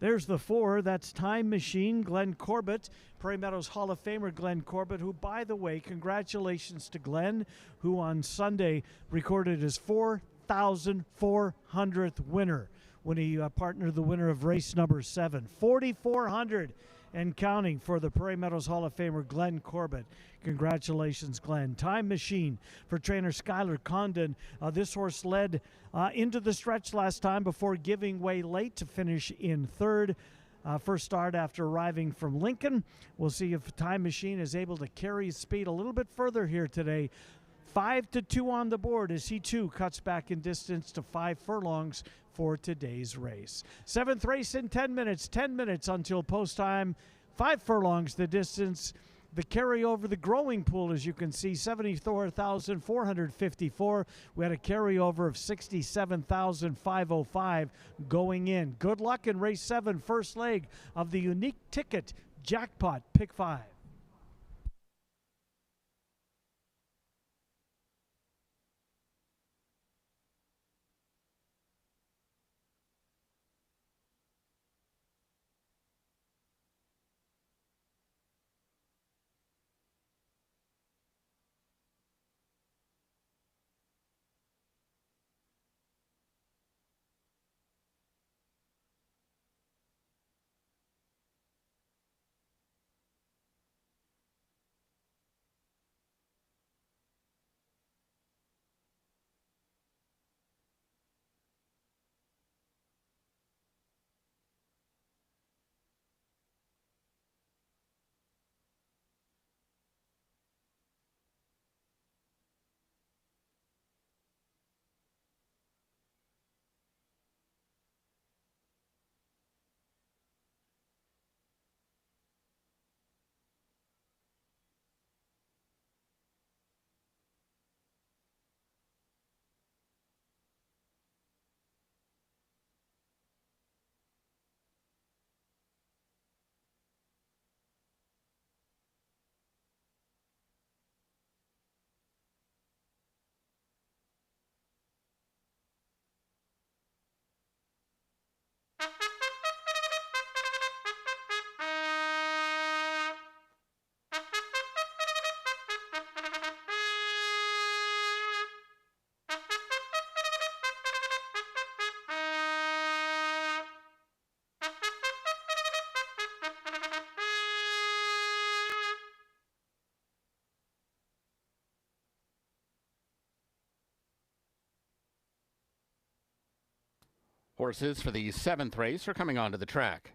There's the 4. That's Time Machine, Glenn Corbett, Prairie Meadows Hall of Famer Glenn Corbett, who, by the way, congratulations to Glenn, who on Sunday recorded his 4,400th winner when he partnered the winner of race number 7. 4,400 and counting for the Prairie Meadows Hall of Famer Glenn Corbett. Congratulations, Glenn. Time Machine for trainer Skylar Condon. This horse led into the stretch last time before giving way late to finish in 3rd. First start after arriving from Lincoln. We'll see if Time Machine is able to carry his speed a little bit further here today. 5-2 on the board as he too cuts back in distance to 5 furlongs for today's race. 7th race in 10 minutes. 10 minutes until post time. 5 furlongs the distance. The carryover, the growing pool, as you can see, 74,454. We had a carryover of 67,505 going in. Good luck in race 7, first leg of the unique ticket jackpot pick 5. Horses for the 7th race are coming onto the track.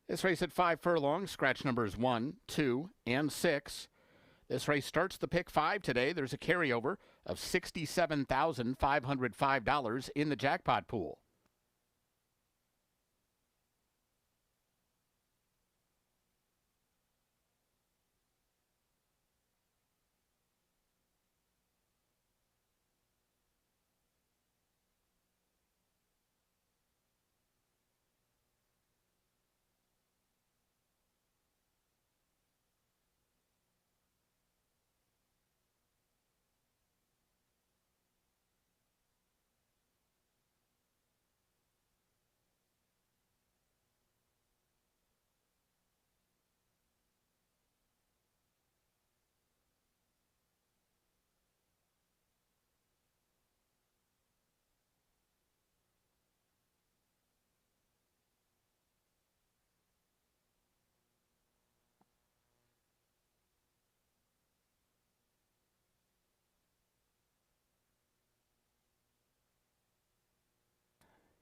This race at 5 furlongs, scratch numbers 1, 2, and 6. This race starts the pick 5 today. There's a carryover of $67,505 in the jackpot pool.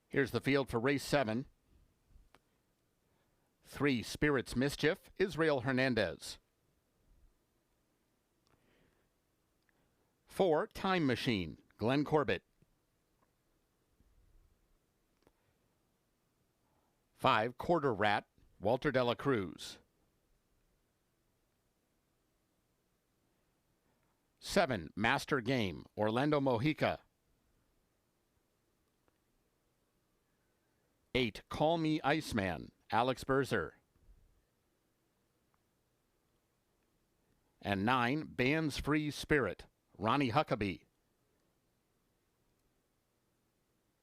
Here's the field for race 7. 3, Spirits Mischief, Israel Hernandez. 4, Time Machine, Glenn Corbett. 5, Quarter Rat, Walter Dela Cruz. 7, Master Game, Orlando Mojica. 8, Call Me Iceman, Alex Berzer. And 9, Band's Free Spirit, Ronnie Huckabee.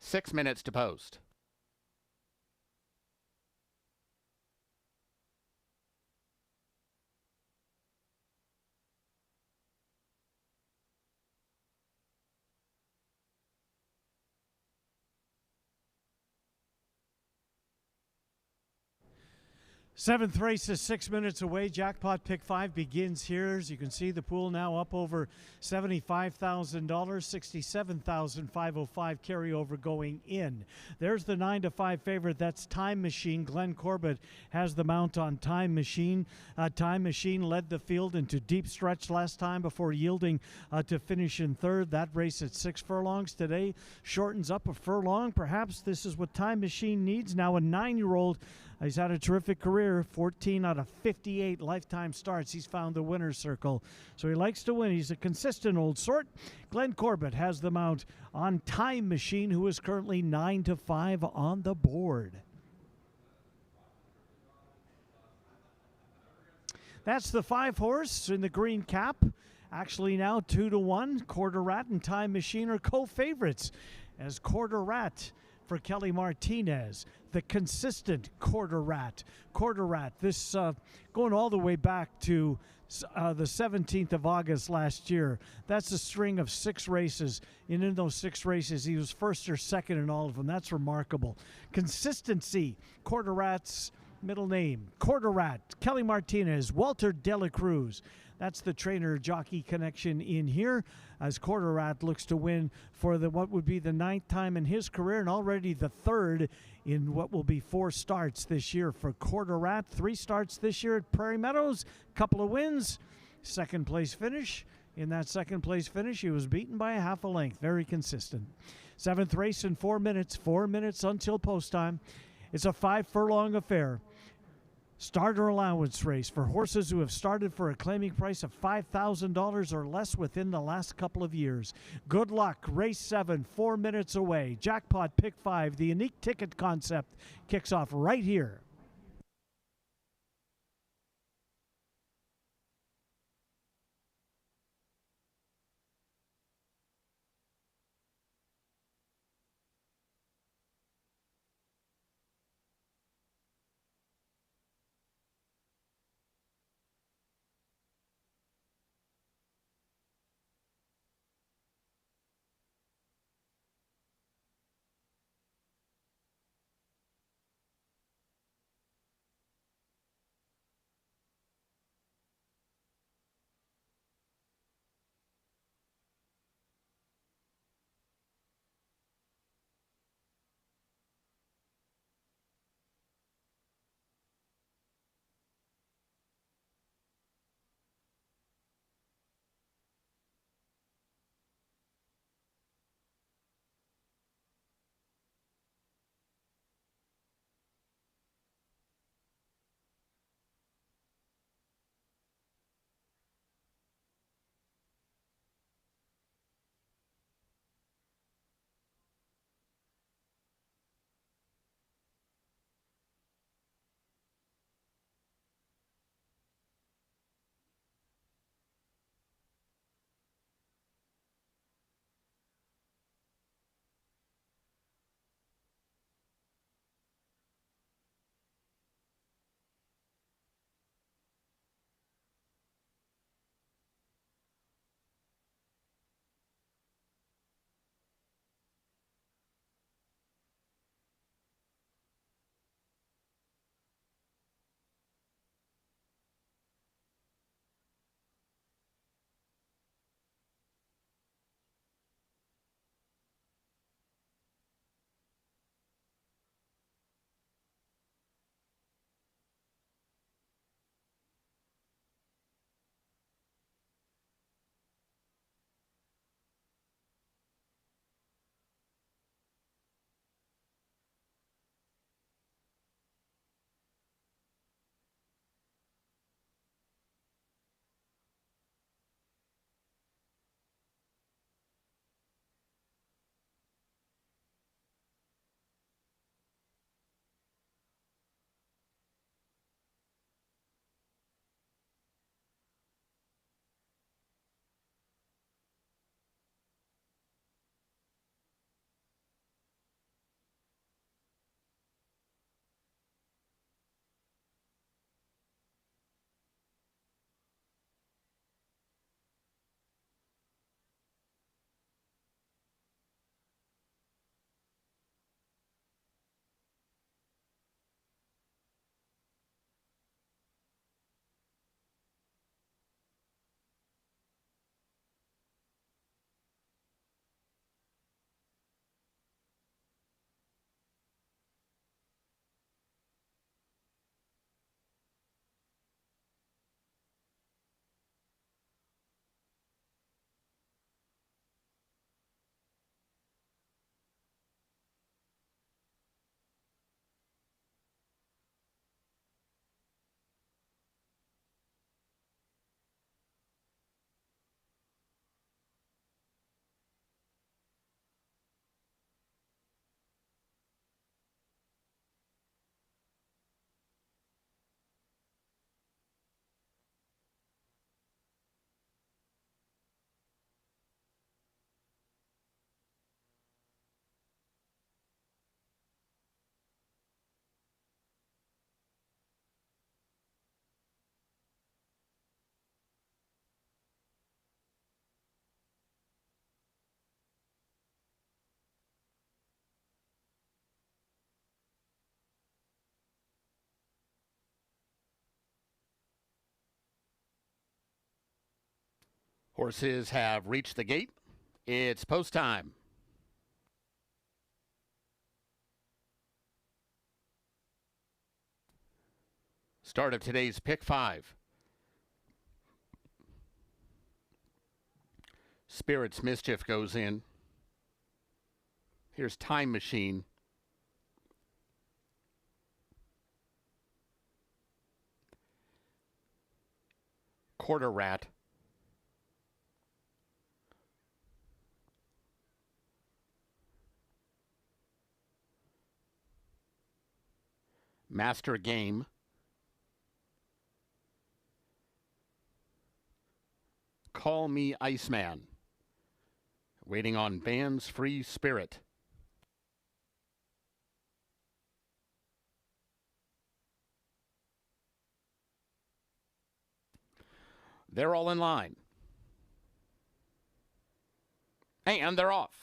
6 minutes to post. Seventh race is 6 minutes away. Jackpot Pick 5 begins here. As you can see, the pool now up over $75,000, $67,505 carryover going in. There's the 9-5 favorite. That's Time Machine. Glenn Corbett has the mount on Time Machine. Time Machine led the field into deep stretch last time before yielding to finish in third. That race at 6 furlongs today shortens up a furlong. Perhaps this is what Time Machine needs. Now a 9-year-old. He's had a terrific career, 14 out of 58 lifetime starts. He's found the winner's circle, so he likes to win. He's a consistent old sort. Glenn Corbett has the mount on Time Machine, who is currently 9-5 on the board. That's the 5-horse in the green cap. Actually now 2-1. Quarter Rat and Time Machine are co-favorites, as Quarter Rat for Kelly Martinez, the consistent Quarter Rat. Quarter Rat, this going all the way back to the 17th of August last year. That's a string of 6 races, and in those 6 races, he was first or second in all of them. That's remarkable. Consistency, Quarter Rat's middle name, Quarter Rat, Kelly Martinez, Walter Dela Cruz. That's the trainer-jockey connection in here, as Quarter Rat looks to win for what would be the 9th time in his career, and already the 3rd in what will be 4 starts this year for Quarter Rat. 3 starts this year at Prairie Meadows, couple of wins, 2nd place finish. In that 2nd place finish, he was beaten by a half a length. Very consistent. 7th race in 4 minutes, 4 minutes until post time. It's a 5-furlong affair. Starter allowance race for horses who have started for a claiming price of $5,000 or less within the last couple of years. Good luck. Race 7, 4 minutes away. Jackpot Pick 5, the unique ticket concept, kicks off right here. Horses have reached the gate. It's post time. Start of today's pick 5. Spirit's Mischief goes in. Here's Time Machine. Quarter Rat. Master Game. Call Me Iceman. Waiting on Band's Free Spirit. They're all in line. And they're off.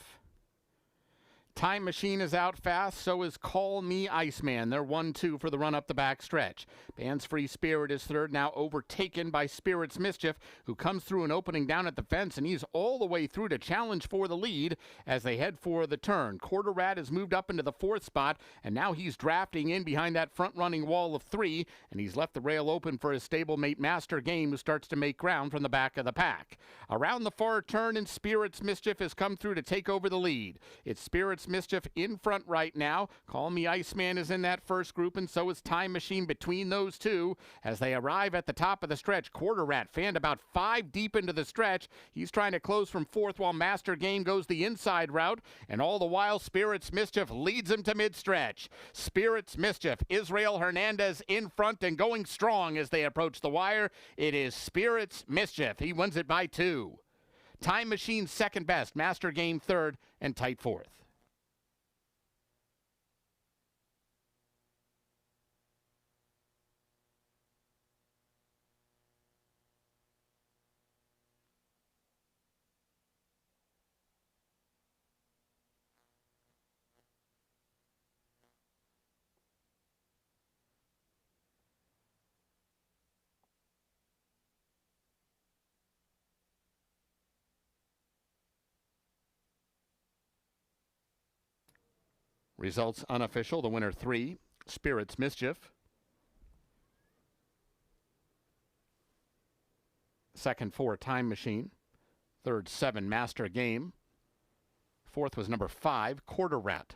Time Machine is out fast, so is Call Me Iceman. They're 1-2 for the run up the back stretch. Band's Free Spirit is third, now overtaken by Spirit's Mischief, who comes through an opening down at the fence, and he's all the way through to challenge for the lead as they head for the turn. Quarter Rat has moved up into the 4th spot, and now he's drafting in behind that front-running wall of 3, and he's left the rail open for his stablemate Master Game, who starts to make ground from the back of the pack. Around the far turn, and Spirit's Mischief has come through to take over the lead. It's Spirit's Mischief in front right now. Call Me Iceman is in that first group, and so is Time Machine between those two. As they arrive at the top of the stretch, Quarter Rat fanned about 5 deep into the stretch. He's trying to close from 4th while Master Game goes the inside route, and all the while Spirit's Mischief leads him to mid-stretch. Spirit's Mischief, Israel Hernandez in front and going strong as they approach the wire. It is Spirit's Mischief. He wins it by 2. Time Machine second best, Master Game third, and tight 4th. Results unofficial. The winner 3, Spirit's Mischief. Second 4, Time Machine. Third 7, Master Game. Fourth was number 5, Quarter Rat.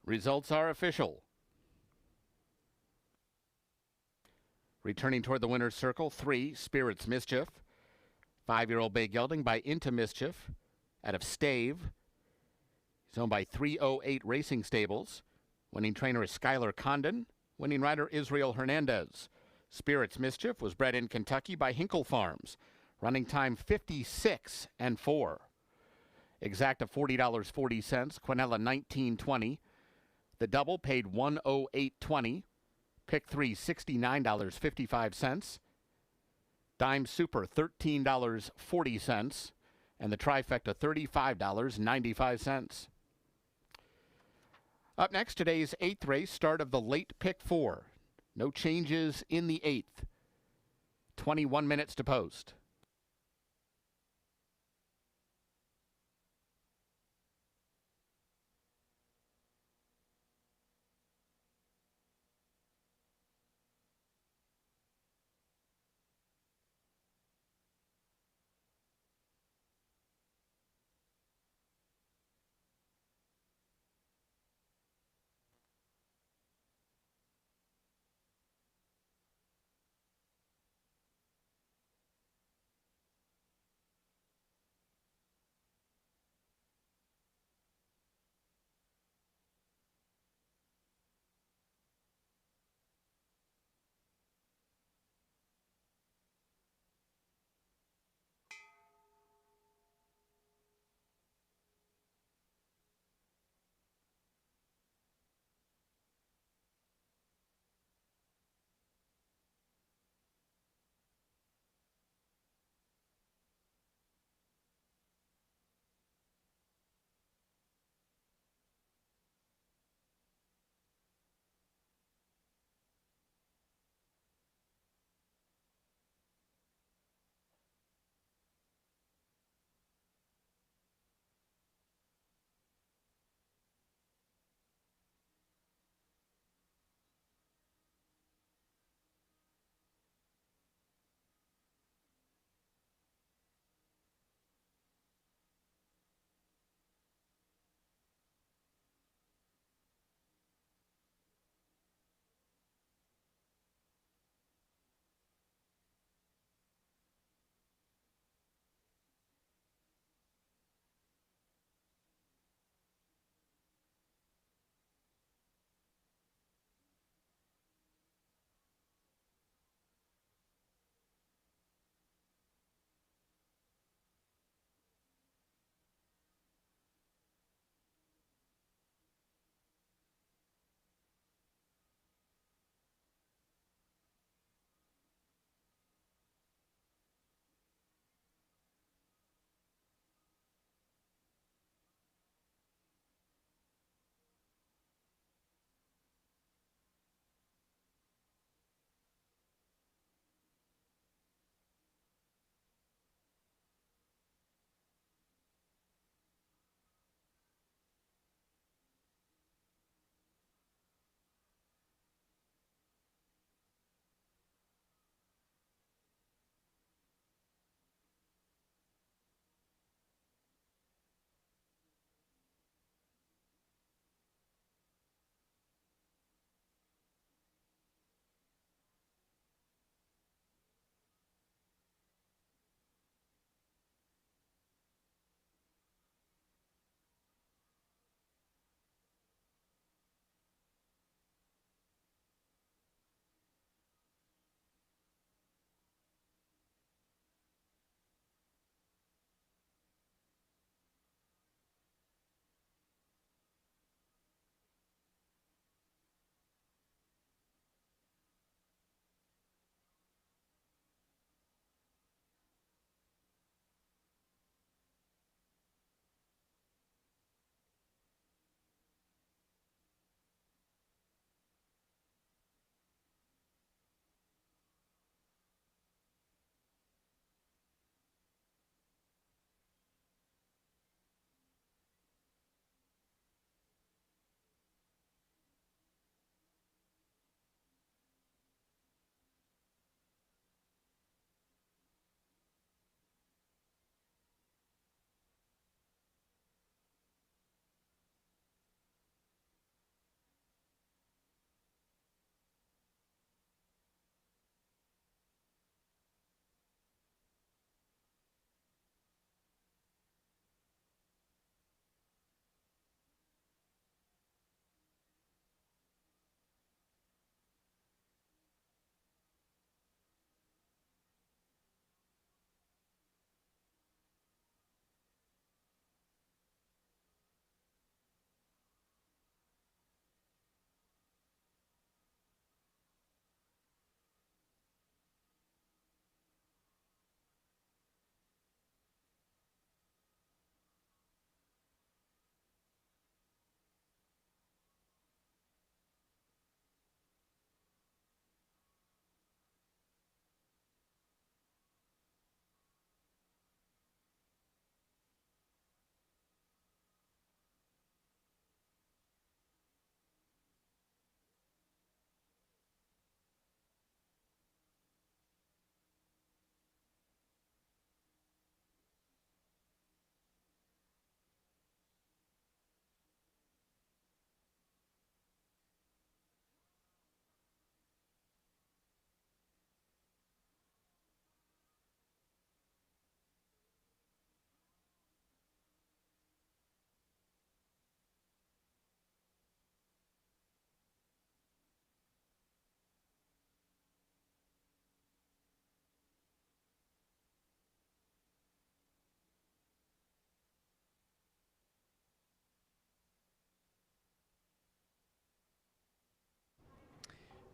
Results are official. Returning toward the winner's circle, 3, Spirit's Mischief. 5-year-old bay gelding by Into Mischief out of Stave. He's owned by 308 Racing Stables. Winning trainer is Skylar Condon. Winning rider Israel Hernandez. Spirit's Mischief was bred in Kentucky by Hinkle Farms. Running time 56-4. Exact of $40.40. Quinella $19.20. The double paid $108.20. Pick 3, $69.55. Dime Super, $13.40. And the trifecta, $35.95. Up next, today's 8th race, start of the late pick 4. No changes in the 8th. 21 minutes to post.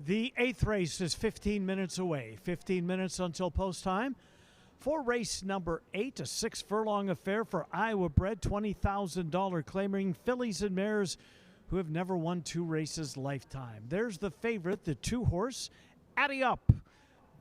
The 8th race is 15 minutes away. 15 minutes until post time. For race number 8, a 6-furlong affair for Iowa-bred $20,000 claiming fillies and mares who have never won 2 races lifetime. There's the favorite, the 2-horse, Addy Up.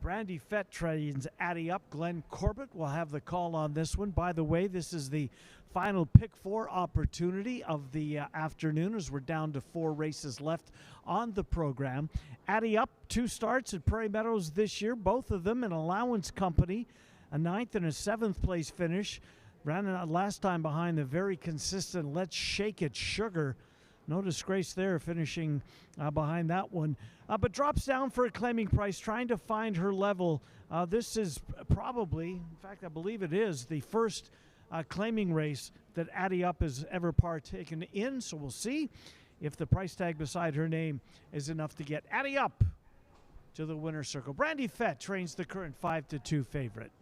Brandy Fett trains Addy Up. Glenn Corbett will have the call on this one. By the way, this is the final pick 4 opportunity of the afternoon as we're down to 4 races left on the program. Addy Up, 2 starts at Prairie Meadows this year, both of them in Allowance Company, a 9th and a 7th place finish. Ran last time behind the very consistent Let's Shake It Sugar. No disgrace there, finishing behind that one. But drops down for a claiming price, trying to find her level. This is probably, in fact, I believe it is, the first claiming race that Addy Up has ever partaken in. So we'll see if the price tag beside her name is enough to get Addy Up to the winner's circle. Brandy Fett trains the current 5-2 favorite.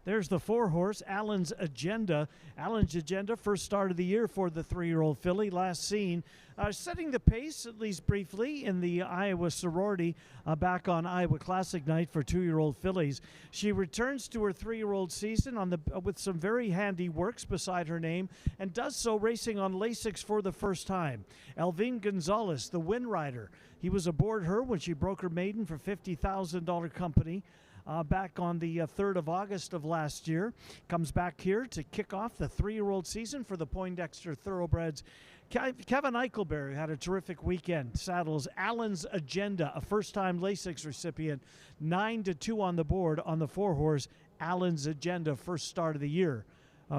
There's the 4-horse, Allen's Agenda. Allen's Agenda, first start of the year for the 3-year-old filly. Last seen setting the pace, at least briefly, in the Iowa sorority back on Iowa Classic night for 2-year-old fillies. She returns to her 3-year-old season on the with some very handy works beside her name, and does so racing on Lasix for the first time. Elvin Gonzalez, the Wind Rider. He was aboard her when she broke her maiden for $50,000 company. Back on the 3rd of August of last year. Comes back here to kick off the 3-year-old season for the Poindexter Thoroughbreds. Kevin Eichelberry had a terrific weekend. Saddles Allen's Agenda, a first-time Lasix recipient. 9-2 on the board on the 4-horse Allen's Agenda, first start of the year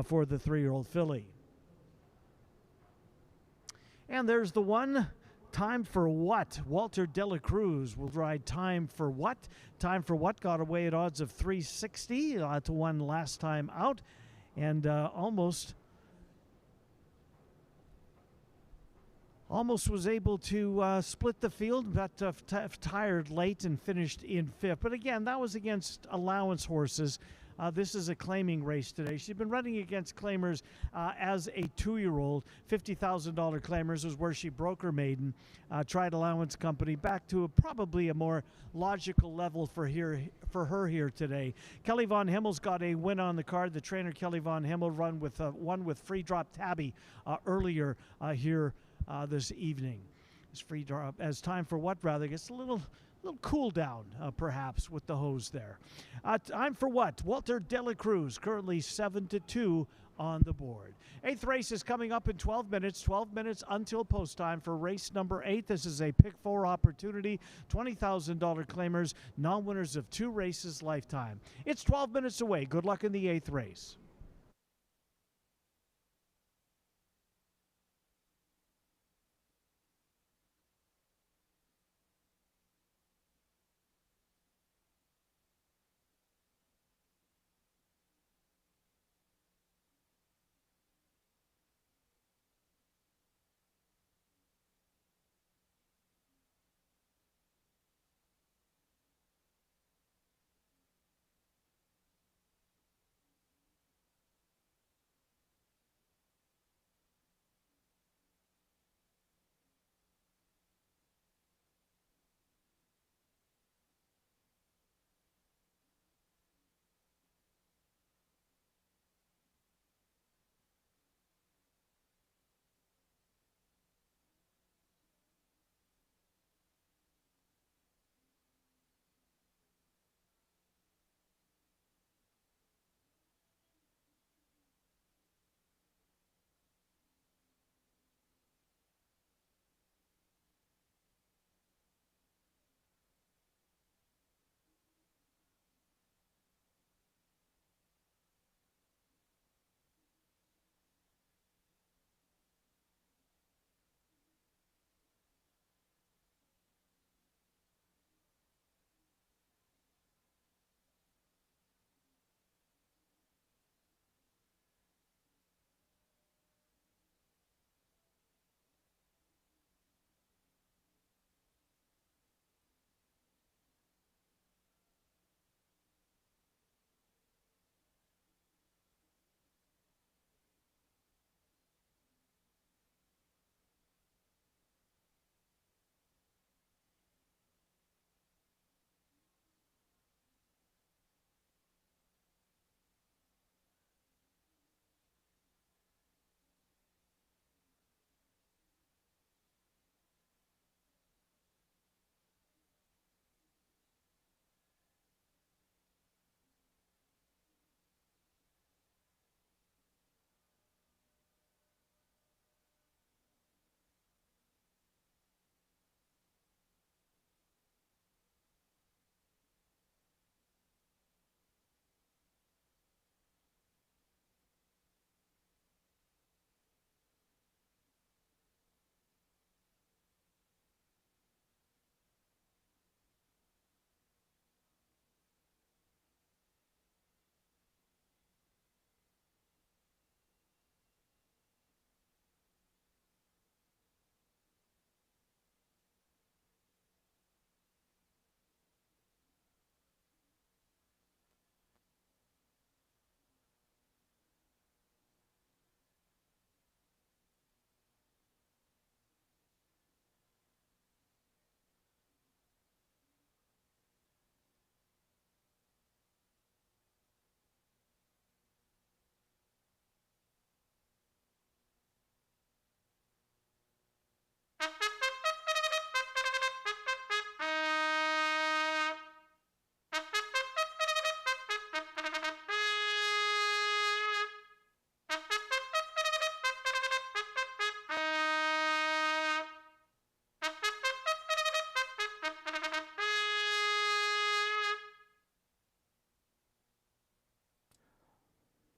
for the 3-year-old filly. And there's the one. Time for What? Walter Dela Cruz will ride Time for What? Time for What got away at odds of 360 to 1 last time out, and almost was able to split the field, but tired late and finished in 5th. But again, that was against allowance horses. This is a claiming race today. She's been running against claimers as a 2-year-old. $50,000 claimers was where she broke her maiden. Tried Allowance Company back to probably a more logical level for her here today. Kelly Von Himmel's got a win on the card. The trainer Kelly Von Himmel won with Free Drop Tabby earlier here this evening. As Time for What rather gets a little cool down, perhaps, with the hose there. Time for What? Walter Dela Cruz, currently 7-2 on the board. 8th race is coming up in 12 minutes. 12 minutes until post time for race number 8. This is a pick 4 opportunity. $20,000 claimers, non-winners of 2 races lifetime. It's 12 minutes away. Good luck in the 8th race.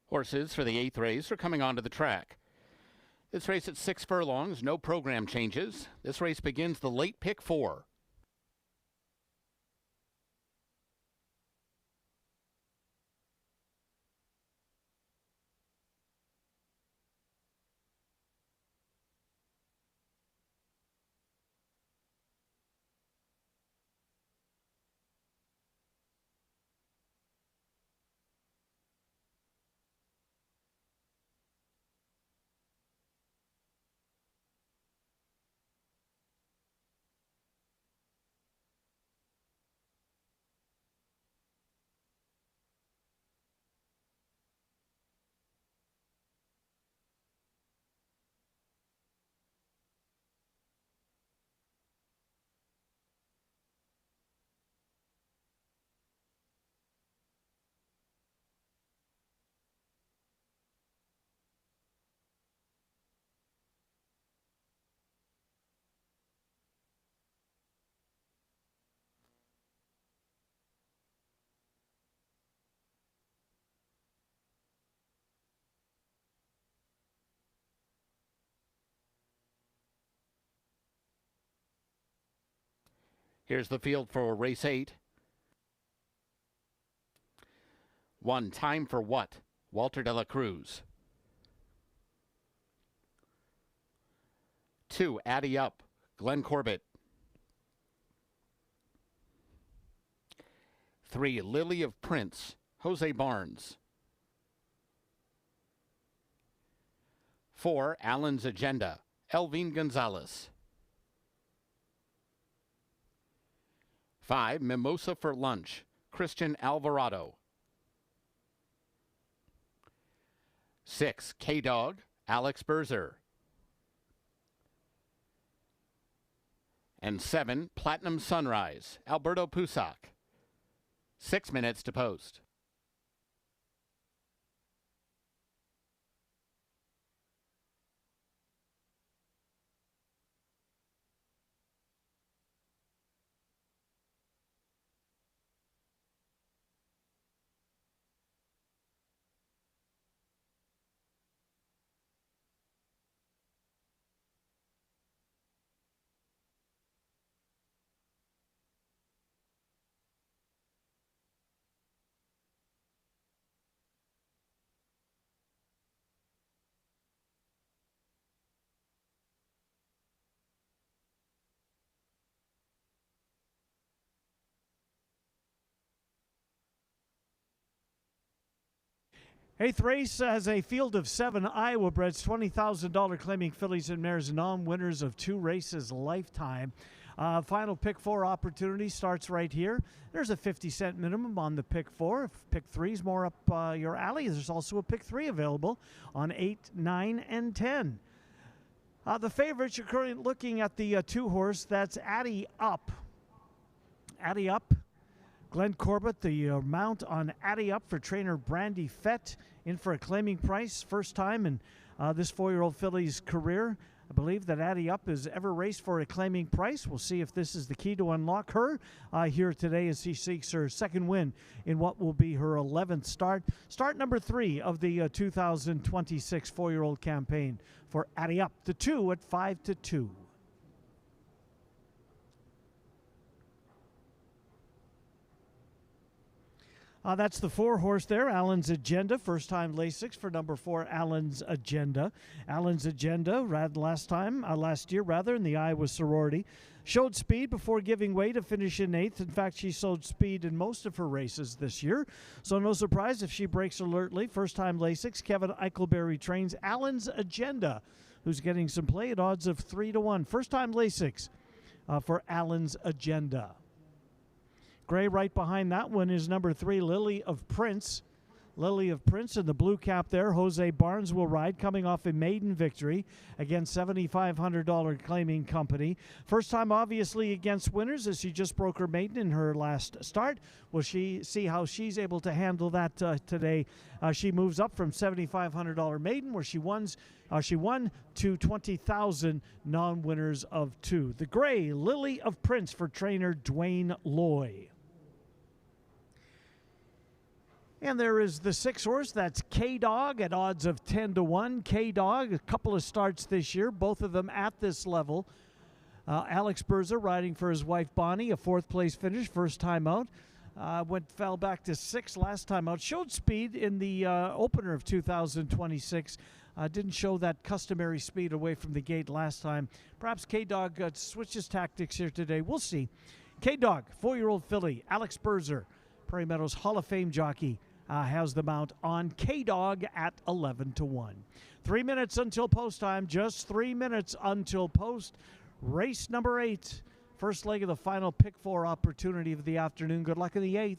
Horses for the 8th race are coming onto the track. This race at 6 furlongs, no program changes. This race begins the late pick 4. Here's the field for race 8. 1, Time for What? Walter de la Cruz. 2, Addy Up, Glenn Corbett. 3, Lily of Prince, Jose Barnes. 4, Allen's Agenda, Elvin Gonzalez. 5, Mimosa for Lunch, Christian Alvarado. 6, K-Dog, Alex Berzer. And 7, Platinum Sunrise, Alberto Pusac. 6 minutes to post. Eighth race has a field of 7 Iowa breds, $20,000 claiming fillies and mares, non-winners of 2 races lifetime. Final pick 4 opportunity starts right here. There's a 50-cent minimum on the pick 4. If pick 3 is more up your alley, there's also a pick 3 available on 8, 9, and 10. The favorites, you're currently looking at the 2-horse. That's Addy Up. Addy Up. Glenn Corbett, the mount on Addy Up for trainer Brandy Fett, in for a claiming price. First time in this 4-year-old filly's career, I believe, that Addy Up has ever raced for a claiming price. We'll see if this is the key to unlock her here today as she seeks her second win in what will be her 11th start. Start number 3 of the 2026 4-year-old campaign for Addy Up. The 2 at 5-2. That's the 4-horse there, Allen's Agenda. First-time Lasix for number 4, Allen's Agenda. Allen's Agenda ran last year in the Iowa sorority. Showed speed before giving way to finish in 8th. In fact, she showed speed in most of her races this year. So no surprise if she breaks alertly. First-time Lasix, Kevin Eichelberry trains Allen's Agenda, who's getting some play at odds of 3-1. First-time Lasix for Allen's Agenda. Gray right behind that one is number 3, Lily of Prince. Lily of Prince in the blue cap there. Jose Barnes will ride, coming off a maiden victory against $7,500 claiming company. First time, obviously, against winners, as she just broke her maiden in her last start. Will she see how she's able to handle that today? She moves up from $7,500 maiden, where she won to 20,000 non-winners of 2. The gray Lily of Prince for trainer Dwayne Loy. And there is the 6 horse, that's K-Dog at odds of 10-1. K-Dog, a couple of starts this year, both of them at this level. Alex Berza riding for his wife Bonnie, a 4th place finish, first time out. Fell back to 6th last time out. Showed speed in the opener of 2026. Didn't show that customary speed away from the gate last time. Perhaps K-Dog switches tactics here today. We'll see. K-Dog, 4-year-old filly. Alex Berzer, Prairie Meadows Hall of Fame jockey, has the mount on K-Dog at 11-1. 3 minutes until post time. Just 3 minutes until post. Race number 8. First leg of the final pick 4 opportunity of the afternoon. Good luck in the 8th.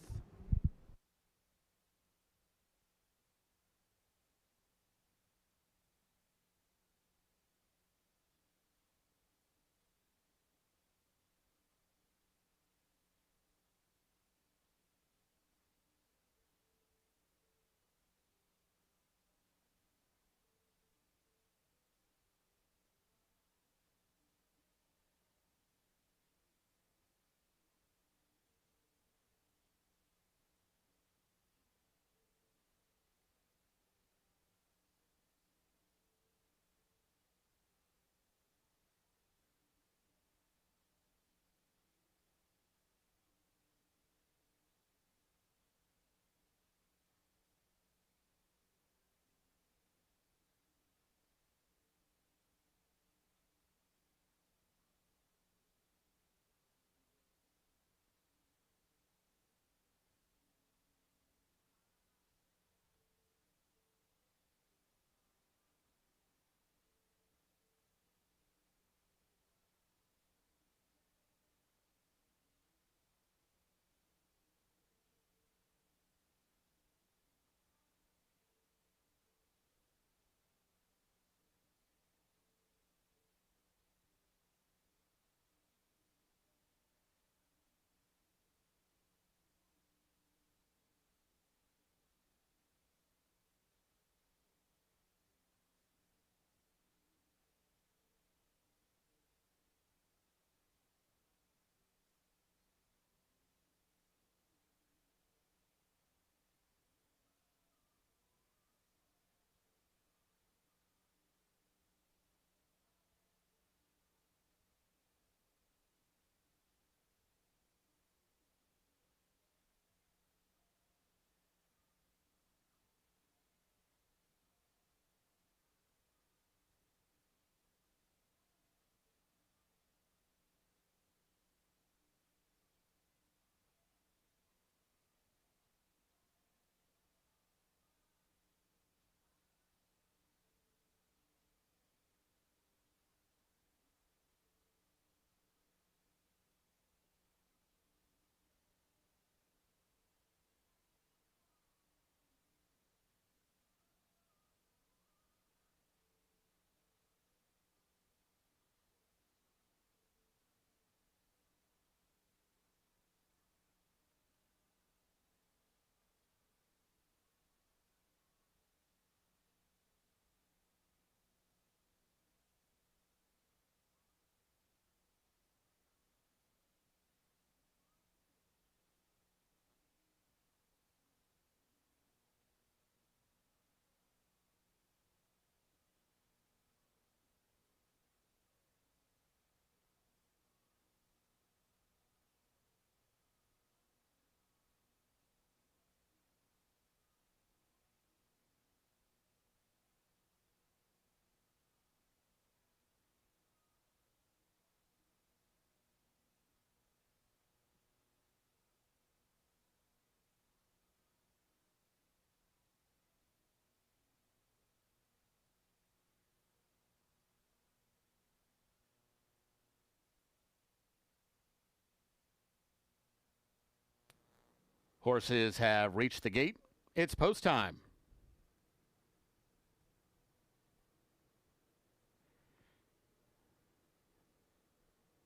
Horses have reached the gate. It's post time.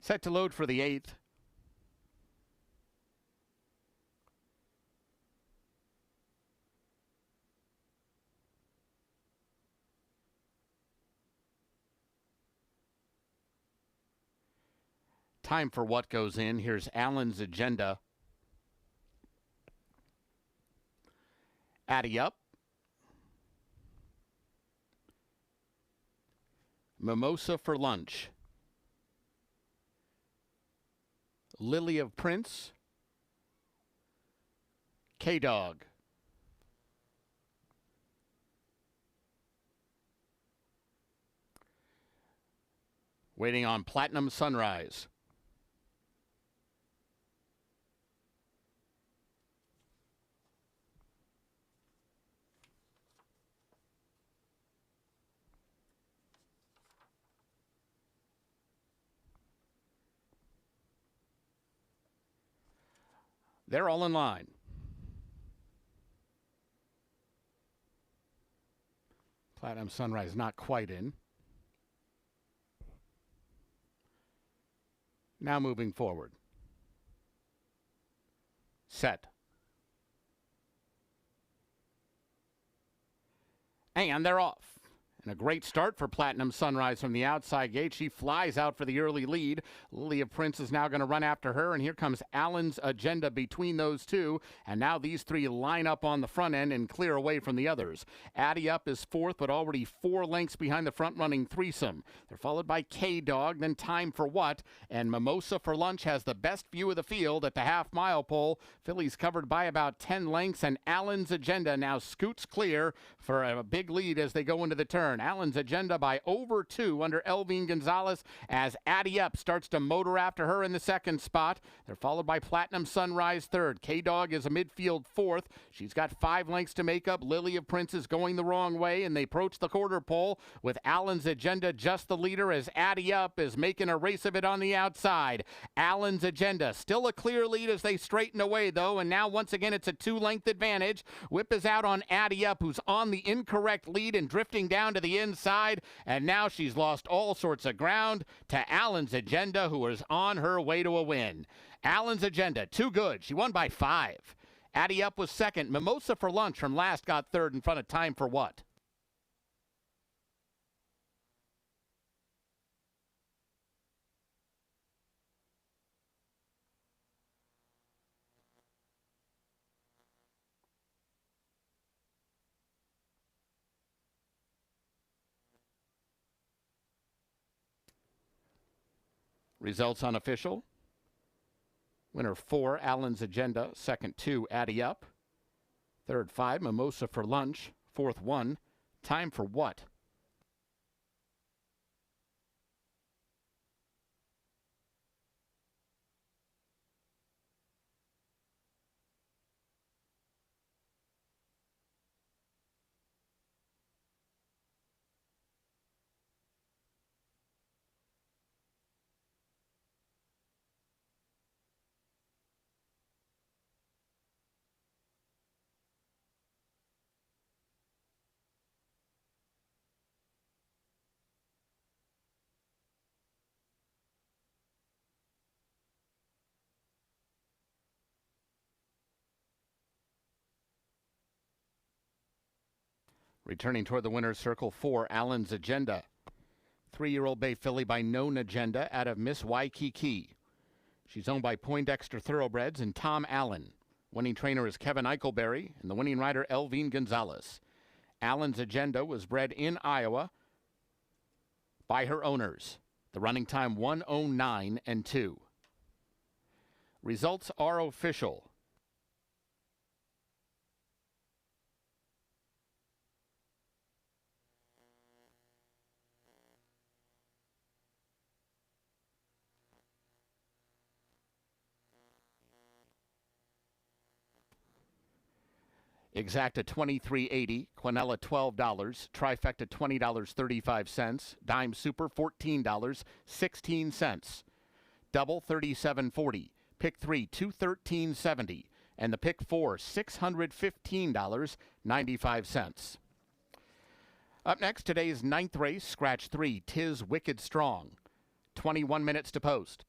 Set to load for the 8th. Time for what goes in. Here's Allen's Agenda. Addy up. Mimosa for lunch. Lily of Prince. K-Dog. Waiting on Platinum Sunrise. They're all in line. Platinum Sunrise not quite in. Now moving forward. Set. And they're off. And a great start for Platinum Sunrise from the outside gate. She flies out for the early lead. Lily of Prince is now going to run after her, and here comes Allen's Agenda between those two. And now these three line up on the front end and clear away from the others. Addy Up is fourth, but already 4 lengths behind the front-running threesome. They're followed by K-Dog, then Time for What, and Mimosa for Lunch has the best view of the field at the half-mile pole. Filly's covered by about 10 lengths, and Allen's Agenda now scoots clear for a big lead as they go into the turn. Allen's Agenda by over 2 under Elvine Gonzalez as Addy Up starts to motor after her in the second spot. They're followed by Platinum Sunrise third. K-Dog is a midfield fourth. She's got 5 lengths to make up. Lily of Prince is going the wrong way, and they approach the quarter pole with Allen's Agenda just the leader as Addy Up is making a race of it on the outside. Allen's Agenda still a clear lead as they straighten away, though, and now once again it's a 2-length advantage. Whip is out on Addy Up, who's on the incorrect lead and drifting down to the inside, and now she's lost all sorts of ground to Allen's Agenda, who is on her way to a win. Allen's Agenda, too good. She won by 5. Addy Up was second. Mimosa for Lunch from last got third in front of Time for What. Results unofficial. Winner 4, Allen's Agenda. Second 2, Addy Up. Third 5, Mimosa for Lunch. Fourth 1, Time for What. Returning toward the winner's circle 4, Allen's Agenda. 3-year-old bay filly by Known Agenda out of Miss Waikiki. She's owned by Poindexter Thoroughbreds and Tom Allen. Winning trainer is Kevin Eichelberry and the winning rider Elvine Gonzalez. Allen's Agenda was bred in Iowa by her owners. The running time 1:09 and 2. Results are official. Exacta $23.80, Quinella $12, Trifecta $20.35, Dime Super $14.16, Double $37.40, Pick 3 $213.70, and the pick 4, $615.95. Up next, today's 9th race, scratch 3, Tis Wicked Strong. 21 minutes to post.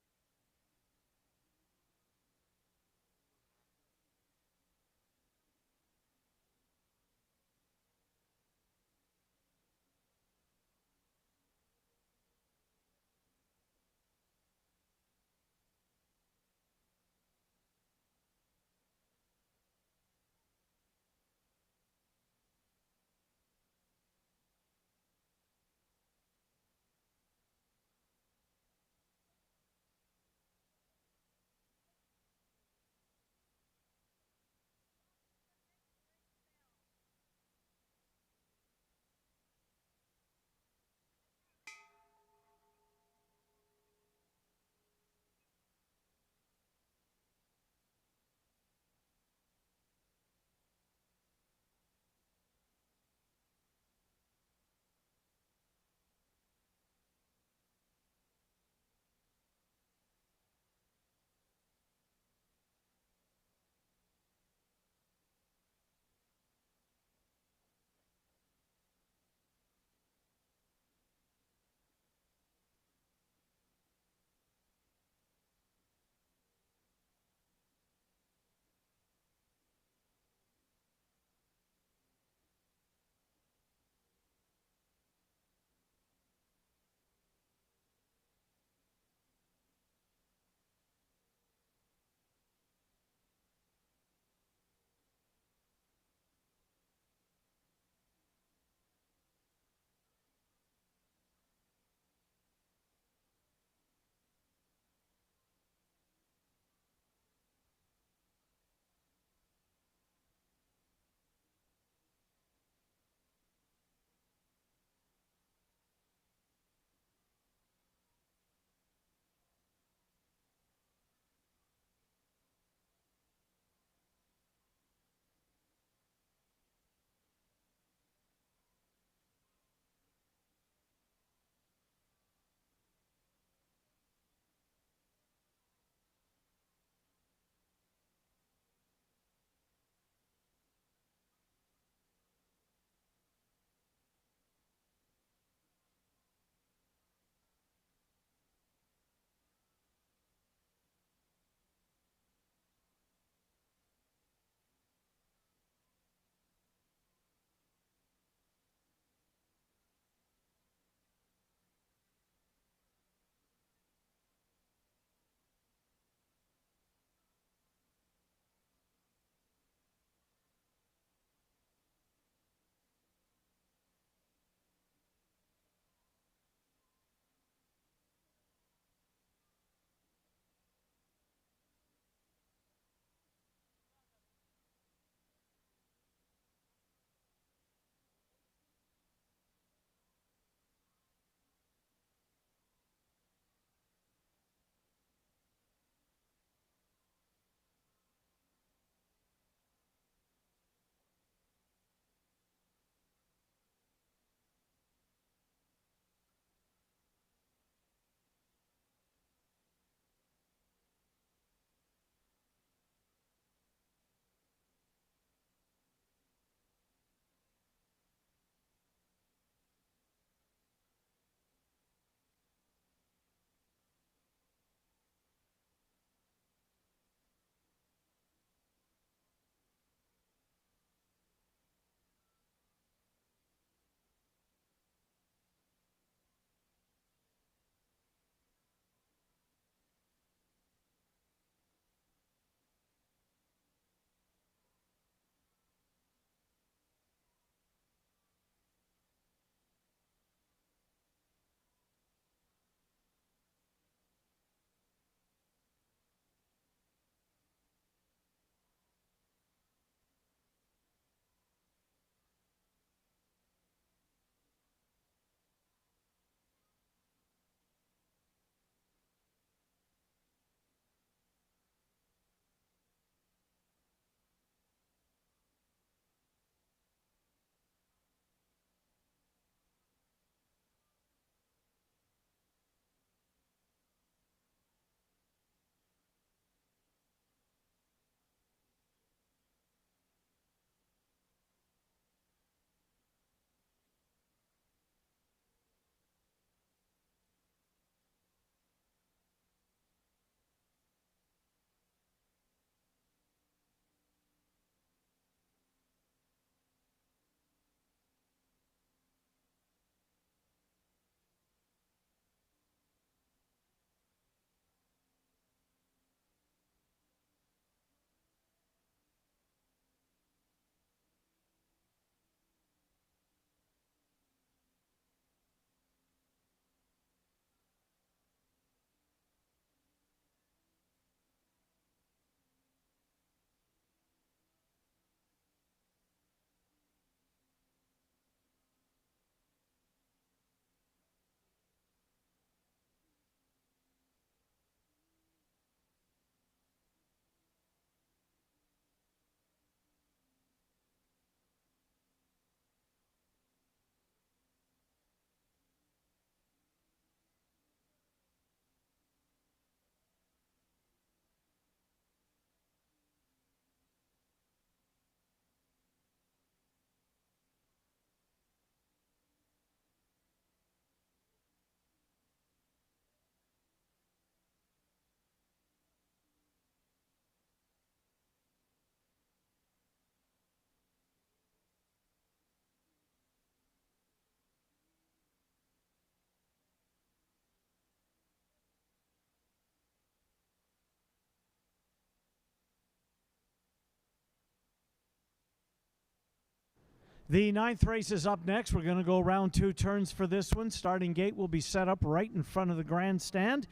The 9th race is up next. We're going to go around 2 turns for this one. Starting gate will be set up right in front of the grandstand.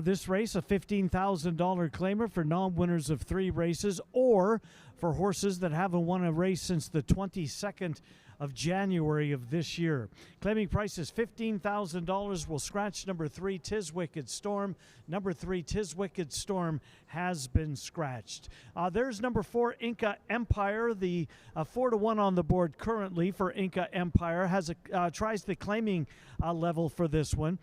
This race, a $15,000 claimer for non-winners of 3 races or for horses that haven't won a race since the 22nd of January of this year. Claiming price is $15,000. We'll scratch number 3, Tis Wicked Storm. Number 3, Tis Wicked Storm has been scratched. There's number 4, Inca Empire. The 4-1 on the board currently for Inca Empire. Tries the claiming level for this one.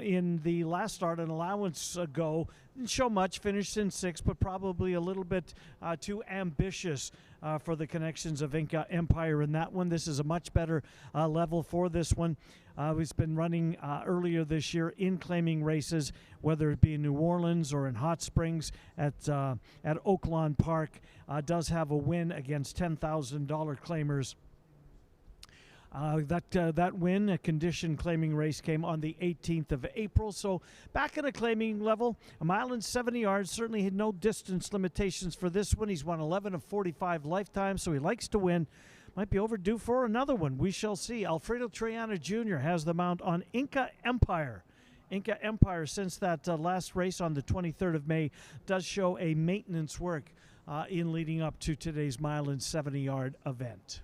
In the last start, an allowance go. Didn't show much, finished in 6th, but probably a little bit too ambitious for the connections of Inca Empire in that one. This is a much better level for this one. He's been running earlier this year in claiming races, whether it be in New Orleans or in Hot Springs at Oaklawn Park. Does have a win against $10,000 claimers. That win, a condition claiming race, came on the 18th of April. So back at a claiming level, a mile and 70 yards. Certainly had no distance limitations for this one. He's won 11 of 45 lifetimes, so he likes to win. Might be overdue for another one. We shall see. Alfredo Triana Jr. has the mount on Inca Empire. Inca Empire, since that last race on the 23rd of May, does show a maintenance work in leading up to today's mile and 70-yard event.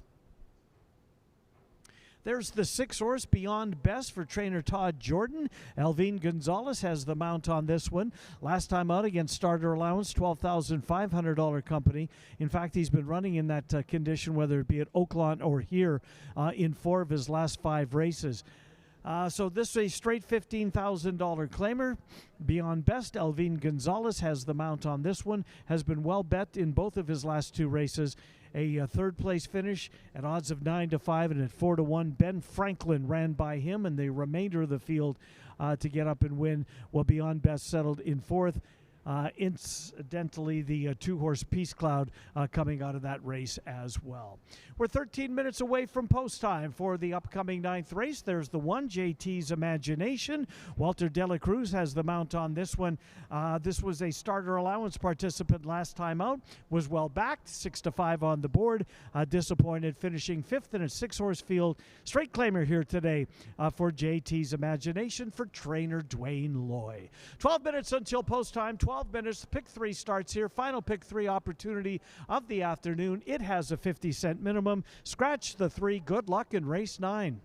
There's the 6-horse Beyond Best for trainer Todd Jordan. Alvin Gonzalez has the mount on this one. Last time out against Starter Allowance, $12,500 company. In fact, he's been running in that condition, whether it be at Oaklawn or here, in 4 of his last 5 races. So this is a straight $15,000 claimer. Beyond Best, Alvin Gonzalez has the mount on this one. Has been well bet in both of his last 2 races. A third place finish at odds of 9-5 and at 4-1. Ben Franklin ran by him, and the remainder of the field to get up and win. Well, Beyond Best settled in 4th. Incidentally, the 2-horse Peace Cloud coming out of that race as well. We're 13 minutes away from post time for the upcoming 9th race. There's the 1, JT's Imagination. Walter Dela Cruz has the mount on this one. This was a Starter Allowance participant last time out. Was well backed, 6-5 on the board. Disappointed, finishing 5th in a 6-horse field. Straight claimer here today for JT's Imagination for trainer Dwayne Loy. 12 minutes until post time. 12 minutes. Pick 3 starts here. Final pick 3 opportunity of the afternoon. It has a 50-cent minimum. Scratch the 3. Good luck in race 9.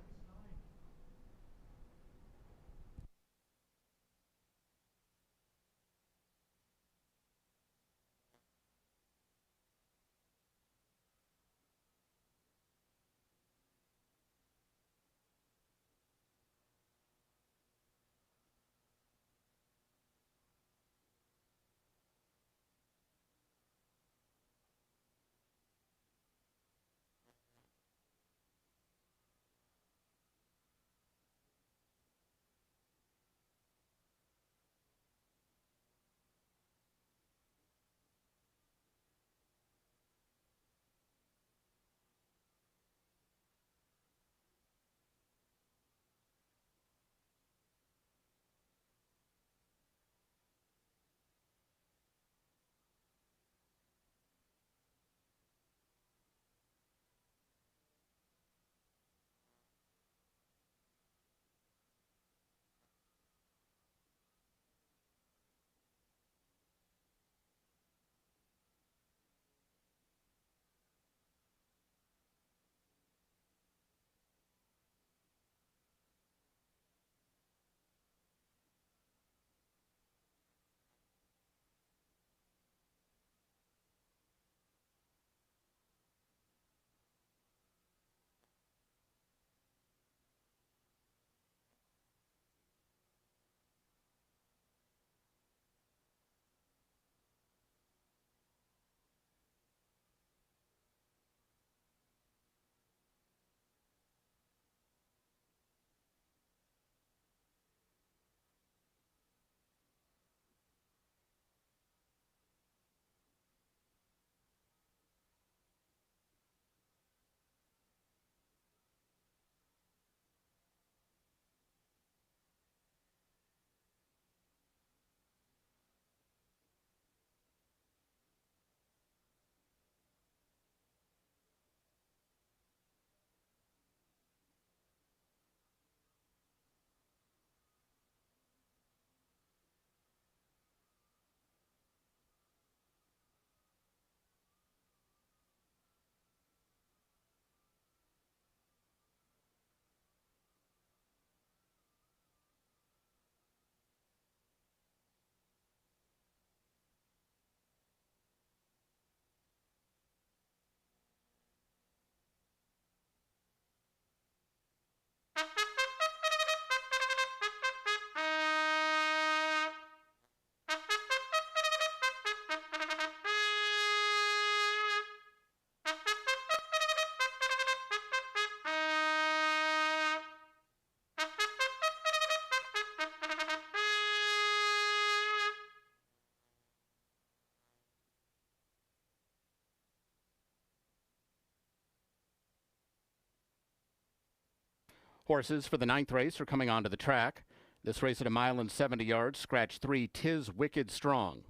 Horses for the 9th race are coming onto the track. This race at 1 mile and 70 yards, scratch 3, 'Tis Wicked Strong.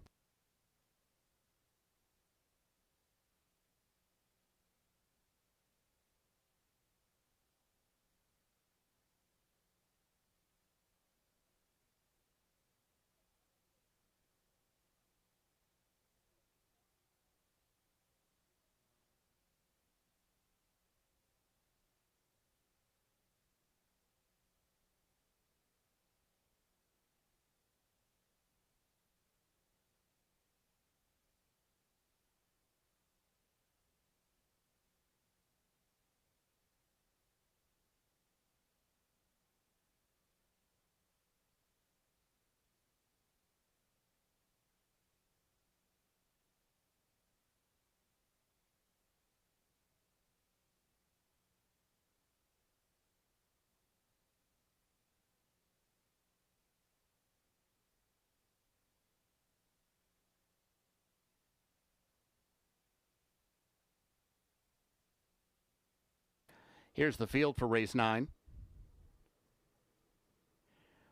Here's the field for race 9.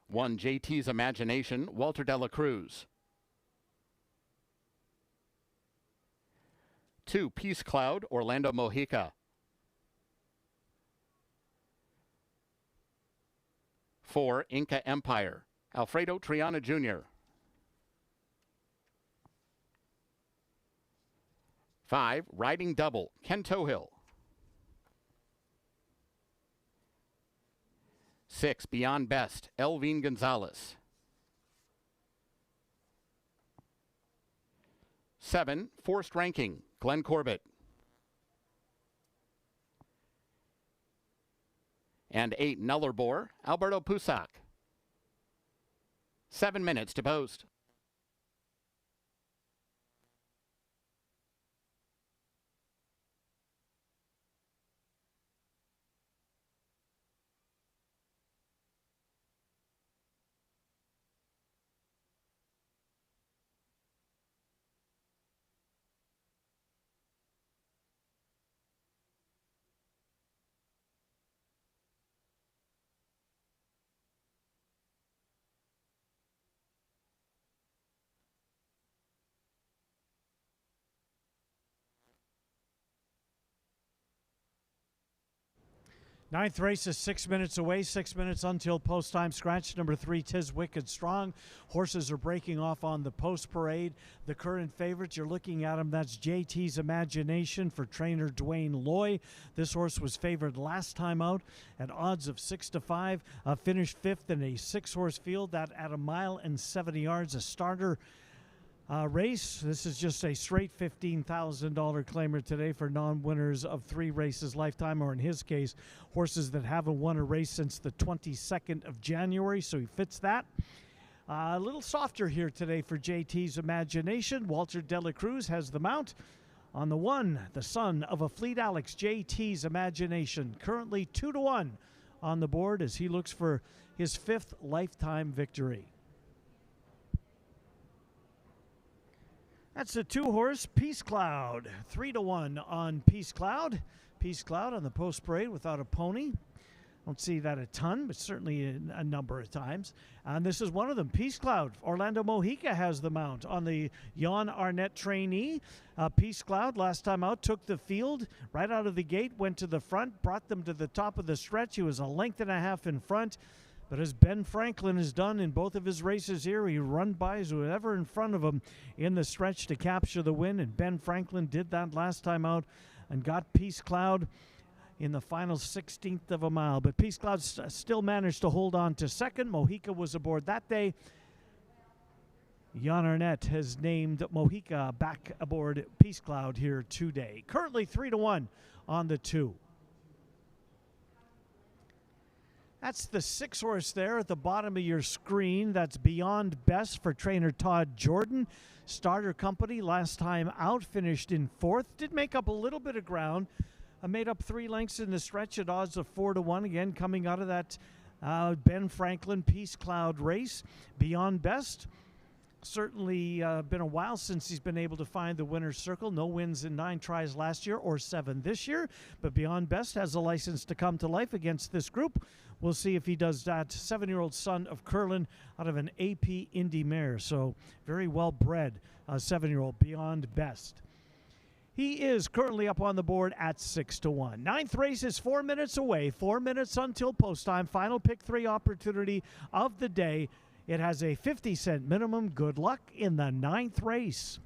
1, JT's Imagination, Walter de la Cruz. 2, Peace Cloud, Orlando Mojica. 4, Inca Empire, Alfredo Triana Jr. 5, Riding Double, Ken Tohill. 6, Beyond Best, Elvin Gonzalez. 7, Forced Ranking, Glenn Corbett. And 8, Nullarbor, Alberto Pusac. 7 minutes to post. Ninth race is 6 minutes away, 6 minutes until post time scratch. Number 3, 'Tis Wicked Strong. Horses are breaking off on the post parade. The current favorites, you're looking at them, that's JT's Imagination for trainer Dwayne Loy. This horse was favored last time out at odds of 6-5. Finished 5th in a 6-horse field, that at 1 mile and 70 yards, a starter race. This is just a straight $15,000 claimer today for non-winners of 3 races lifetime, or in his case, horses that haven't won a race since the 22nd of January, so he fits that. A little softer here today for JT's Imagination. Walter de la Cruz has the mount. On the 1, the son of a Fleet Alex, JT's Imagination, currently 2-1 on the board as he looks for his 5th lifetime victory. That's the 2-horse Peace Cloud. 3-1 on Peace Cloud. Peace Cloud on the post parade without a pony. Don't see that a ton, but certainly a number of times. And this is one of them, Peace Cloud. Orlando Mojica has the mount on the Jan Arnett trainee. Peace Cloud, last time out, took the field right out of the gate, went to the front, brought them to the top of the stretch. He was 1.5 lengths in front. But as Ben Franklin has done in both of his races here, he run by whoever in front of him in the stretch to capture the win. And Ben Franklin did that last time out and got Peace Cloud in the final 16th of a mile. But Peace Cloud still managed to hold on to second. Mojica was aboard that day. Jan Arnett has named Mojica back aboard Peace Cloud here today. Currently 3-1 on the 2. That's the 6-horse there at the bottom of your screen. That's Beyond Best for trainer Todd Jordan. Starter company last time out, finished in 4th. Did make up a little bit of ground. Made up 3 lengths in the stretch at odds of 4-1. Again, coming out of that Ben Franklin Peace Cloud race. Beyond Best Certainly been a while since he's been able to find the winner's circle. No wins in 9 tries last year or 7 this year. But Beyond Best has a license to come to life against this group. We'll see if he does that. 7-year-old son of Curlin out of an AP Indy mare. So very well bred 7-year-old Beyond Best. He is currently up on the board at 6-1. 9th race is 4 minutes away. 4 minutes until post time. Final pick 3 opportunity of the day. It has a 50-cent minimum. Good luck in the 9th race.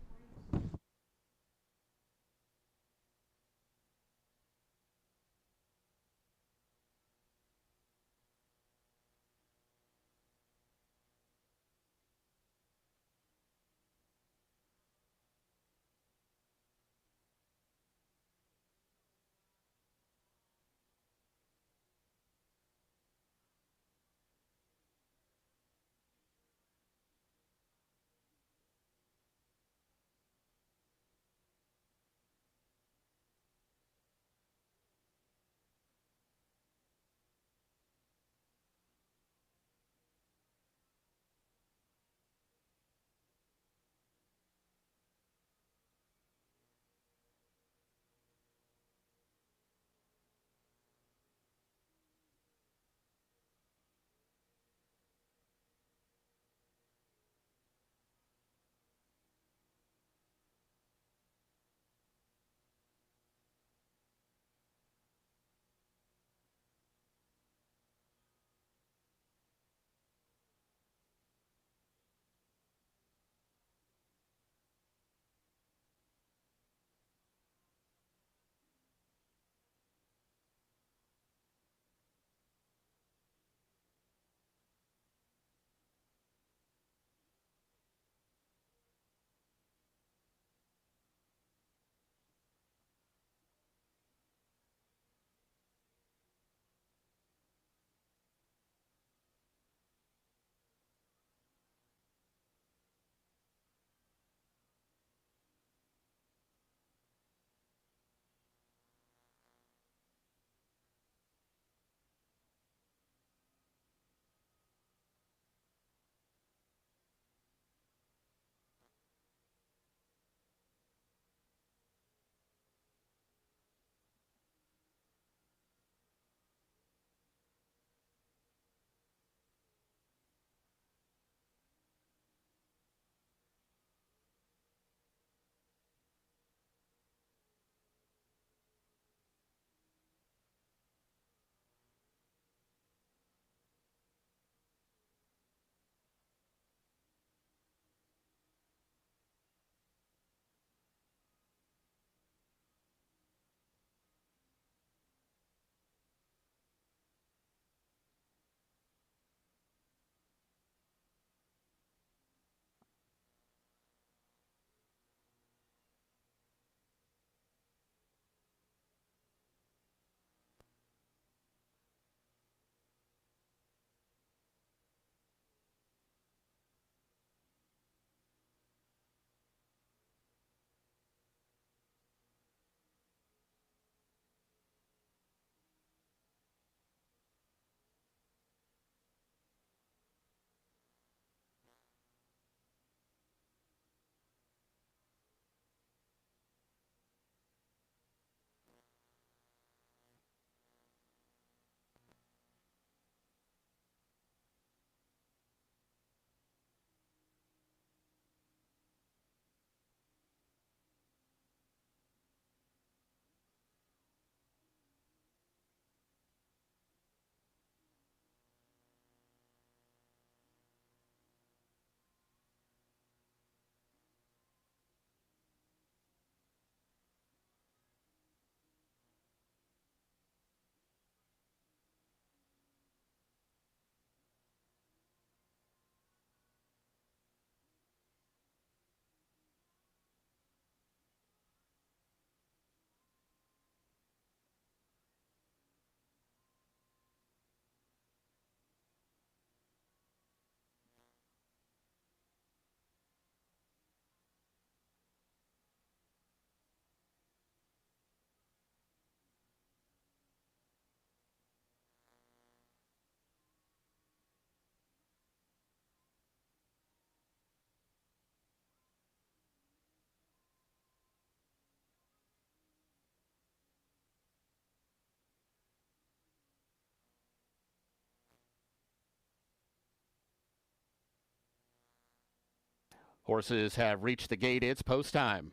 Horses have reached the gate. It's post time.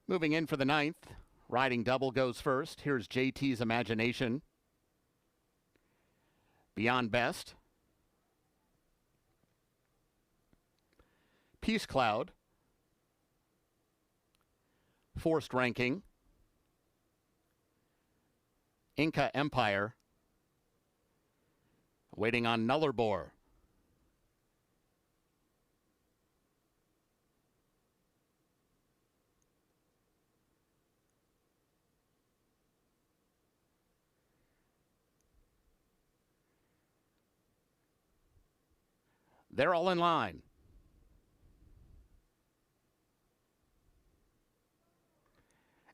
Moving in for the 9th, Riding Double goes first. Here's JT's Imagination. Beyond Best. Peace Cloud. Forced Ranking. Inca Empire. Waiting on Nullarbor. They're all in line.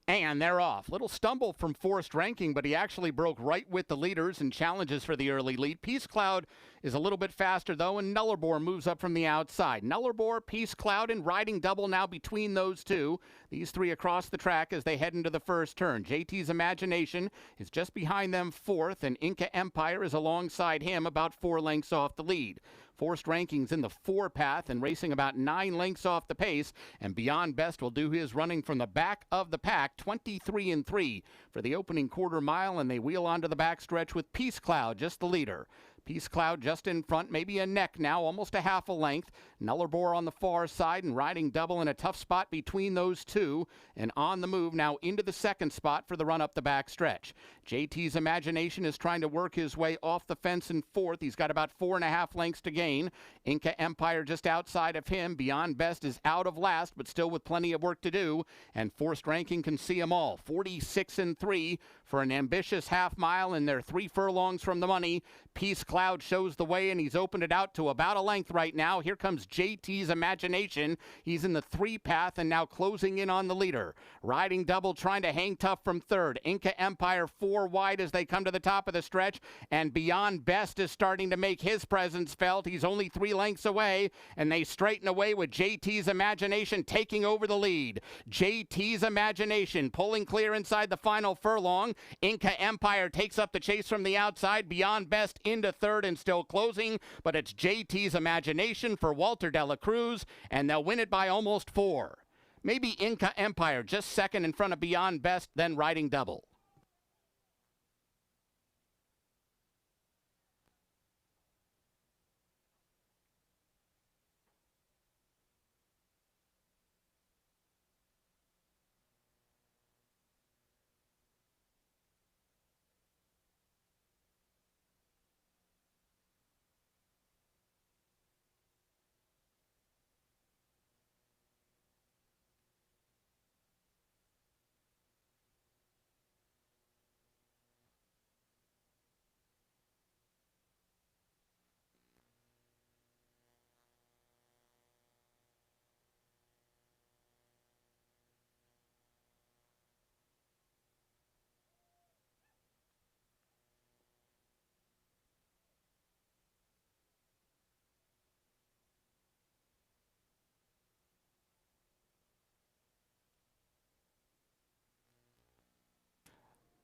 And they're off. Little stumble from Forced Ranking, but he actually broke right with the leaders and challenges for the early lead. Peace Cloud is a little bit faster, though, and Nullarbor moves up from the outside. Nullarbor, Peace Cloud, and Riding Double now between those two. These three across the track as they head into the first turn. JT's Imagination is just behind them 4th, and Inca Empire is alongside him about 4 lengths off the lead. Forced Rankings in the 4 path and racing about 9 lengths off the pace. And Beyond Best will do his running from the back of the pack, 23-3 for the opening quarter mile, and they wheel onto the backstretch with Peace Cloud, just the leader. Peace Cloud just in front, maybe a neck now, almost a half a length. Nullarbor on the far side and Riding Double in a tough spot between those two. And on the move now into the 2nd spot for the run up the back stretch. JT's Imagination is trying to work his way off the fence in 4th. He's got about 4.5 lengths to gain. Inca Empire just outside of him. Beyond Best is out of last, but still with plenty of work to do. And Forced Ranking can see them all. 46-3 for an ambitious half mile, and they're 3 furlongs from the money. Peace Cloud shows the way, and he's opened it out to about a length right now. Here comes JT's Imagination. He's in the 3 path and now closing in on the leader. Riding Double trying to hang tough from 3rd. Inca Empire 4 wide as they come to the top of the stretch, and Beyond Best is starting to make his presence felt. He's only 3 lengths away, and they straighten away with JT's Imagination taking over the lead. JT's Imagination pulling clear inside the final furlong. Inca Empire takes up the chase from the outside. Beyond Best into 3rd and still closing, but it's JT's Imagination for Walter de la Cruz, and they'll win it by almost 4. Maybe Inca Empire just 2nd in front of Beyond Best, then Riding Double.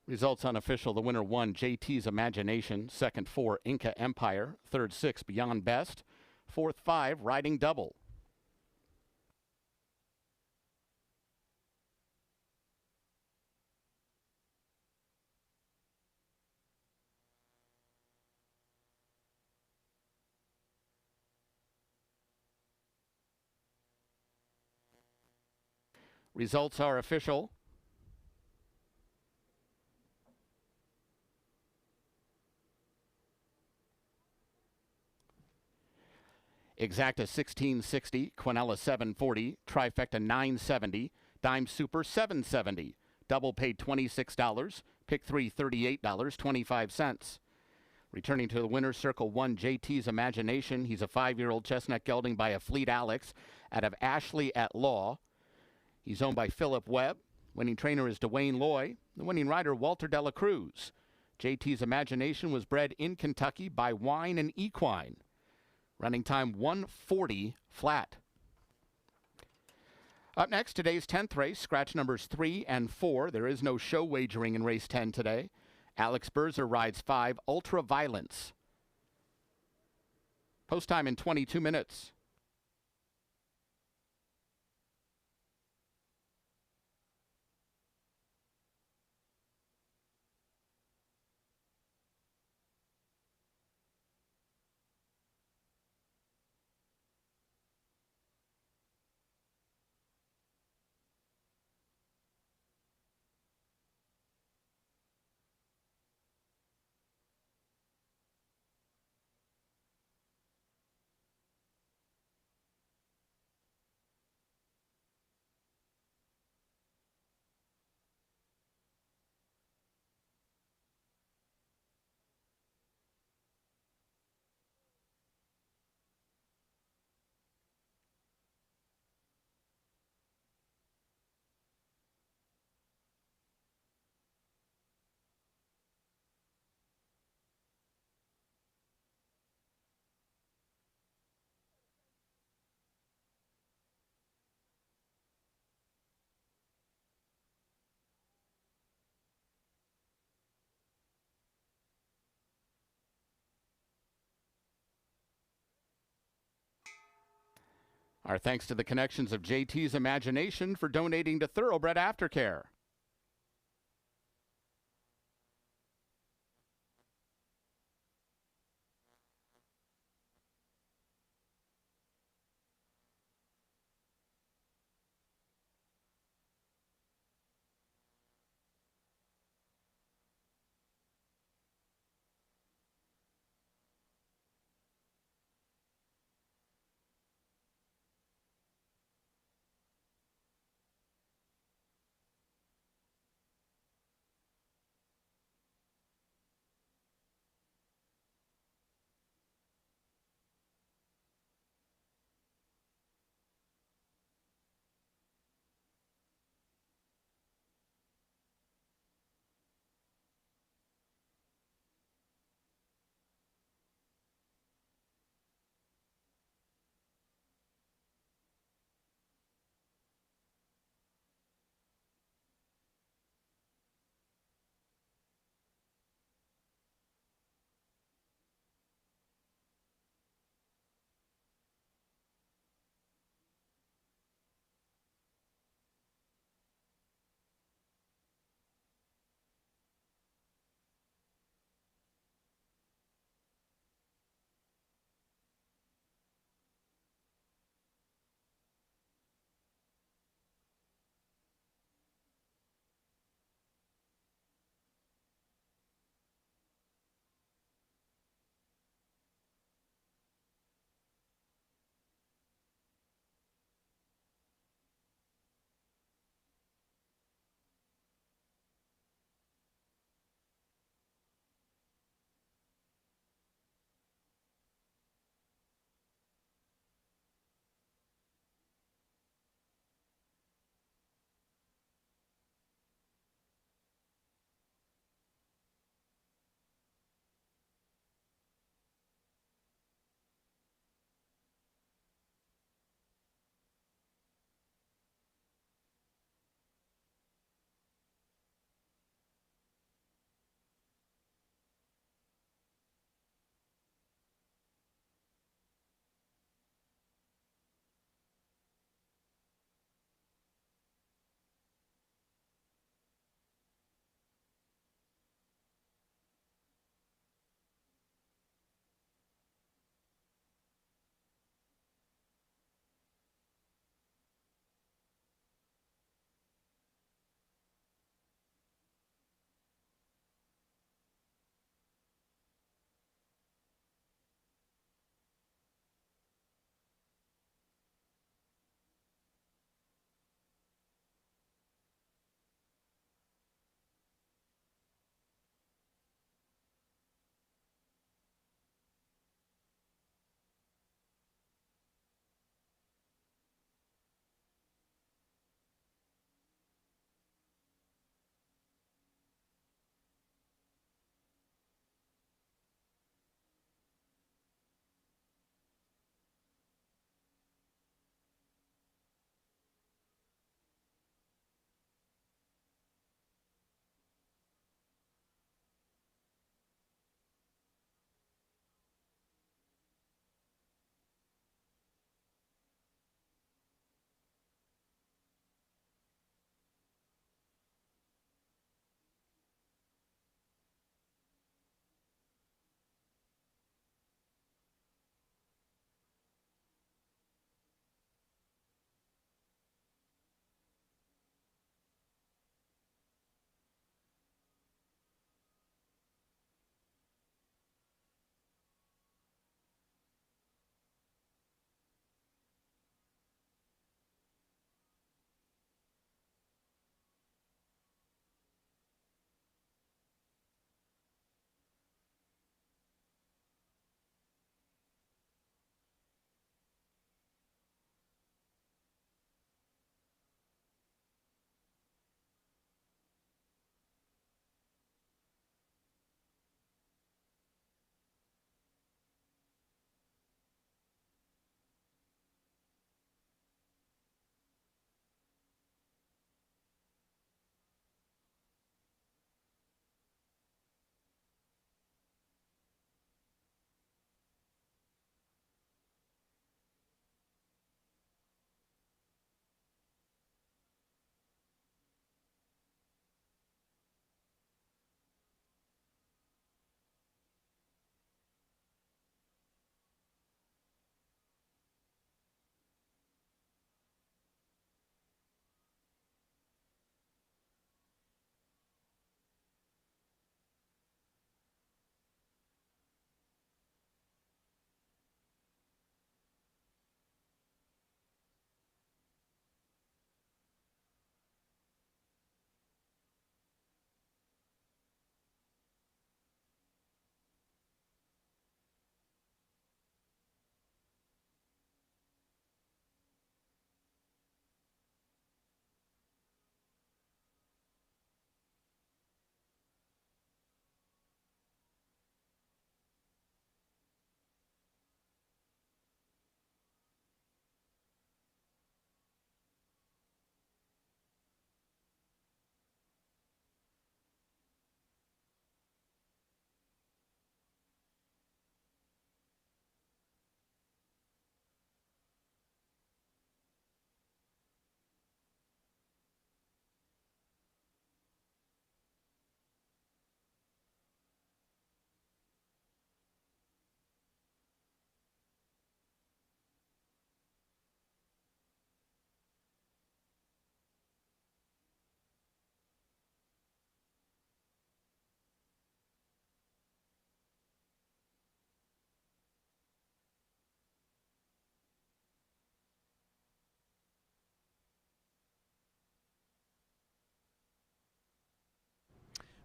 Results unofficial. The winner 1, JT's Imagination. 2nd 4, Inca Empire. 3rd 6, Beyond Best. 4th 5, Riding Double. Results are official. Exacta 1660, Quinella 740, Trifecta 970, Dime Super 770, Double paid $26, Pick 3 $38.25. Returning to the winner's circle 1, JT's Imagination. He's a 5-year-old chestnut gelding by a Fleet Alex out of Ashley at Law. He's owned by Philip Webb. Winning trainer is Dwayne Loy. The winning rider, Walter de la Cruz. JT's Imagination was bred in Kentucky by Wine and Equine. Running time 1:40 flat. Up next, today's 10th race, scratch numbers 3 and 4. There is no show wagering in race 10 today. Alex Berzer rides 5 Ultra Violence. Post time in 22 minutes. Our thanks to the connections of JT's Imagination for donating to Thoroughbred Aftercare.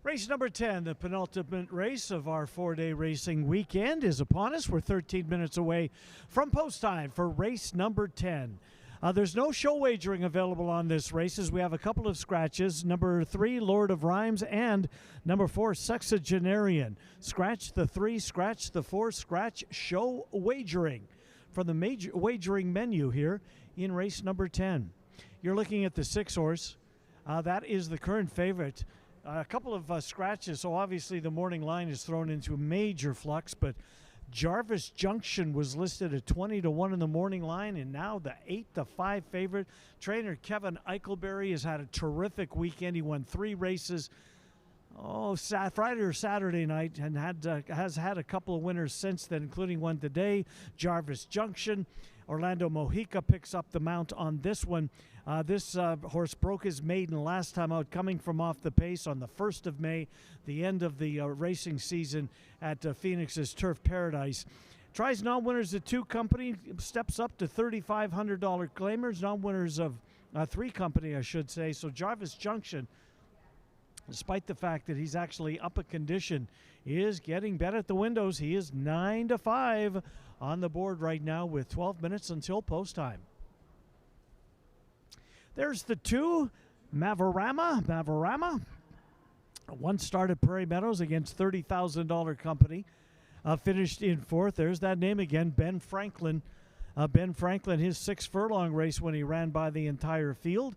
Race number 10, the penultimate race of our 4-day racing weekend, is upon us. We're 13 minutes away from post time for race number 10. There's no show wagering available on this race as we have a couple of scratches. Number 3, Lord of Rhymes, and number 4, Sexagenarian. Scratch the 3, scratch the 4, scratch show wagering from the major wagering menu here in race number 10. You're looking at the 6-horse. That is the current favorite. A couple of scratches, so obviously the morning line is thrown into a major flux, but Jarvis Junction was listed at 20-1 in the morning line, and now the 8-5 favorite. Trainer Kevin Eichelberry has had a terrific weekend. He won 3 races Friday or Saturday night, and has had a couple of winners since then, including one today. Jarvis Junction. Orlando Mojica picks up the mount on this one. This horse broke his maiden last time out, coming from off the pace on the 1st of May, the end of the racing season at Phoenix's Turf Paradise. Tries non-winners of 2 company, steps up to $3,500 claimers, non-winners of 3 company, I should say. So Jarvis Junction, despite the fact that he's actually up a condition, is getting bet at the windows. He is 9-5 on the board right now with 12 minutes until post time. There's the 2, Mavorama. One start at Prairie Meadows against $30,000 company. Finished in 4th. There's that name again, Ben Franklin. Ben Franklin, his 6 furlong race when he ran by the entire field.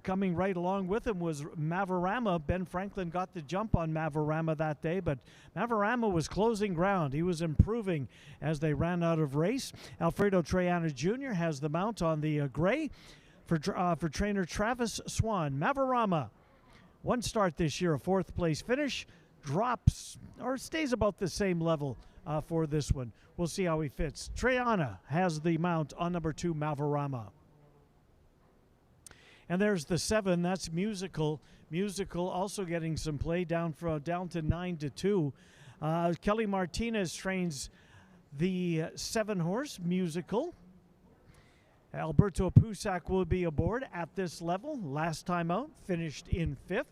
Coming right along with him was Mavorama. Ben Franklin got the jump on Mavorama that day, but Mavorama was closing ground. He was improving as they ran out of race. Alfredo Triana Jr. has the mount on the gray for trainer Travis Swan. Mavorama, 1 start this year, a 4th place finish, drops or stays about the same level for this one. We'll see how he fits. Triana has the mount on number 2, Mavorama. And there's the 7, that's Musical. Musical also getting some play down to 9-2. Kelly Martinez trains the 7-horse Musical. Alberto Pusac will be aboard at this level. Last time out, finished in 5th. It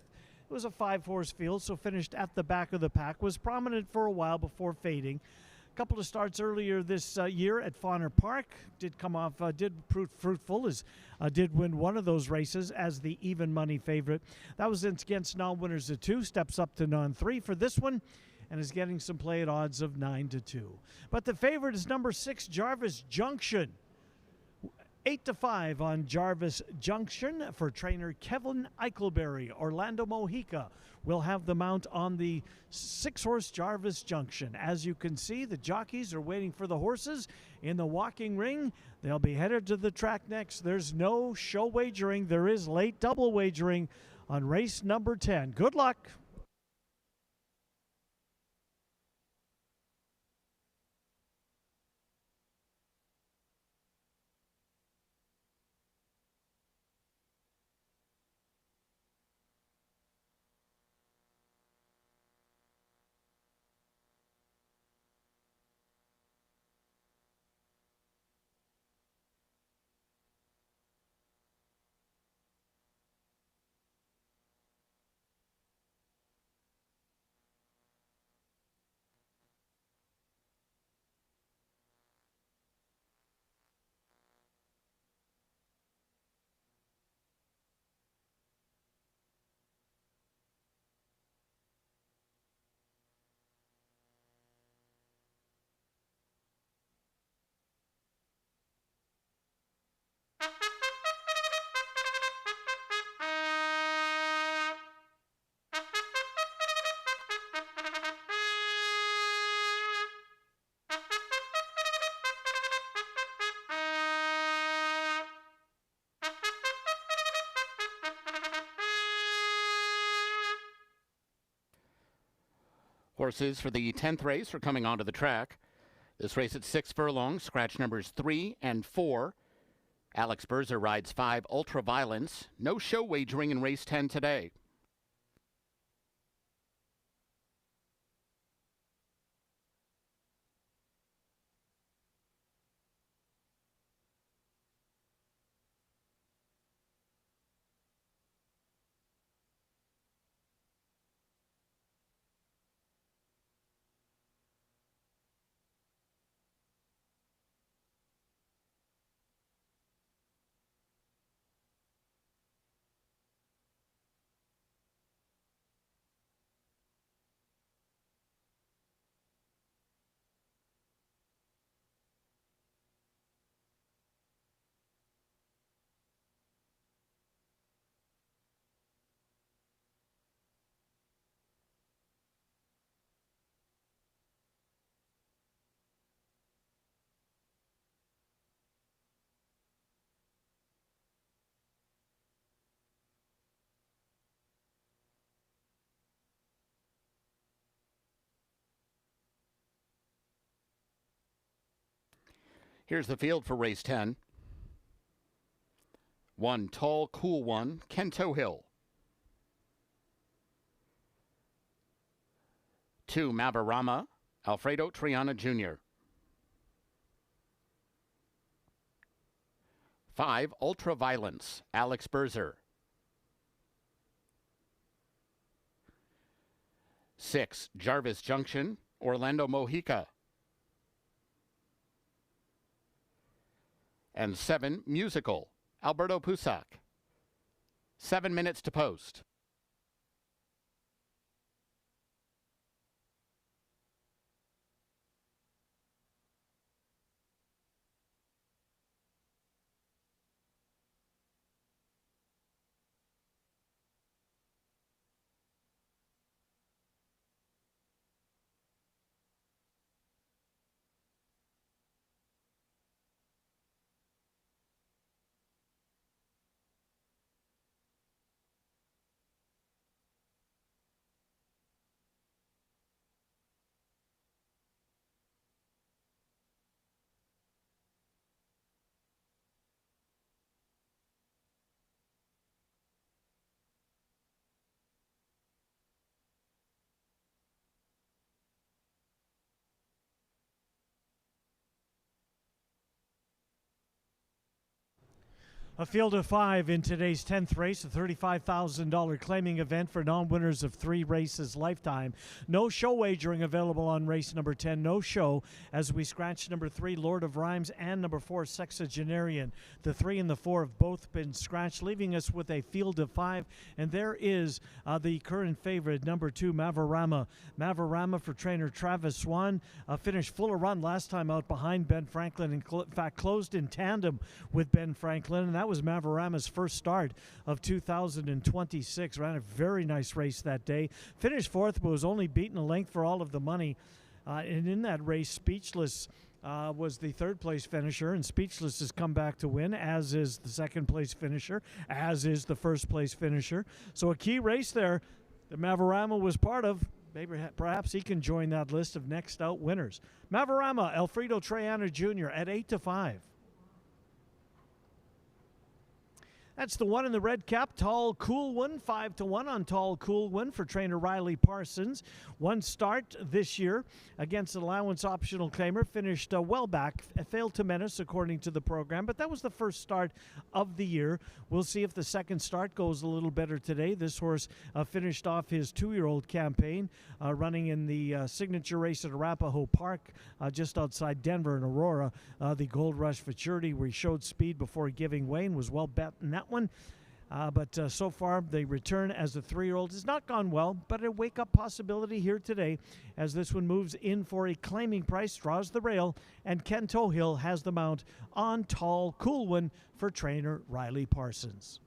was a 5-horse field, so finished at the back of the pack. Was prominent for a while before fading. A couple of starts earlier this year at Fauner Park. Did come off, did prove fruitful, did win one of those races as the even money favorite. That was against non-winners of 2, steps up to non-3 for this one, and is getting some play at odds of 9-2. But the favorite is number 6, Jarvis Junction. 8-5 on Jarvis Junction for trainer Kevin Eichelberry. Orlando Mojica will have the mount on the 6-horse Jarvis Junction. As you can see, the jockeys are waiting for the horses in the walking ring. They'll be headed to the track next. There's no show wagering. There is late double wagering on race number 10. Good luck. Horses for the 10th race are coming onto the track. This race at 6 furlongs, scratch numbers 3 and 4. Alex Berzer rides 5 Ultraviolence. No show wagering in race 10 today. Here's the field for race 10. 1, Tall Cool One, Kento Hill. 2, Mavarama, Alfredo Triana Jr. 5, Ultraviolence, Alex Berzer. 6, Jarvis Junction, Orlando Mojica. And 7, Musical, Alberto Pusac. 7 minutes to post. A field of 5 in today's 10th race, a $35,000 claiming event for non-winners of 3 races lifetime. No show wagering available on race number 10. No show as we scratch number 3, Lord of Rhymes, and number 4, Sexagenarian. The 3 and the 4 have both been scratched, leaving us with a field of 5. And there is the current favorite, number 2, Mavarama. Mavarama for trainer Travis Swan. Finished full of run last time out behind Ben Franklin, and in fact closed in tandem with Ben Franklin. And that was Mavarama's first start of 2026. Ran a very nice race that day. Finished 4th, but was only beaten a length for all of the money. And in that race, Speechless was the 3rd place finisher, and Speechless has come back to win, as is the 2nd place finisher, as is the 1st place finisher. So a key race there that Mavarama was part of. Maybe perhaps he can join that list of next out winners. Mavarama, Alfredo Triana Jr. at 8-5. That's the one in the red cap, Tall Cool One, 5-1 on Tall Cool One for trainer Riley Parsons. One start this year against an allowance optional claimer, finished well back, failed to menace according to the program, but that was the first start of the year. We'll see if the second start goes a little better today. This horse finished off his 2-year-old campaign running in the signature race at Arapahoe Park just outside Denver and Aurora, the Gold Rush Futurity, where he showed speed before giving way and was well bet in that one. But so far, the return as a 3-year-old has not gone well, but a wake-up possibility here today as this one moves in for a claiming price, draws the rail, and Kento Hill has the mount on Tall Cool One for trainer Riley Parsons.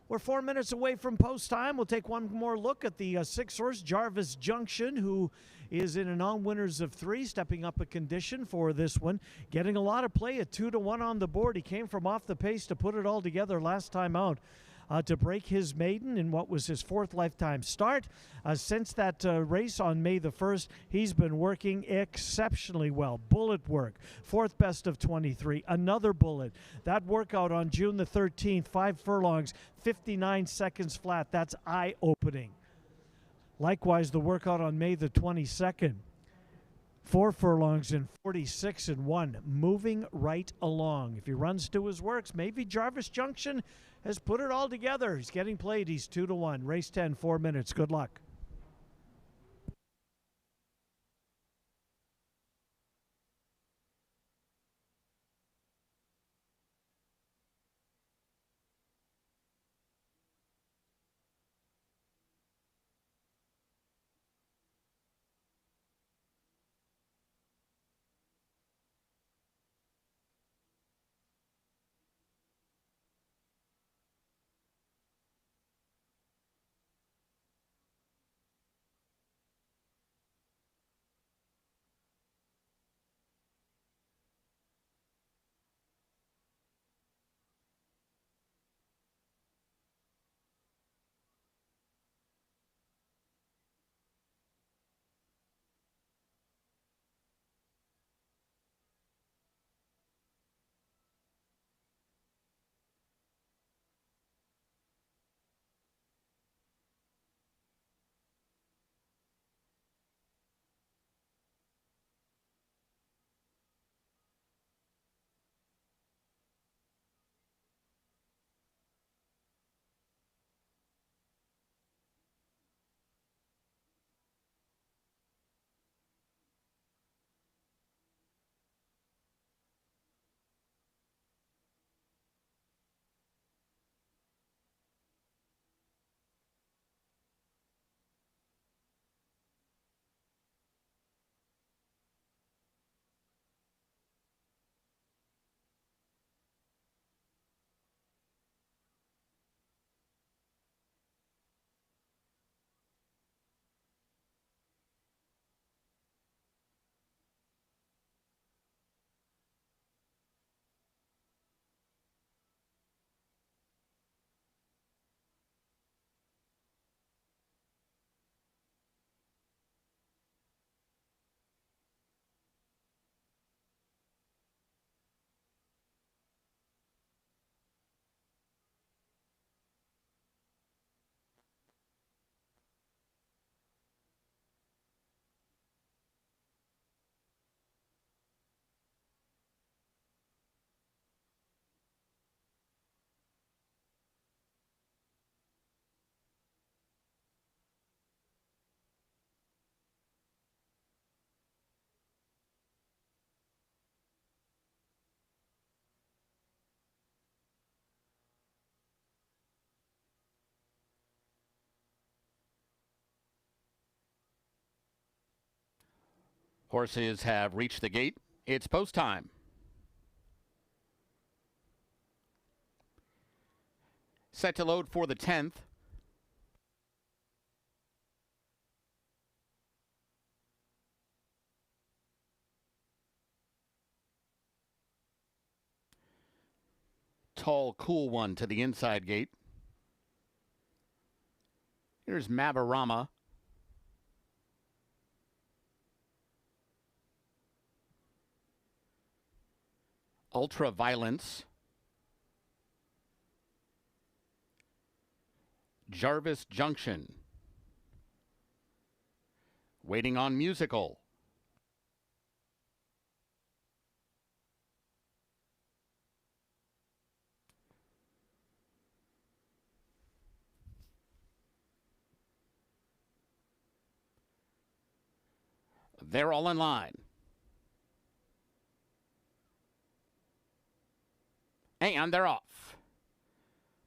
We're 4 minutes away from post time. We'll take one more look at the 6-horse Jarvis Junction, who is in a non-winners of 3, stepping up a condition for this one. Getting a lot of play at 2-1 on the board. He came from off the pace to put it all together last time out. To break his maiden in what was his 4th lifetime start. Since that race on May the 1st, he's been working exceptionally well. Bullet work, 4th best of 23, another bullet. That workout on June the 13th, 5 furlongs, 59 seconds flat. That's eye-opening. Likewise, the workout on May the 22nd, 4 furlongs and 46-1, moving right along. If he runs to his works, maybe Jarvis Junction has put it all together. He's getting played. He's 2-1. Race 10, 4 minutes. Good luck. Horses have reached the gate. It's post time. Set to load for the 10th. Tall, cool one to the inside gate. Here's Mavarama. Ultra Violence. Jarvis Junction. Waiting on Musical. They're all in line. And they're off.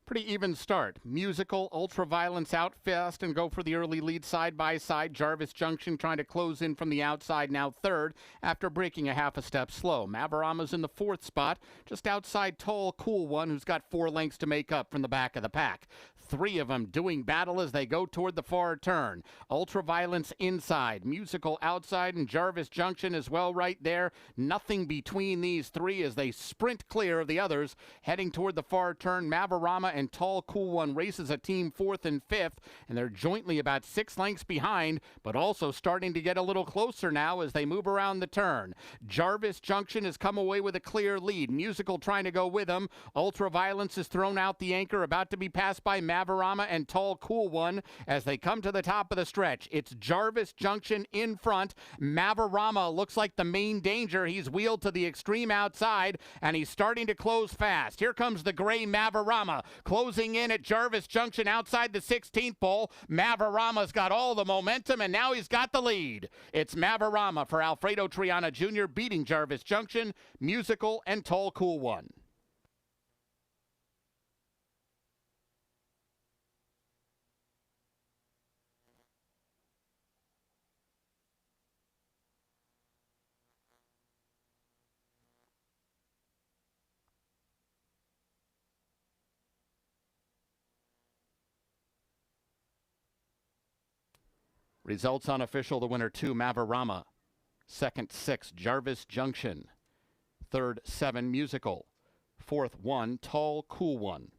Pretty even start. Musical, Ultraviolence out fast and go for the early lead side by side. Jarvis Junction trying to close in from the outside, now third after breaking a half a step slow. Mavarama's in the fourth spot, just outside Tall Cool One, who's got 4 lengths to make up from the back of the pack. 3 of them doing battle as they go toward the far turn. Ultraviolence inside, Musical outside, and Jarvis Junction as well right there. Nothing between these 3 as they sprint clear of the others, heading toward the far turn. Mavarama and Tall Cool One races a team 4th and 5th, and they're jointly about 6 lengths behind, but also starting to get a little closer now as they move around the turn. Jarvis Junction has come away with a clear lead. Musical trying to go with him. Ultraviolence has thrown out the anchor, about to be passed by Mavarama and Tall Cool One as they come to the top of the stretch. It's Jarvis Junction in front. Mavarama looks like the main danger. He's wheeled to the extreme outside, and he's starting to close fast. Here comes the gray Mavarama, closing in at Jarvis Junction outside the 16th pole. Mavarama's got all the momentum, and now he's got the lead. It's Mavarama for Alfredo Triana Jr. beating Jarvis Junction, Musical, and Tall Cool One. Results unofficial. The winner 2, Mavarama. Second 6, Jarvis Junction. Third 7, Musical. Fourth 1, Tall Cool One.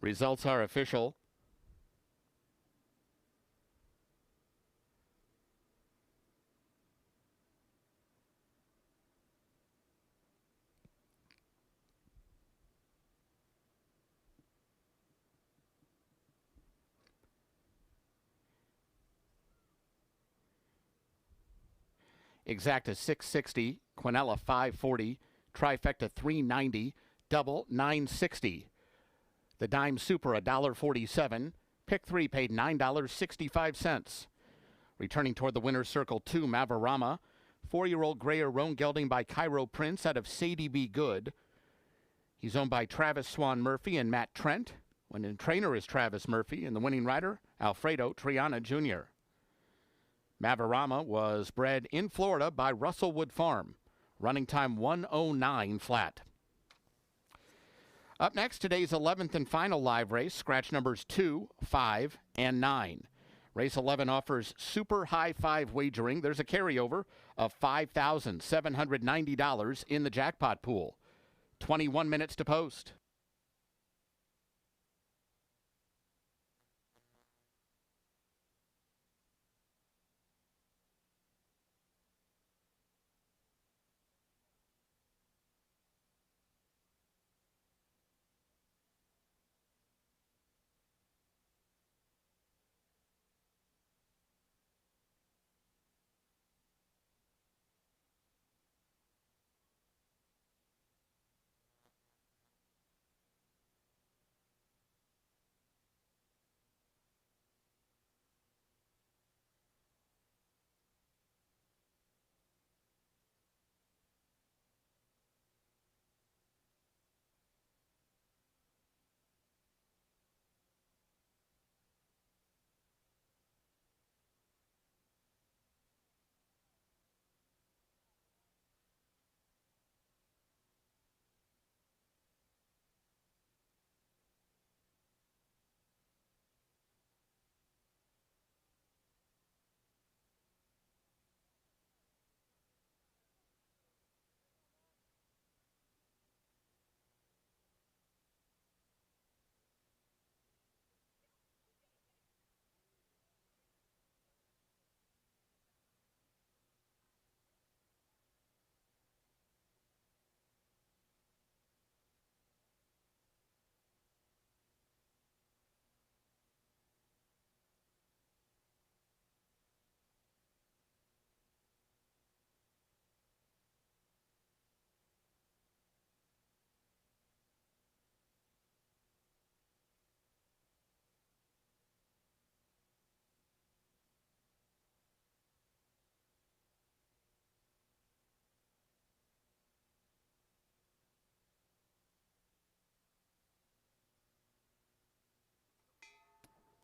Results are official. Exacta 660, Quinella 540, Trifecta 390, Double 960. The Dime Super $1.47. Pick 3 paid $9.65. Returning toward the winner's circle 2, Mavarama. 4-year-old Grayer Roan gelding by Cairo Prince out of Sadie Be Good. He's owned by Travis Swan Murphy and Matt Trent. Winning trainer is Travis Murphy, and the winning rider, Alfredo Triana Jr. Mavarama was bred in Florida by Russellwood Farm. Running time 1:09 flat. Up next, today's 11th and final live race, scratch numbers 2, 5, and 9. Race 11 offers super high 5 wagering. There's a carryover of $5,790 in the jackpot pool. 21 minutes to post.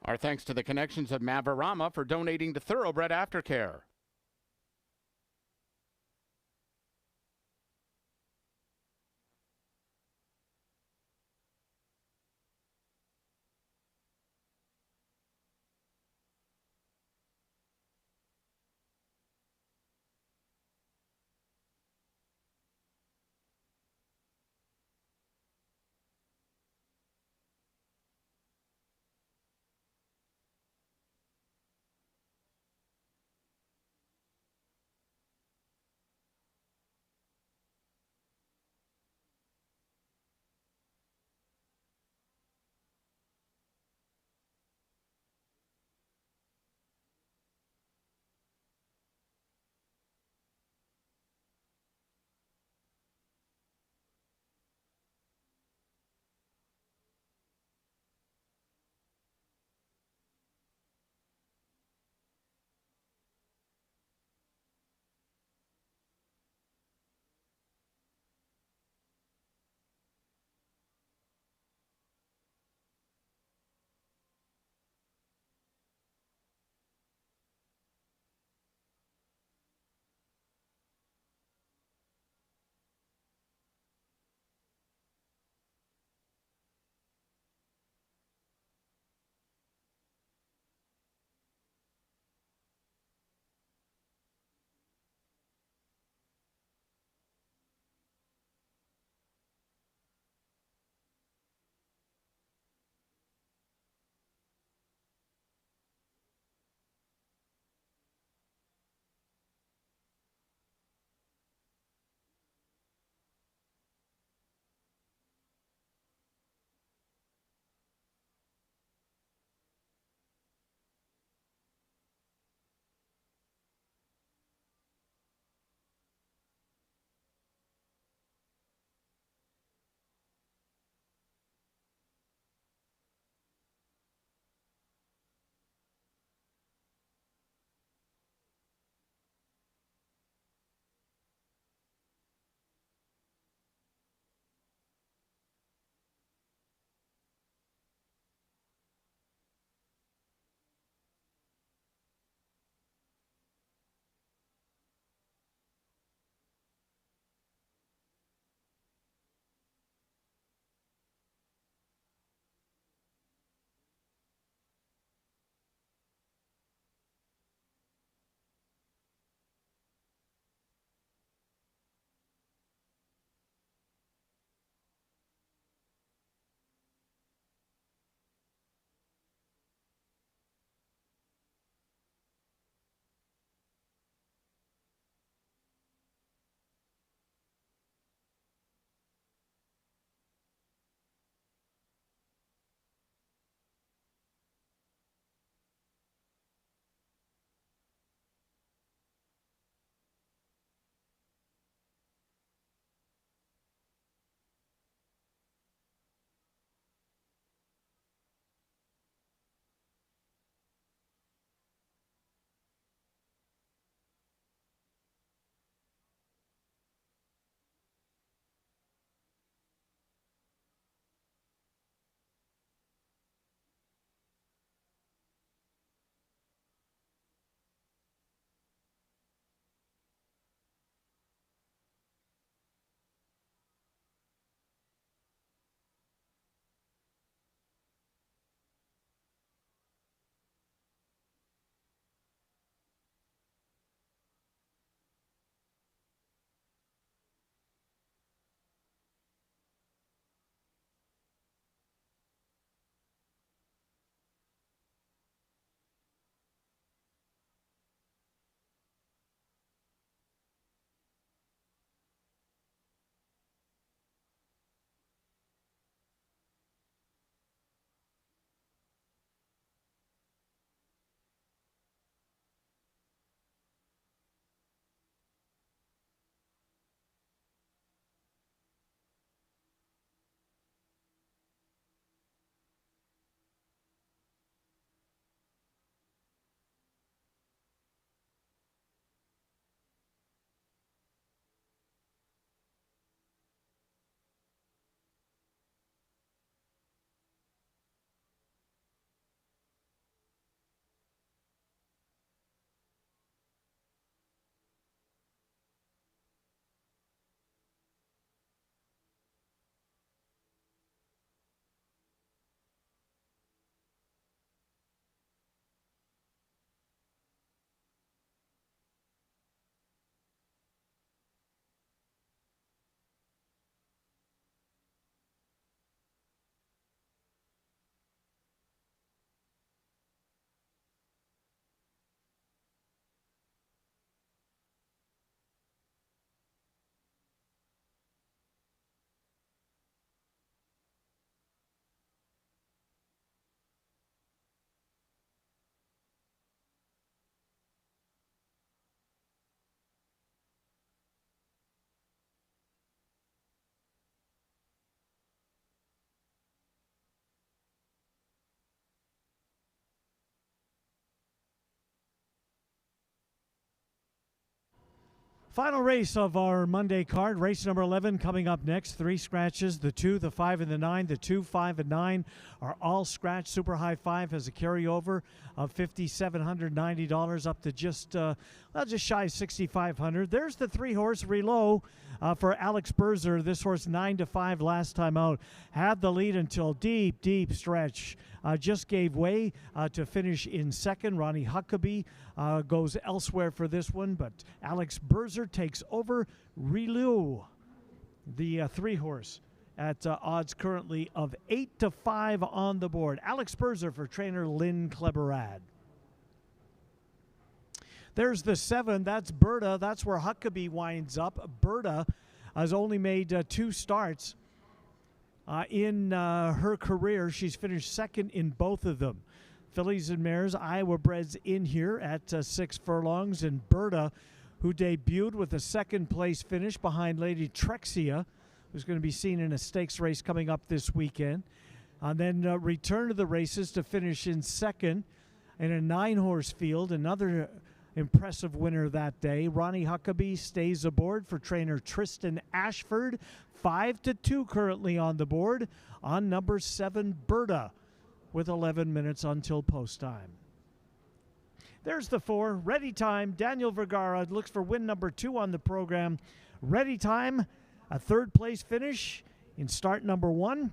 Our thanks to the connections of Mavarama for donating to Thoroughbred Aftercare. Final race of our Monday card, race number 11 coming up next. 3 scratches, the 2, the 5, and the 9. The 2, 5, and 9 are all scratched. Super High 5 has a carryover of $5,790 up to just shy of $6,500. There's the 3-horse Relo for Alex Berzer. This horse 9-5 last time out. Had the lead until deep stretch. Just gave way to finish in second. Ronnie Huckabee goes elsewhere for this one, but Alex Berzer takes over. Relu, the 3-horse, at odds currently of 8-5 on the board. Alex Berzer for trainer Lynn Kleberad. There's the 7. That's Berta. That's where Huckabee winds up. Berta has only made 2 starts in her career. She's finished second in both of them. Fillies and Mares, Iowa breds in here at 6 furlongs. And Berta, who debuted with a second-place finish behind Lady Trexia, who's going to be seen in a stakes race coming up this weekend. And then returned to the races to finish in second in a 9-horse field. Another impressive winner that day. Ronnie Huckabee stays aboard for trainer Tristan Ashford. 5-2 currently on the board on number 7, Berta, with 11 minutes until post time. There's the 4, Ready Time. Daniel Vergara looks for win number 2 on the program. Ready Time, a 3rd place finish in start number 1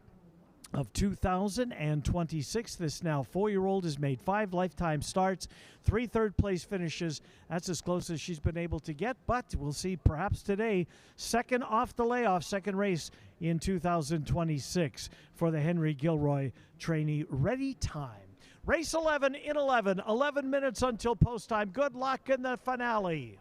of 2026. This now 4-year-old has made 5 lifetime starts, 3 third-place finishes. That's as close as she's been able to get, but we'll see perhaps today. Second off the layoff, second race in 2026 for the Henry Gilroy trainee. Ready Time. Race 11 in 11, 11 minutes until post time. Good luck in the finale.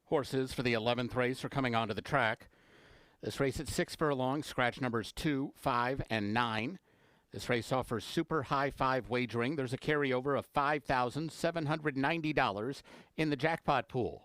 Horses for the 11th race are coming onto the track. This race at 6 furlongs, scratch numbers 2, 5, and 9. This race offers super high 5 wagering. There's a carryover of $5,790 in the jackpot pool.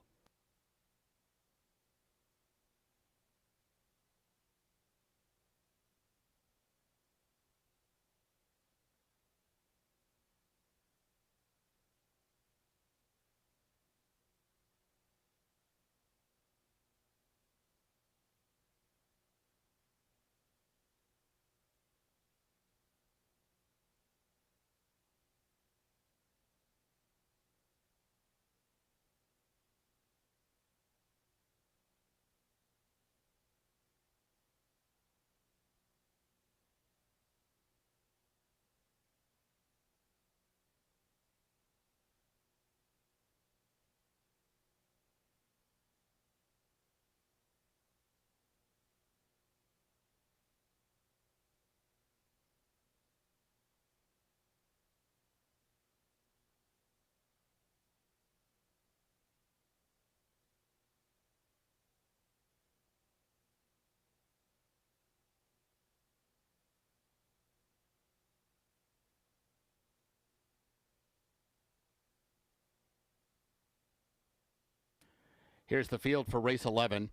Here's the field for race 11.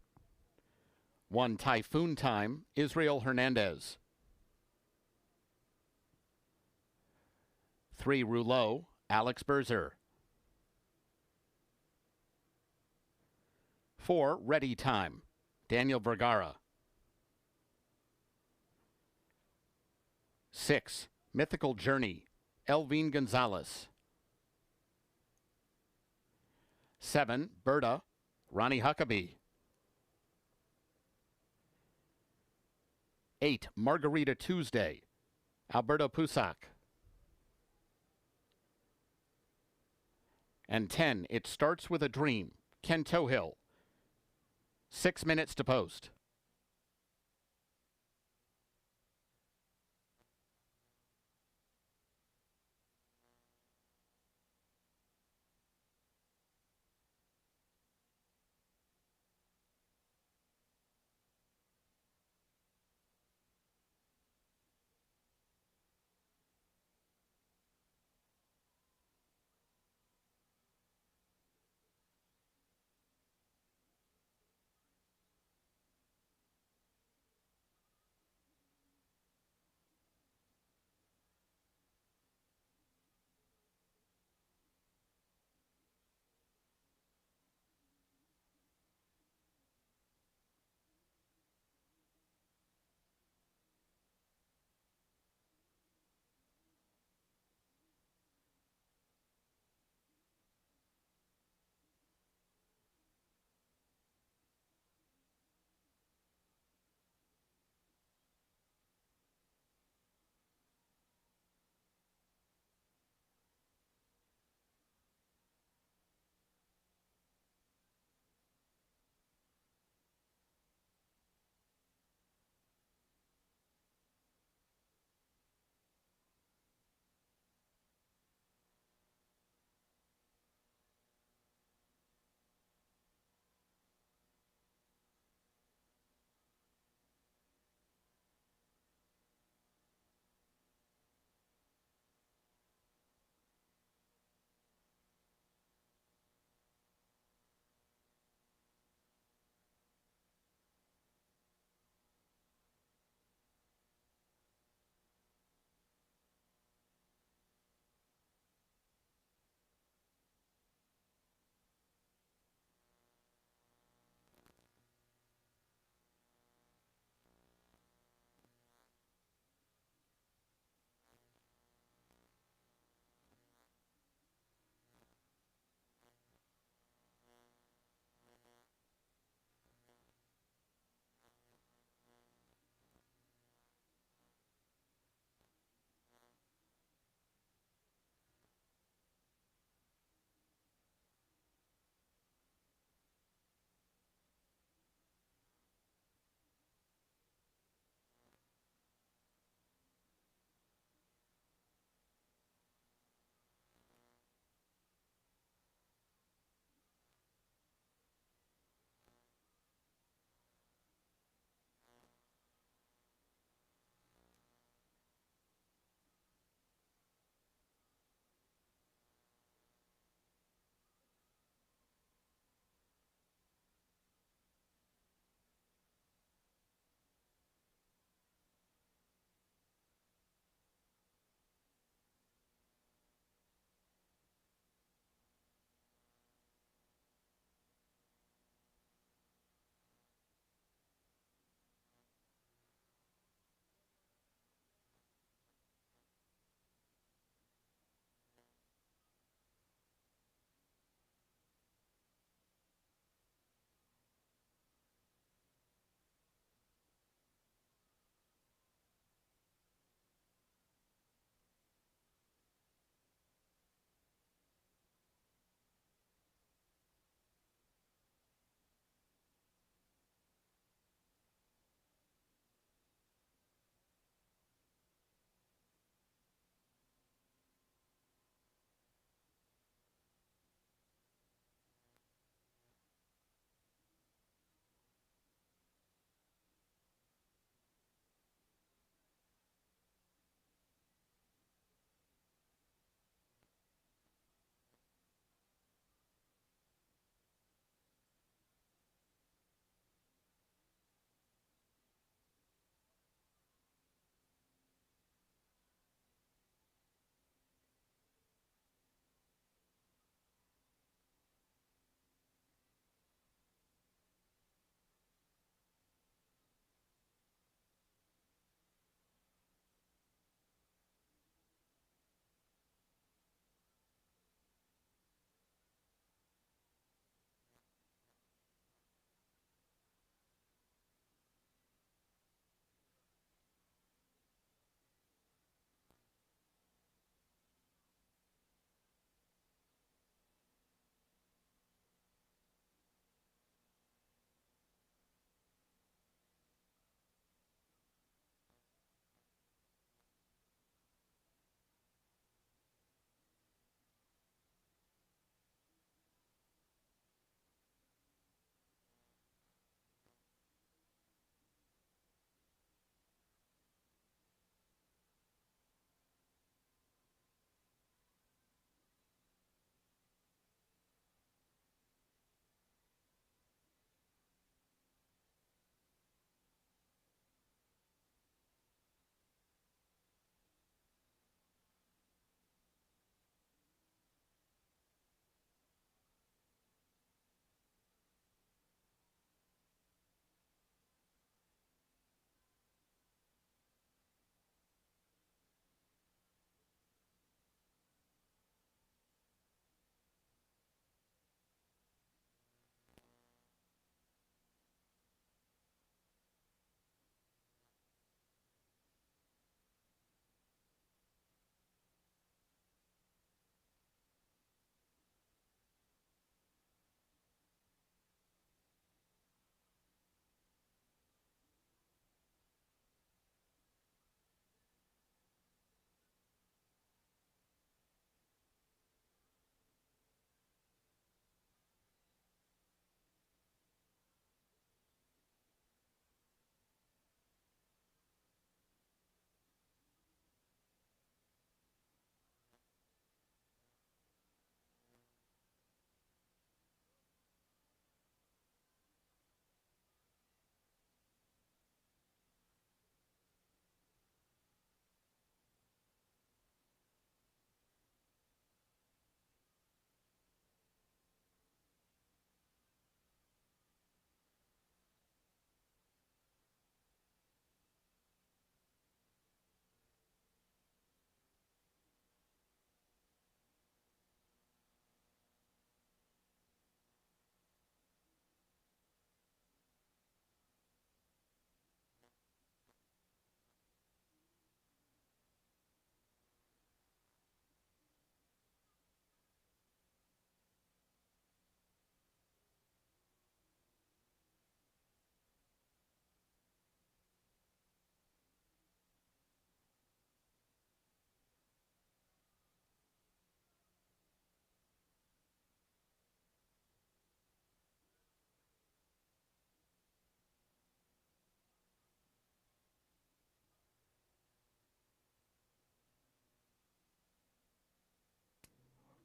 1 Typhoon Time, Israel Hernandez. 3 Rouleau, Alex Berzer. 4 Ready Time, Daniel Vergara. 6 Mythical Journey, Elvin Gonzalez. 7 Berta, Ronnie Huckabee. 8 Margarita Tuesday, Alberto Pusac. And 10 It Starts With a Dream, Ken Tohill. 6 minutes to post.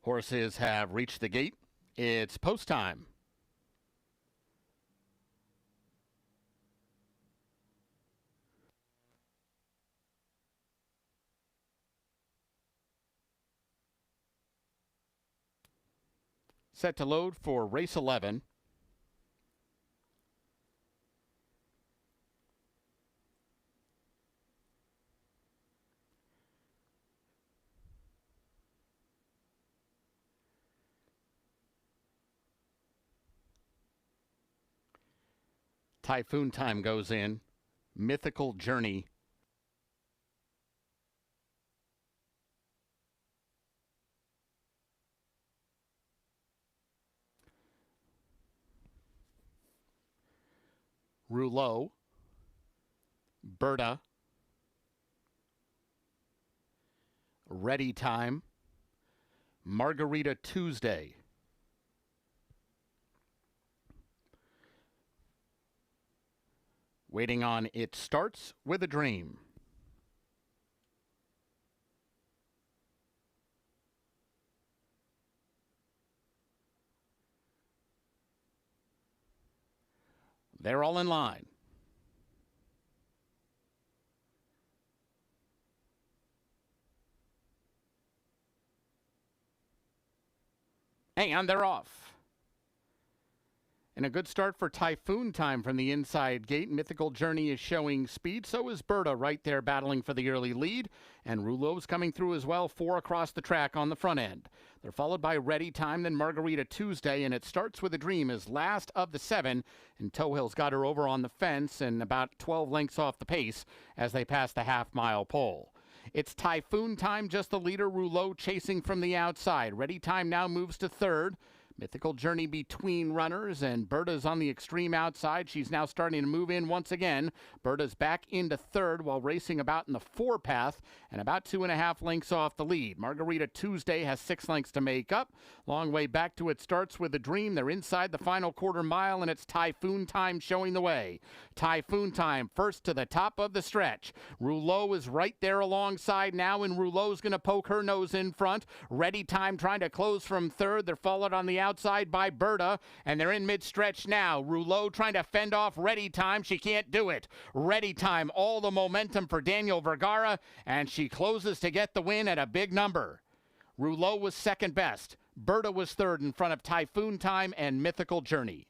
Horses have reached the gate. It's post time. Set to load for race 11. Typhoon Time goes in. Mythical Journey. Rouleau. Berta. Ready Time. Margarita Tuesday. Waiting on It Starts with a Dream. They're all in line. And they're off. And a good start for Typhoon Time from the inside gate. Mythical Journey is showing speed. So is Berta right there battling for the early lead. And Rouleau's coming through as well, 4 across the track on the front end. They're followed by Ready Time, then Margarita Tuesday, and It Starts with a Dream is last of the 7. And Towhill's got her over on the fence and about 12 lengths off the pace as they pass the half-mile pole. It's Typhoon Time, just the leader. Rouleau chasing from the outside. Ready Time now moves to 3rd. Mythical Journey between runners, and Berta's on the extreme outside. She's now starting to move in once again. Berta's back into 3rd while racing about in the 4 path and about 2.5 lengths off the lead. Margarita Tuesday has 6 lengths to make up. Long way back to It Starts with a Dream. They're inside the final quarter mile, and it's Typhoon Time showing the way. Typhoon Time first to the top of the stretch. Rouleau is right there alongside now, and Rouleau's going to poke her nose in front. Ready Time trying to close from 3rd. They're followed on the outside by Berta, and they're in mid-stretch now. Rouleau trying to fend off Ready Time. She can't do it. Ready Time, all the momentum for Daniel Vergara, and she closes to get the win at a big number. Rouleau was second best. Berta was 3rd in front of Typhoon Time and Mythical Journey.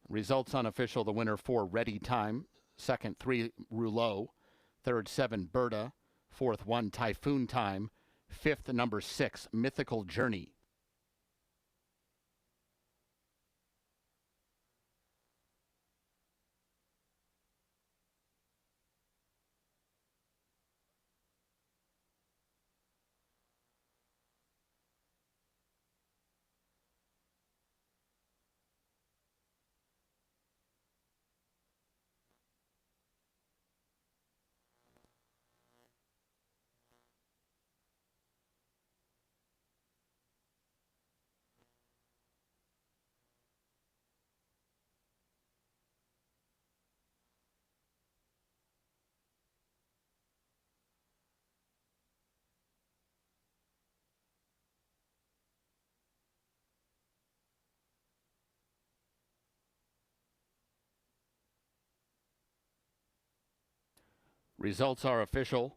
Results unofficial. The winner 4, Ready Time. 2nd, 3, Rouleau. 3rd, 7, Berta. 4th, 1, Typhoon Time. 5th, number 6, Mythical Journey. Results are official.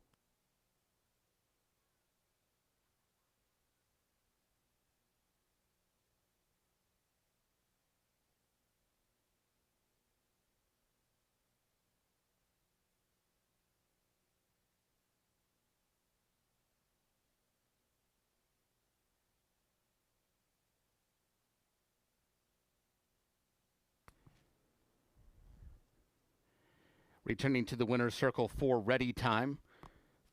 Returning to the winner's circle for Ready Time.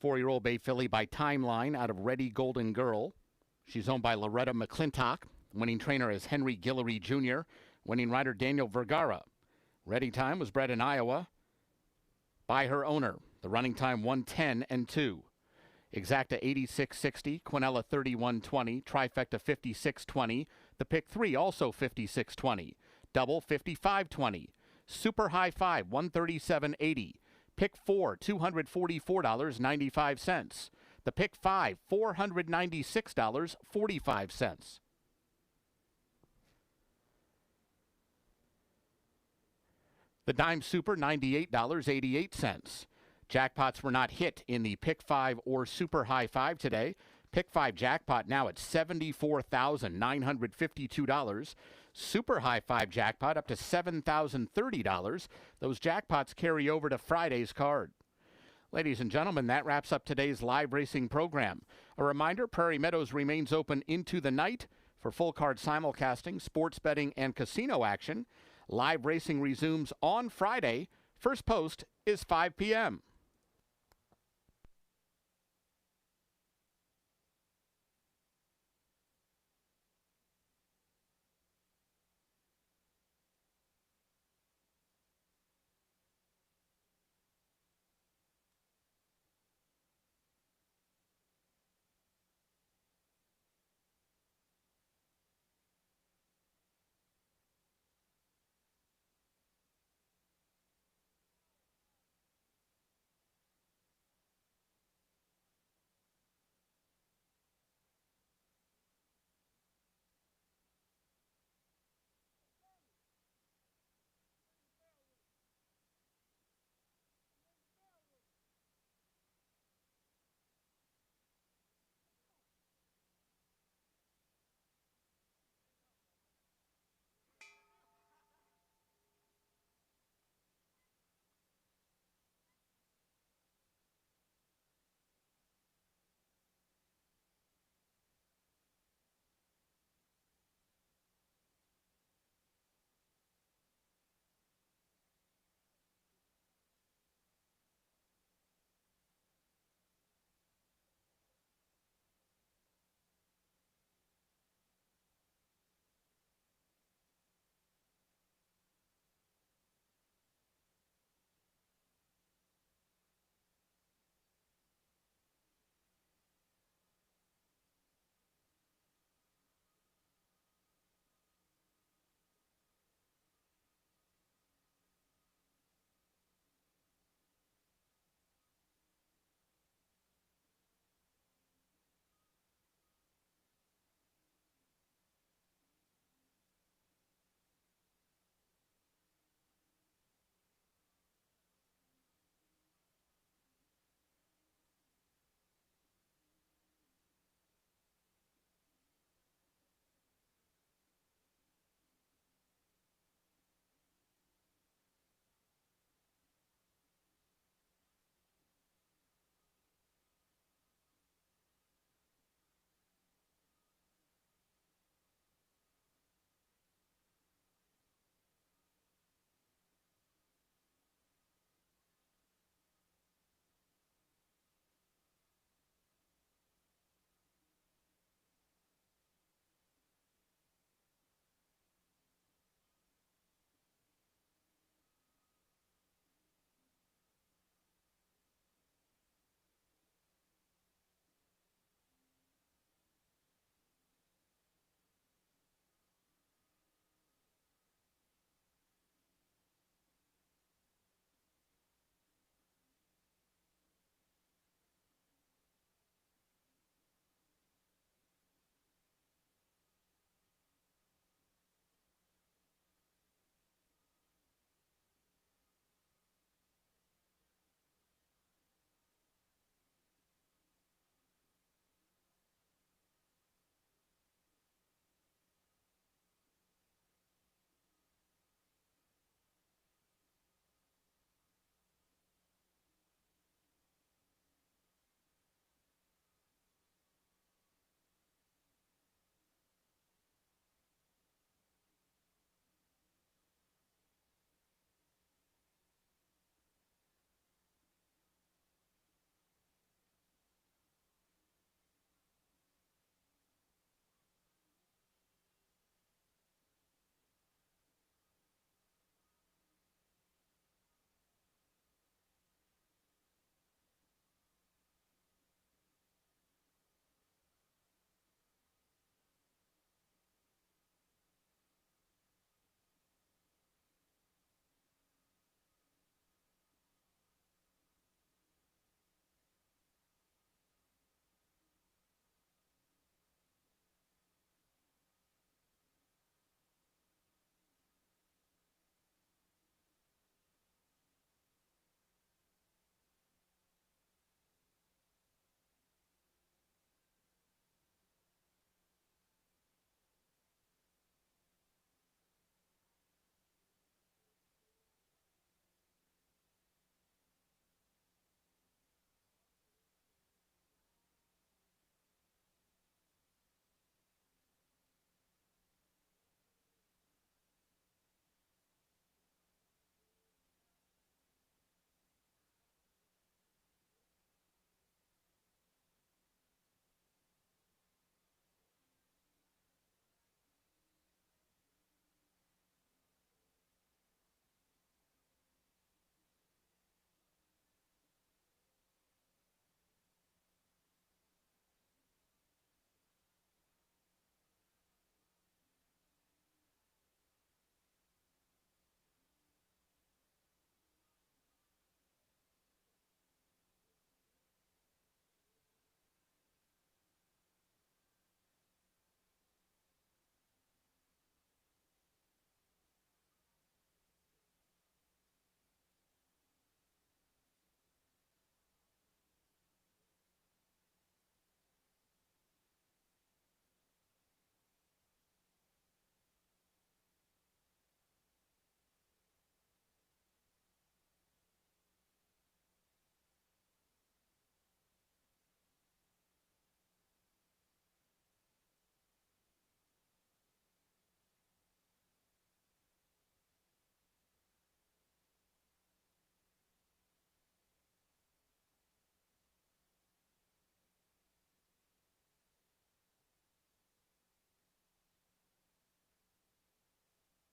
4-year-old bay filly by Timeline out of Ready Golden Girl. She's owned by Loretta McClintock. Winning trainer is Henry Guillory Jr. Winning rider Daniel Vergara. Ready time was bred in Iowa by her owner. The running time 1:10 and 2. Exacta 86.60, Quinella 31.20, Trifecta 56.20. The pick 3 also 56.20. Double 55.20. Super High 5 137.80. Pick 4 $244.95. The pick 5 $496.45. The Dime Super $98.88. Jackpots were not hit in the Pick 5 or Super High 5 today. Pick 5 jackpot now at $74,952. Super High 5 jackpot up to $7,030. Those jackpots carry over to Friday's card. Ladies and gentlemen, that wraps up today's live racing program. A reminder, Prairie Meadows remains open into the night for full card simulcasting, sports betting, and casino action. Live racing resumes on Friday. First post is 5 p.m.